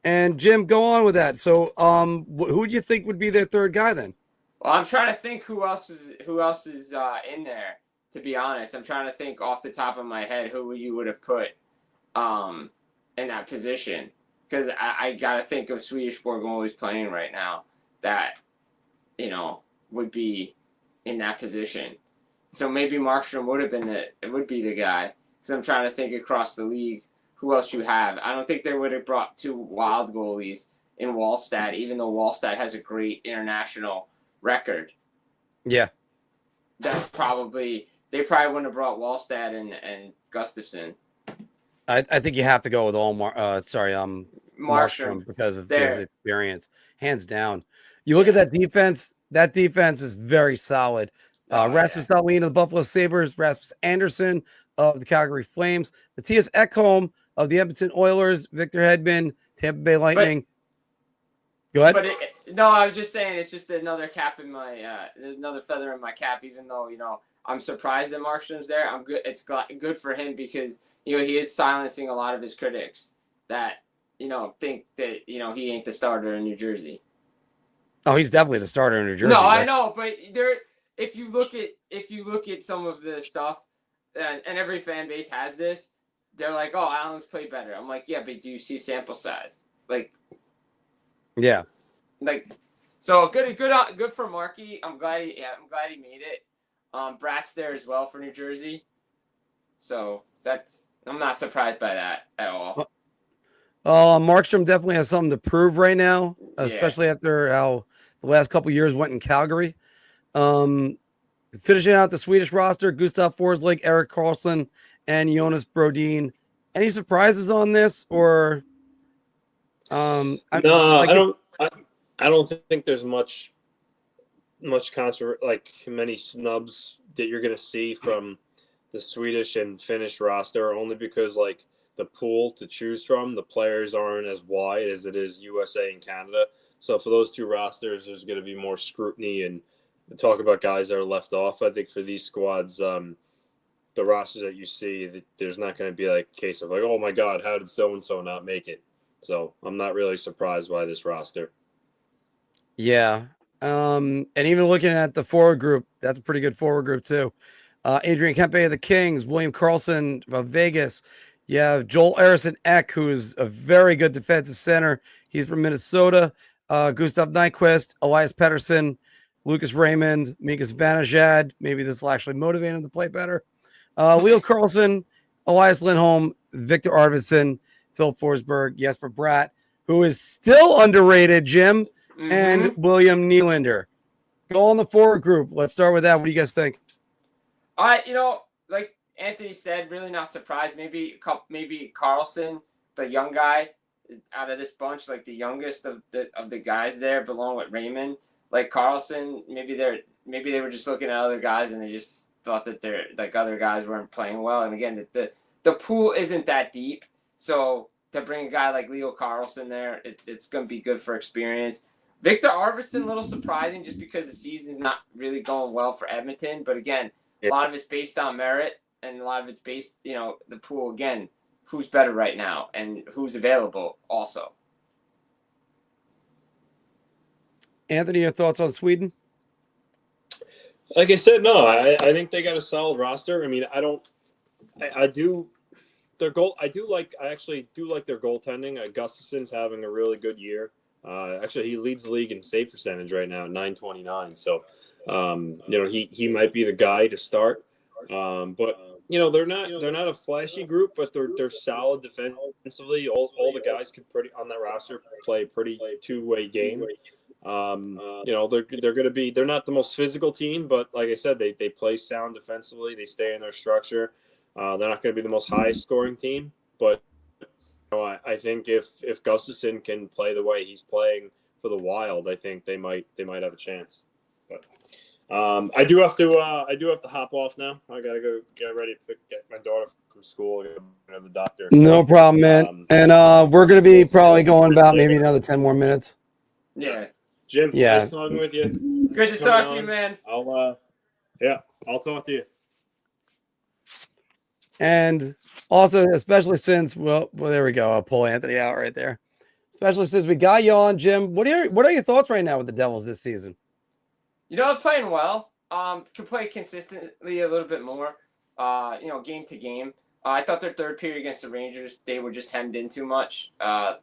and Jim. Go on with that. So, who do you think would be their third guy then? Well, I'm trying to think who else is in there. To be honest, I'm trying to think off the top of my head who you would have put in that position, because I got to think of Swedish Borgmo who's playing right now that would be in that position. So maybe Markstrom would be the guy, because I'm trying to think across the league who else you have. I don't think they would have brought two Wild goalies in Wallstad, even though Wallstad has a great international record. Yeah. They probably wouldn't have brought Wallstad and Gustafsson. I think you have to go with Markstrom because of his experience, hands down. You look at that defense. That defense is very solid. Rasmus Dahlin of the Buffalo Sabres, Rasmus Anderson of the Calgary Flames, Matthias Ekholm of the Edmonton Oilers, Victor Hedman, Tampa Bay Lightning. Go ahead. But I was just saying it's just another cap in my another feather in my cap. Even though I'm surprised that Markstrom's there, I'm good. It's good for him because he is silencing a lot of his critics that think that he ain't the starter in New Jersey. Oh, he's definitely the starter in New Jersey. No, I know, but if you look at some of the stuff, and every fan base has this, they're like, "Oh, Allen's played better." I'm like, "Yeah, but do you see sample size?" Yeah. So good for Markey. I'm glad he made it. Brat's there as well for New Jersey, so I'm not surprised by that at all. Markstrom definitely has something to prove right now, especially after how the last couple of years went in Calgary. Finishing out the Swedish roster, Gustav Forsling, Erik Karlsson, and Jonas Brodin. Any surprises on this, or? I don't think there's much many snubs that you're going to see from the Swedish and Finnish roster, only because the pool to choose from, the players aren't as wide as it is USA and Canada. So for those two rosters, there's going to be more scrutiny and talk about guys that are left off. I think for these squads, the rosters that you see, there's not going to be a case of oh my God, how did so-and-so not make it? So I'm not really surprised by this roster. Yeah. And even looking at the forward group, that's a pretty good forward group too. Adrian Kempe of the Kings, William Karlsson of Vegas. You have Joel Harrison Eck, who's a very good defensive center. He's from Minnesota. Gustav Nyquist, Elias Pettersson, Lucas Raymond, Mika Zibanejad. Maybe this will actually motivate him to play better. Leo Carlson, Elias Lindholm, Victor Arvidsson, Phil Forsberg, Jesper Bratt, who is still underrated, Jim, and William Nylander. Go on the forward group. Let's start with that. What do you guys think? Like Anthony said, really not surprised. Maybe Carlson, the young guy, is out of this bunch, the youngest of the guys there, along with Raymond. Carlson, maybe they were just looking at other guys and they just thought that they're other guys weren't playing well. And again, the pool isn't that deep, so to bring a guy like Leo Carlson there. It's going to be good for experience. Victor Arvidsson, a little surprising just because the season's not really going well for Edmonton. But again, a lot of it's based on merit, and a lot of it's based, the pool, again, who's better right now and who's available also. Anthony, your thoughts on Sweden? Like I said, no, I think they got a solid roster. I mean, I actually do like their goaltending. Gustafson's having a really good year. Actually, he leads the league in save percentage right now, 929. So, he might be the guy to start. But they're not a flashy group, but they're solid defensively. All the guys on that roster play a pretty two-way game. They're not the most physical team, but like I said, they play sound defensively. They stay in their structure. They're not going to be the most high scoring team, but I think if Gustafsson can play the way he's playing for the Wild, I think they might have a chance. But I do have to hop off now. I gotta go get ready to get my daughter from school, go to the doctor. No problem, man. And we're gonna be probably going about maybe another 10 more minutes. Yeah. Jim, yeah. Nice talking with you. Good to talk to you, man. I'll talk to you. And also, especially since, well, there we go. I'll pull Anthony out right there. Especially since we got you on, Jim. What are your thoughts right now with the Devils this season? Playing well. Can play consistently a little bit more. Game to game. I thought their third period against the Rangers, they were just hemmed in too much,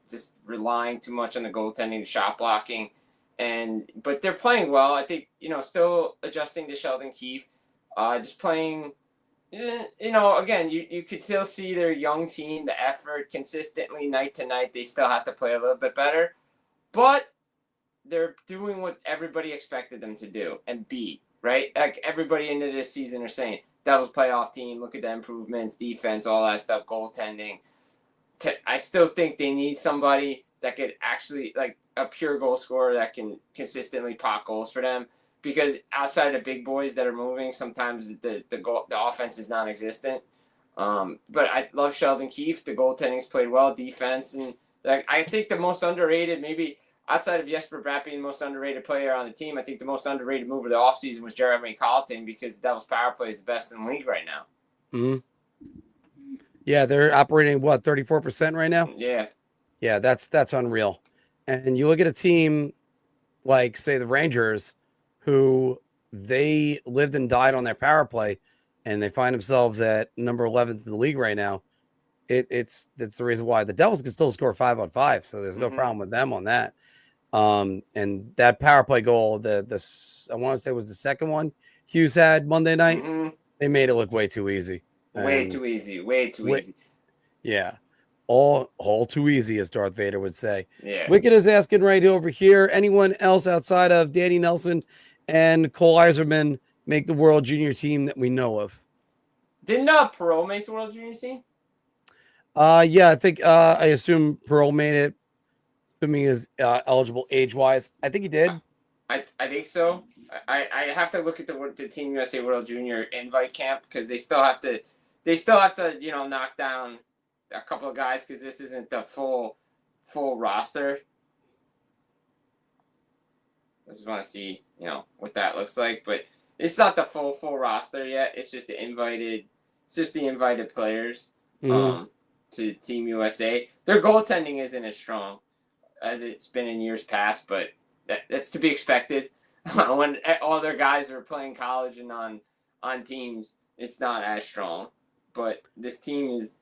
just relying too much on the goaltending, shot blocking. But they're playing well. I think, still adjusting to Sheldon Keefe. Just playing, again, you could still see their young team, the effort consistently night to night. They still have to play a little bit better. But they're doing what everybody expected them to do and be, right? Like everybody into this season are saying, Devils playoff team, look at the improvements, defense, all that stuff, goaltending. I still think they need somebody that could actually, like, a pure goal scorer that can consistently pot goals for them, because outside of the big boys that are moving, sometimes the offense is non-existent. But I love Sheldon Keefe. The goaltending's played well, defense, and I think the most underrated, maybe outside of Jesper Bratt being the most underrated player on the team, I think the most underrated move of the offseason was Jeremy Colleton, because the Devils' power play is the best in the league right now. Mm-hmm. Yeah, they're operating 34% right now. Yeah, that's unreal. And you look at a team like, say, the Rangers, who they lived and died on their power play, and they find themselves at number 11th in the league right now. It's the reason why the Devils can still score 5-on-5, so there's no problem with them on that. And that power play goal, the I want to say was the second one Hughes had Monday night. They made it look way too easy. Way too easy. Yeah. All too easy, as Darth Vader would say. Yeah. Wicked is asking right over here, anyone else outside of Danny Nelson and Cole Eiserman make the World Junior team that we know of? Didn't Perot make the World Junior team? Yeah, I think I assume Perot made it, assuming is eligible age-wise. I think he did. I think so. I have to look at the Team USA World Junior invite camp, because they still have to knock down a couple of guys, because this isn't the full roster. I just want to see, what that looks like, but it's not the full roster yet. It's just the invited players to Team USA. Their goaltending isn't as strong as it's been in years past, but that's to be expected. When all their guys are playing college and on teams, it's not as strong. But this team is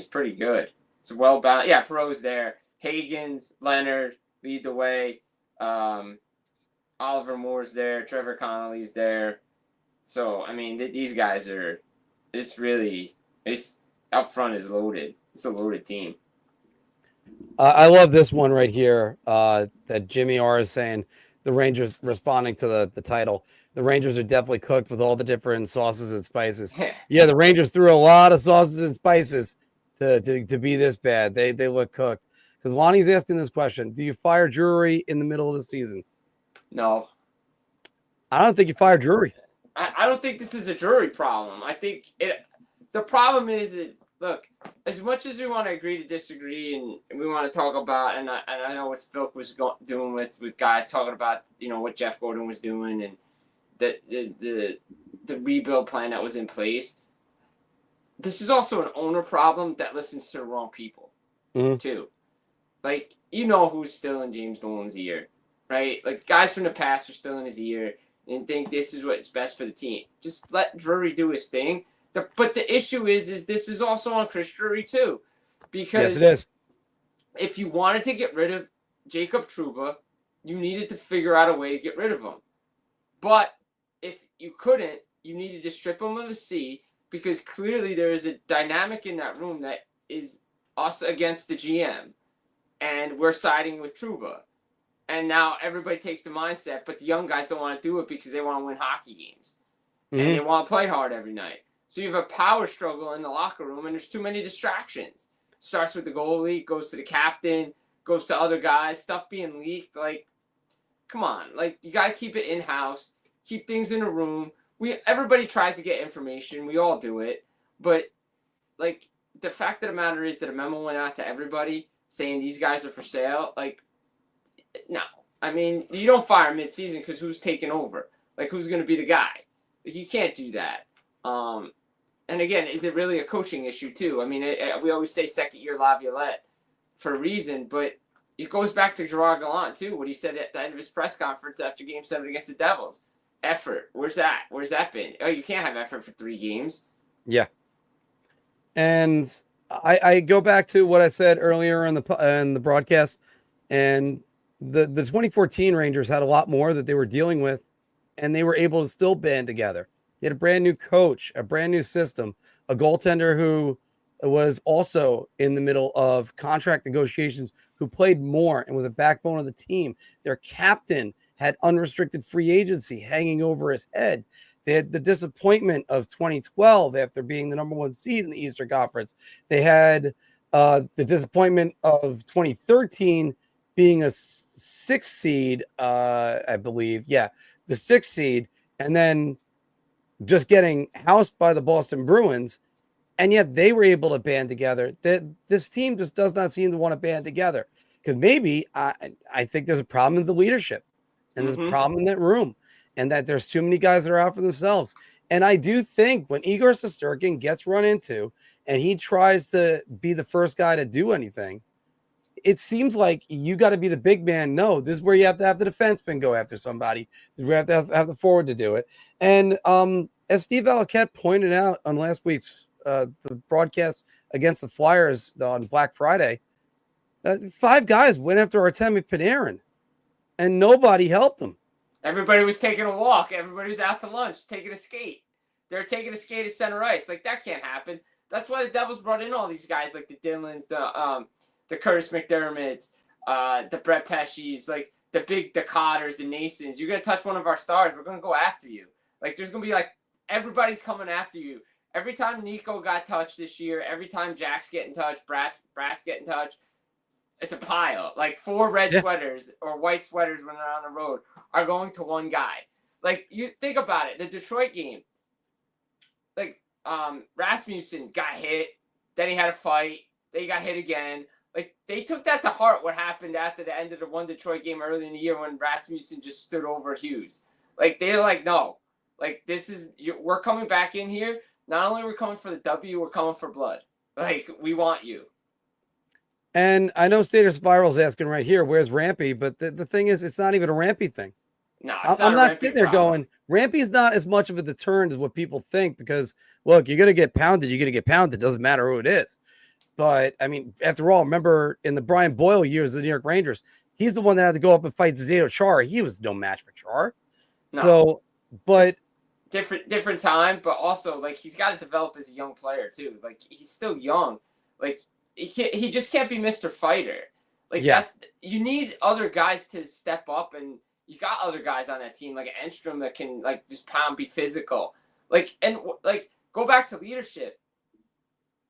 pretty good. It's well balanced. Yeah, Perot's there. Hagens, Leonard lead the way. Oliver Moore's there. Trevor Connolly's there. So, I mean, these guys are. It's up front is loaded. It's a loaded team. I love this one right here. That Jimmy R is saying, the Rangers responding to the title. The Rangers are definitely cooked with all the different sauces and spices. Yeah, the Rangers threw a lot of sauces and spices to be this bad. They look cooked. Because Lonnie's asking this question: do you fire Drury in the middle of the season? No. I don't think you fire Drury. I don't think this is a Drury problem. I think the problem is look, as much as we want to agree to disagree and we want to talk about, and I know what Phil was doing with guys talking about, what Jeff Gordon was doing and the rebuild plan that was in place. This is also an owner problem that listens to the wrong people, too. Like, who's still in James Dolan's ear, right? Like, guys from the past are still in his ear and think this is what's best for the team. Just let Drury do his thing. But the issue is this is also on Chris Drury, too. Because yes, it is. If you wanted to get rid of Jacob Trouba, you needed to figure out a way to get rid of him. But if you couldn't, you needed to strip him of a C, because clearly there is a dynamic in that room that is us against the GM, and we're siding with Trouba. And now everybody takes the mindset, but the young guys don't want to do it because they want to win hockey games. And they want to play hard every night. So you have a power struggle in the locker room, and there's too many distractions. Starts with the goalie, goes to the captain, goes to other guys, stuff being leaked. Like, come on. Like, you got to keep it in-house, keep things in a room. Everybody tries to get information. We all do it. But, like, the fact of the matter is that a memo went out to everybody saying these guys are for sale. Like, no. I mean, you don't fire mid-season because who's taking over? Like, who's going to be the guy? Like, you can't do that. And again, is it really a coaching issue too? I mean, we always say second year Laviolette for a reason, but it goes back to Gerard Gallant too, what he said at the end of his press conference after Game 7 against the Devils. Effort. Where's that? Where's that been? Oh, you can't have effort for 3 games. Yeah. And I go back to what I said earlier in the broadcast, and the 2014 Rangers had a lot more that they were dealing with, and they were able to still band together. They had a brand new coach, a brand new system, a goaltender who was also in the middle of contract negotiations, who played more and was a backbone of the team. Their captain had unrestricted free agency hanging over his head. They had the disappointment of 2012 after being the number 1 seed in the Eastern Conference. They had the disappointment of 2013 being a 6th seed, I believe. Yeah, the 6th seed. And then just getting housed by the Boston Bruins, and yet they were able to band together. This team just does not seem to want to band together, because maybe I think there's a problem in the leadership, and there's a problem in that room, and that there's too many guys that are out for themselves. And I do think when Igor Shesterkin gets run into and he tries to be the first guy to do anything, it seems like you got to be the big man. No, this is where you have to have the defenseman go after somebody. We have to have the forward to do it. And as Steve Alloquette pointed out on last week's the broadcast against the Flyers on Black Friday, 5 guys went after Artemi Panarin, and nobody helped them. Everybody was taking a walk. Everybody was out to lunch, taking a skate. They're taking a skate at center ice. Like, that can't happen. That's why the Devils brought in all these guys like the Dillons, the Curtis McDermotts, the Brett Pesces, like the Cotters, the Nasons. You're going to touch one of our stars, we're going to go after you. Like, there's going to be everybody's coming after you. Every time Nico got touched this year, every time Jack's getting touched, Brat's getting touched, it's a pile. Like, 4 red sweaters or white sweaters when they're on the road are going to one guy. Like, you think about it, the Detroit game, like, Rasmussen got hit, then he had a fight, then he got hit again. Like, they took that to heart, what happened after the end of the one Detroit game early in the year when Rasmussen just stood over Hughes. Like, they're like, no. Like, we're coming back in here. Not only are we coming for the W, we're coming for blood. Like, we want you. And I know Stater Spiral's asking right here, where's Rampy? But the thing is, it's not even a Rampy thing. No, I'm not sitting there going, Rampy's not as much of a deterrent as what people think, because, look, you're going to get pounded. You're going to get pounded. It doesn't matter who it is. But, I mean, after all, remember in the Brian Boyle years of the New York Rangers, he's the one that had to go up and fight Zdeno Chara. He was no match for Chara. No. So, but different time, but also, like, he's got to develop as a young player too. Like, he's still young. Like, he just can't be Mr. Fighter. Like, you need other guys to step up, and you got other guys on that team like Enstrom that can, like, just pound, be physical. Like, and like, go back to leadership.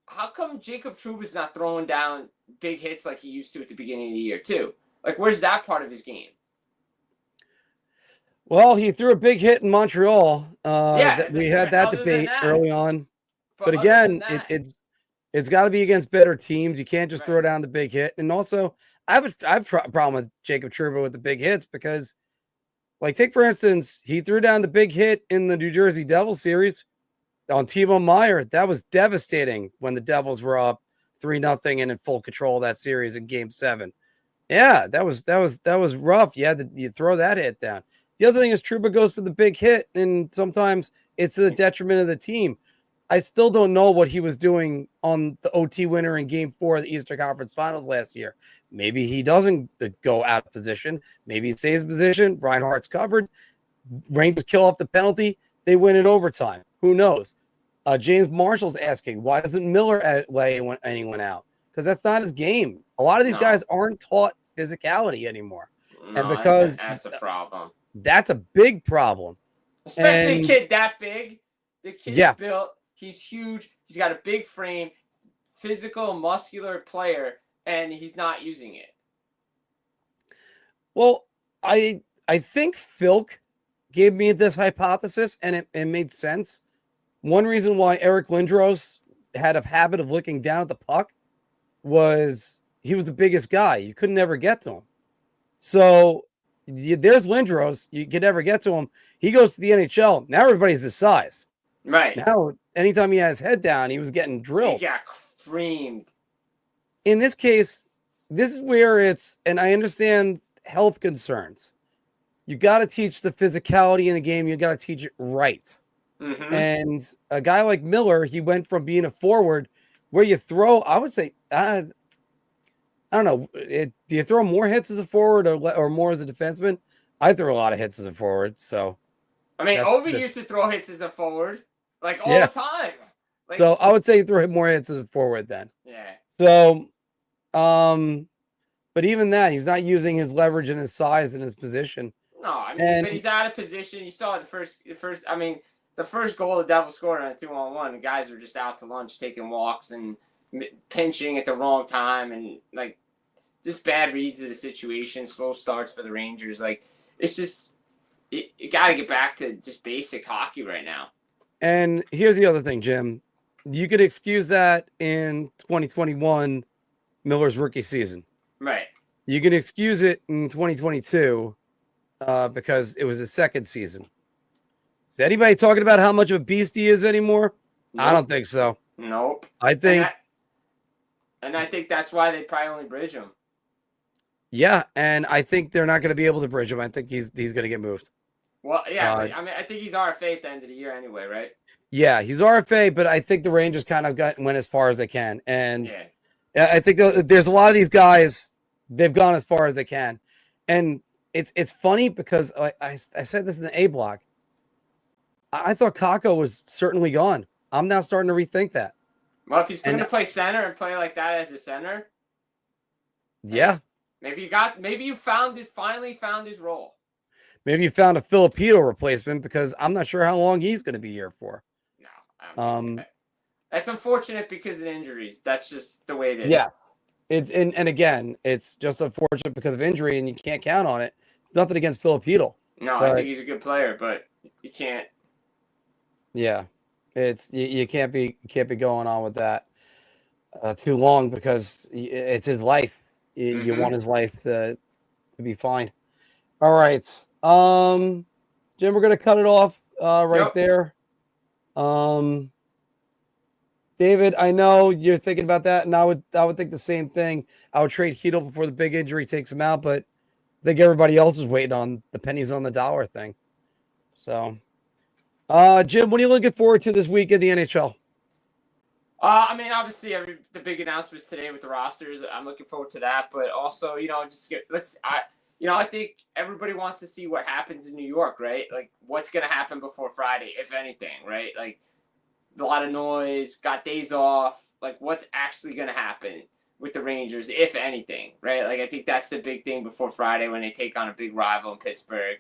How come Jacob Trouba's not throwing down big hits like he used to at the beginning of the year too? Like, where's that part of his game? Well, he threw a big hit in Montreal. We had that debate early on. But other again, than that, it's got to be against better teams. You can't just throw down the big hit. And also, I have a problem with Jacob Trouba with the big hits because, like, take for instance, he threw down the big hit in the New Jersey Devils series on Timo Meier. That was devastating when the Devils were up 3-0 and in full control of that series in Game 7. Yeah, that was rough. You throw that hit down. The other thing is Trouba goes for the big hit, and sometimes it's to the detriment of the team. I still don't know what he was doing on the OT winner in Game 4 of the Eastern Conference Finals last year. Maybe he doesn't go out of position. Maybe he stays in position. Reinhardt's covered. Rangers kill off the penalty. They win in overtime. Who knows? James Marshall's asking, why doesn't Miller lay anyone out? Because that's not his game. A lot of these guys aren't taught physicality anymore. No, and because that's a problem. That's a big problem. Especially a kid that big. The kid's built. He's huge. He's got a big frame, physical, muscular player, and he's not using it. Well, I think Filk gave me this hypothesis, and it made sense. One reason why Eric Lindros had a habit of looking down at the puck was he was the biggest guy. You could never get to him. So there's Lindros. You could never get to him. He goes to the NHL. Now everybody's his size. Right. Now, anytime he had his head down, he was getting drilled. He got creamed. In this case, this is where and I understand health concerns. You got to teach the physicality in the game. You got to teach it right. Mm-hmm. And a guy like Miller, he went from being a forward where you throw, I would say, I don't know. Do you throw more hits as a forward or more as a defenseman? I throw a lot of hits as a forward. So, I mean, Ovi used to throw hits as a forward, like all the time. Like, so I would say you throw more hits as a forward then. Yeah. So, but even that, he's not using his leverage and his size and his position. No, I mean, but he's out of position. You saw the first goal the Devils scored on a 2-on-1. The guys were just out to lunch, taking walks and pinching at the wrong time, and like just bad reads of the situation, slow starts for the Rangers. Like it's just you got to get back to just basic hockey right now. And here's the other thing, Jim. You could excuse that in 2021, Miller's rookie season. Right. You can excuse it in 2022 because it was his second season. Is anybody talking about how much of a beast he is anymore? Nope. I don't think so. Nope. I think. And I think that's why they probably only bridge him. Yeah, and I think they're not going to be able to bridge him. I think he's going to get moved. Well, yeah, I mean, I think he's RFA at the end of the year anyway, right? Yeah, he's RFA, but I think the Rangers kind of went as far as they can. And I think there's a lot of these guys, they've gone as far as they can. And it's funny because I said this in the A block. I thought Kakko was certainly gone. I'm now starting to rethink that. Well, if he's going to play center and play like that as a center, yeah, maybe you finally found his role. Maybe you found a Filipino replacement because I'm not sure how long he's going to be here for. No, that's unfortunate because of injuries. That's just the way it is. Yeah, and again, it's just unfortunate because of injury, and you can't count on it. It's nothing against Filipino. No, I think he's a good player, but you can't. Yeah, it's you can't be going on with that too long because it's his life. You want his life to be fine. All right, Jim, we're gonna cut it off right there. David, I know you're thinking about that, and I would think the same thing. I would trade Hedel before the big injury takes him out, but I think everybody else is waiting on the pennies on the dollar thing. So. Jim, what are you looking forward to this week in the NHL? I mean, obviously, the big announcements today with the rosters. I'm looking forward to that, but also, I think everybody wants to see what happens in New York, right? Like, what's going to happen before Friday, if anything, right? Like, a lot of noise, got days off. Like, what's actually going to happen with the Rangers, if anything, right? Like, I think that's the big thing before Friday when they take on a big rival in Pittsburgh.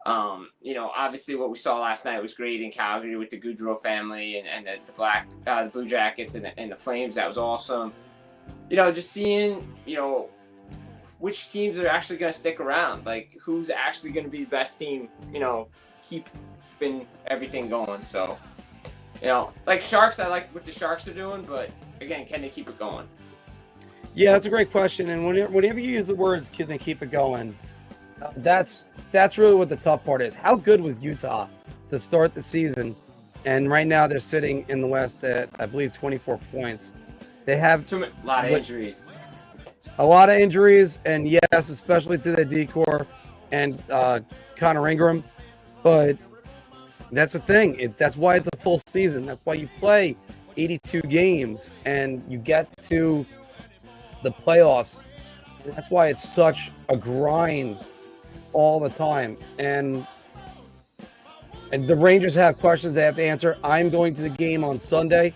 Obviously what we saw last night was great in Calgary with the Gaudreau family and the Blue Jackets and the Flames. That was awesome. Just seeing, which teams are actually going to stick around, like who's actually going to be the best team, keeping everything going. So You know, like Sharks, I like what the Sharks are doing, but again, can they keep it going? Yeah, that's a great question. And whenever you use the words "can they keep it going," that's really what the tough part is. How good was Utah to start the season? And right now they're sitting in the West at, I believe, 24 points. They have A lot of injuries. A lot of injuries, and yes, especially to the decor and Connor Ingram. But that's the thing. That's why it's a full season. That's why you play 82 games and you get to the playoffs. And that's why it's such a grind all the time. And the Rangers have questions they have to answer. I'm going to the game on Sunday.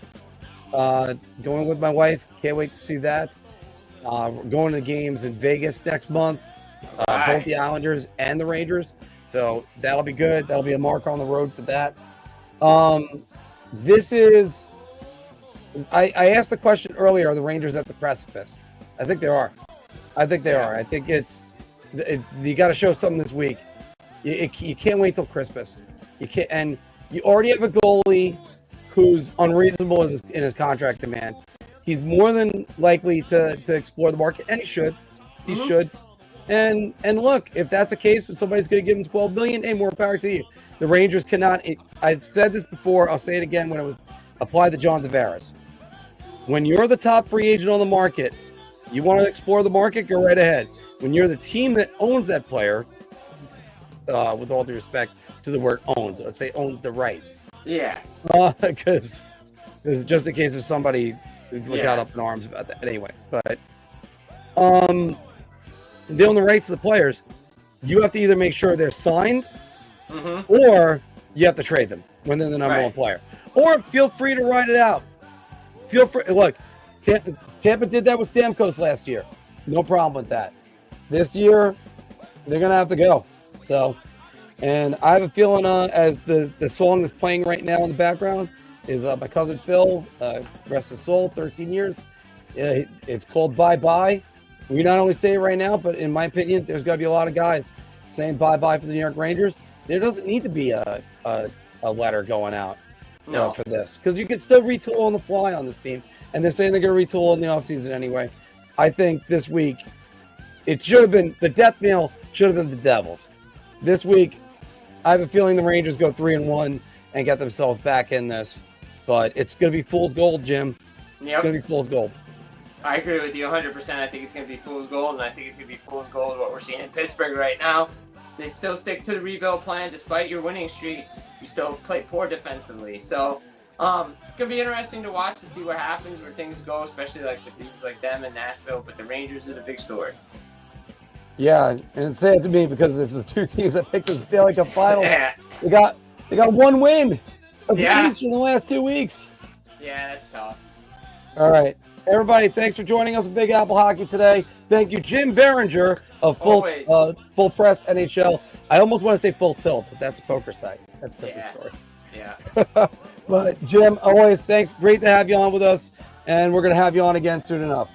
Going with my wife. Can't wait to see that. We're going to the games in Vegas next month. Both the Islanders and the Rangers. So that'll be good. That'll be a mark on the road for that. This is... I asked the question earlier, are the Rangers at the precipice? I think they are. I think it's... you got to show something this week. You can't wait till Christmas. You can't, and you already have a goalie who's unreasonable in his contract demand. He's more than likely to explore the market, and he should. He should. And look, if that's the case, and somebody's going to give him $12 million, hey, more power to you. The Rangers cannot. I've said this before. I'll say it again when it was applied to John Tavares. When you're the top free agent on the market, you want to explore the market, go right ahead. When you're the team that owns that player, with all due respect to the word owns, let's say owns the rights. Yeah. Because just in case of somebody got up in arms about that. Anyway, but they own the rights to the players. You have to either make sure they're signed, or you have to trade them when they're the number one player. Or feel free to ride it out. Feel free. Look, Tampa did that with Stamkos last year. No problem with that. This year, they're going to have to go. So, and I have a feeling as the song that's playing right now in the background is my cousin Phil, rest his soul, 13 years. It's called Bye Bye. We not only say it right now, but in my opinion, there's got to be a lot of guys saying bye-bye for the New York Rangers. There doesn't need to be a letter going out for this, because you can still retool on the fly on this team. And they're saying they're going to retool in the offseason anyway. I think this week, it should have been, the death knell should have been the Devils. This week, I have a feeling the Rangers go 3-1 and get themselves back in this. But it's going to be fool's gold, Jim. Yep. It's going to be fool's gold. I agree with you 100%. I think it's going to be fool's gold, and I think it's going to be fool's gold what we're seeing in Pittsburgh right now. They still stick to the rebuild plan despite your winning streak. You still play poor defensively. So it's going to be interesting to watch to see what happens, where things go, especially like with teams like them in Nashville. But the Rangers are the big story. Yeah, and it's sad to me because it's the two teams that picked the Stanley Cup Finals. Yeah. They got one win of each in the last 2 weeks. Yeah, that's tough. All right. Everybody, thanks for joining us at Big Apple Hockey today. Thank you, Jim Behringer of Full Press NHL. I almost want to say Full Tilt, but that's a poker site. That's a different story. Yeah. But Jim, always thanks. Great to have you on with us, and we're going to have you on again soon enough.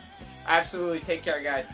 Absolutely. Take care, guys.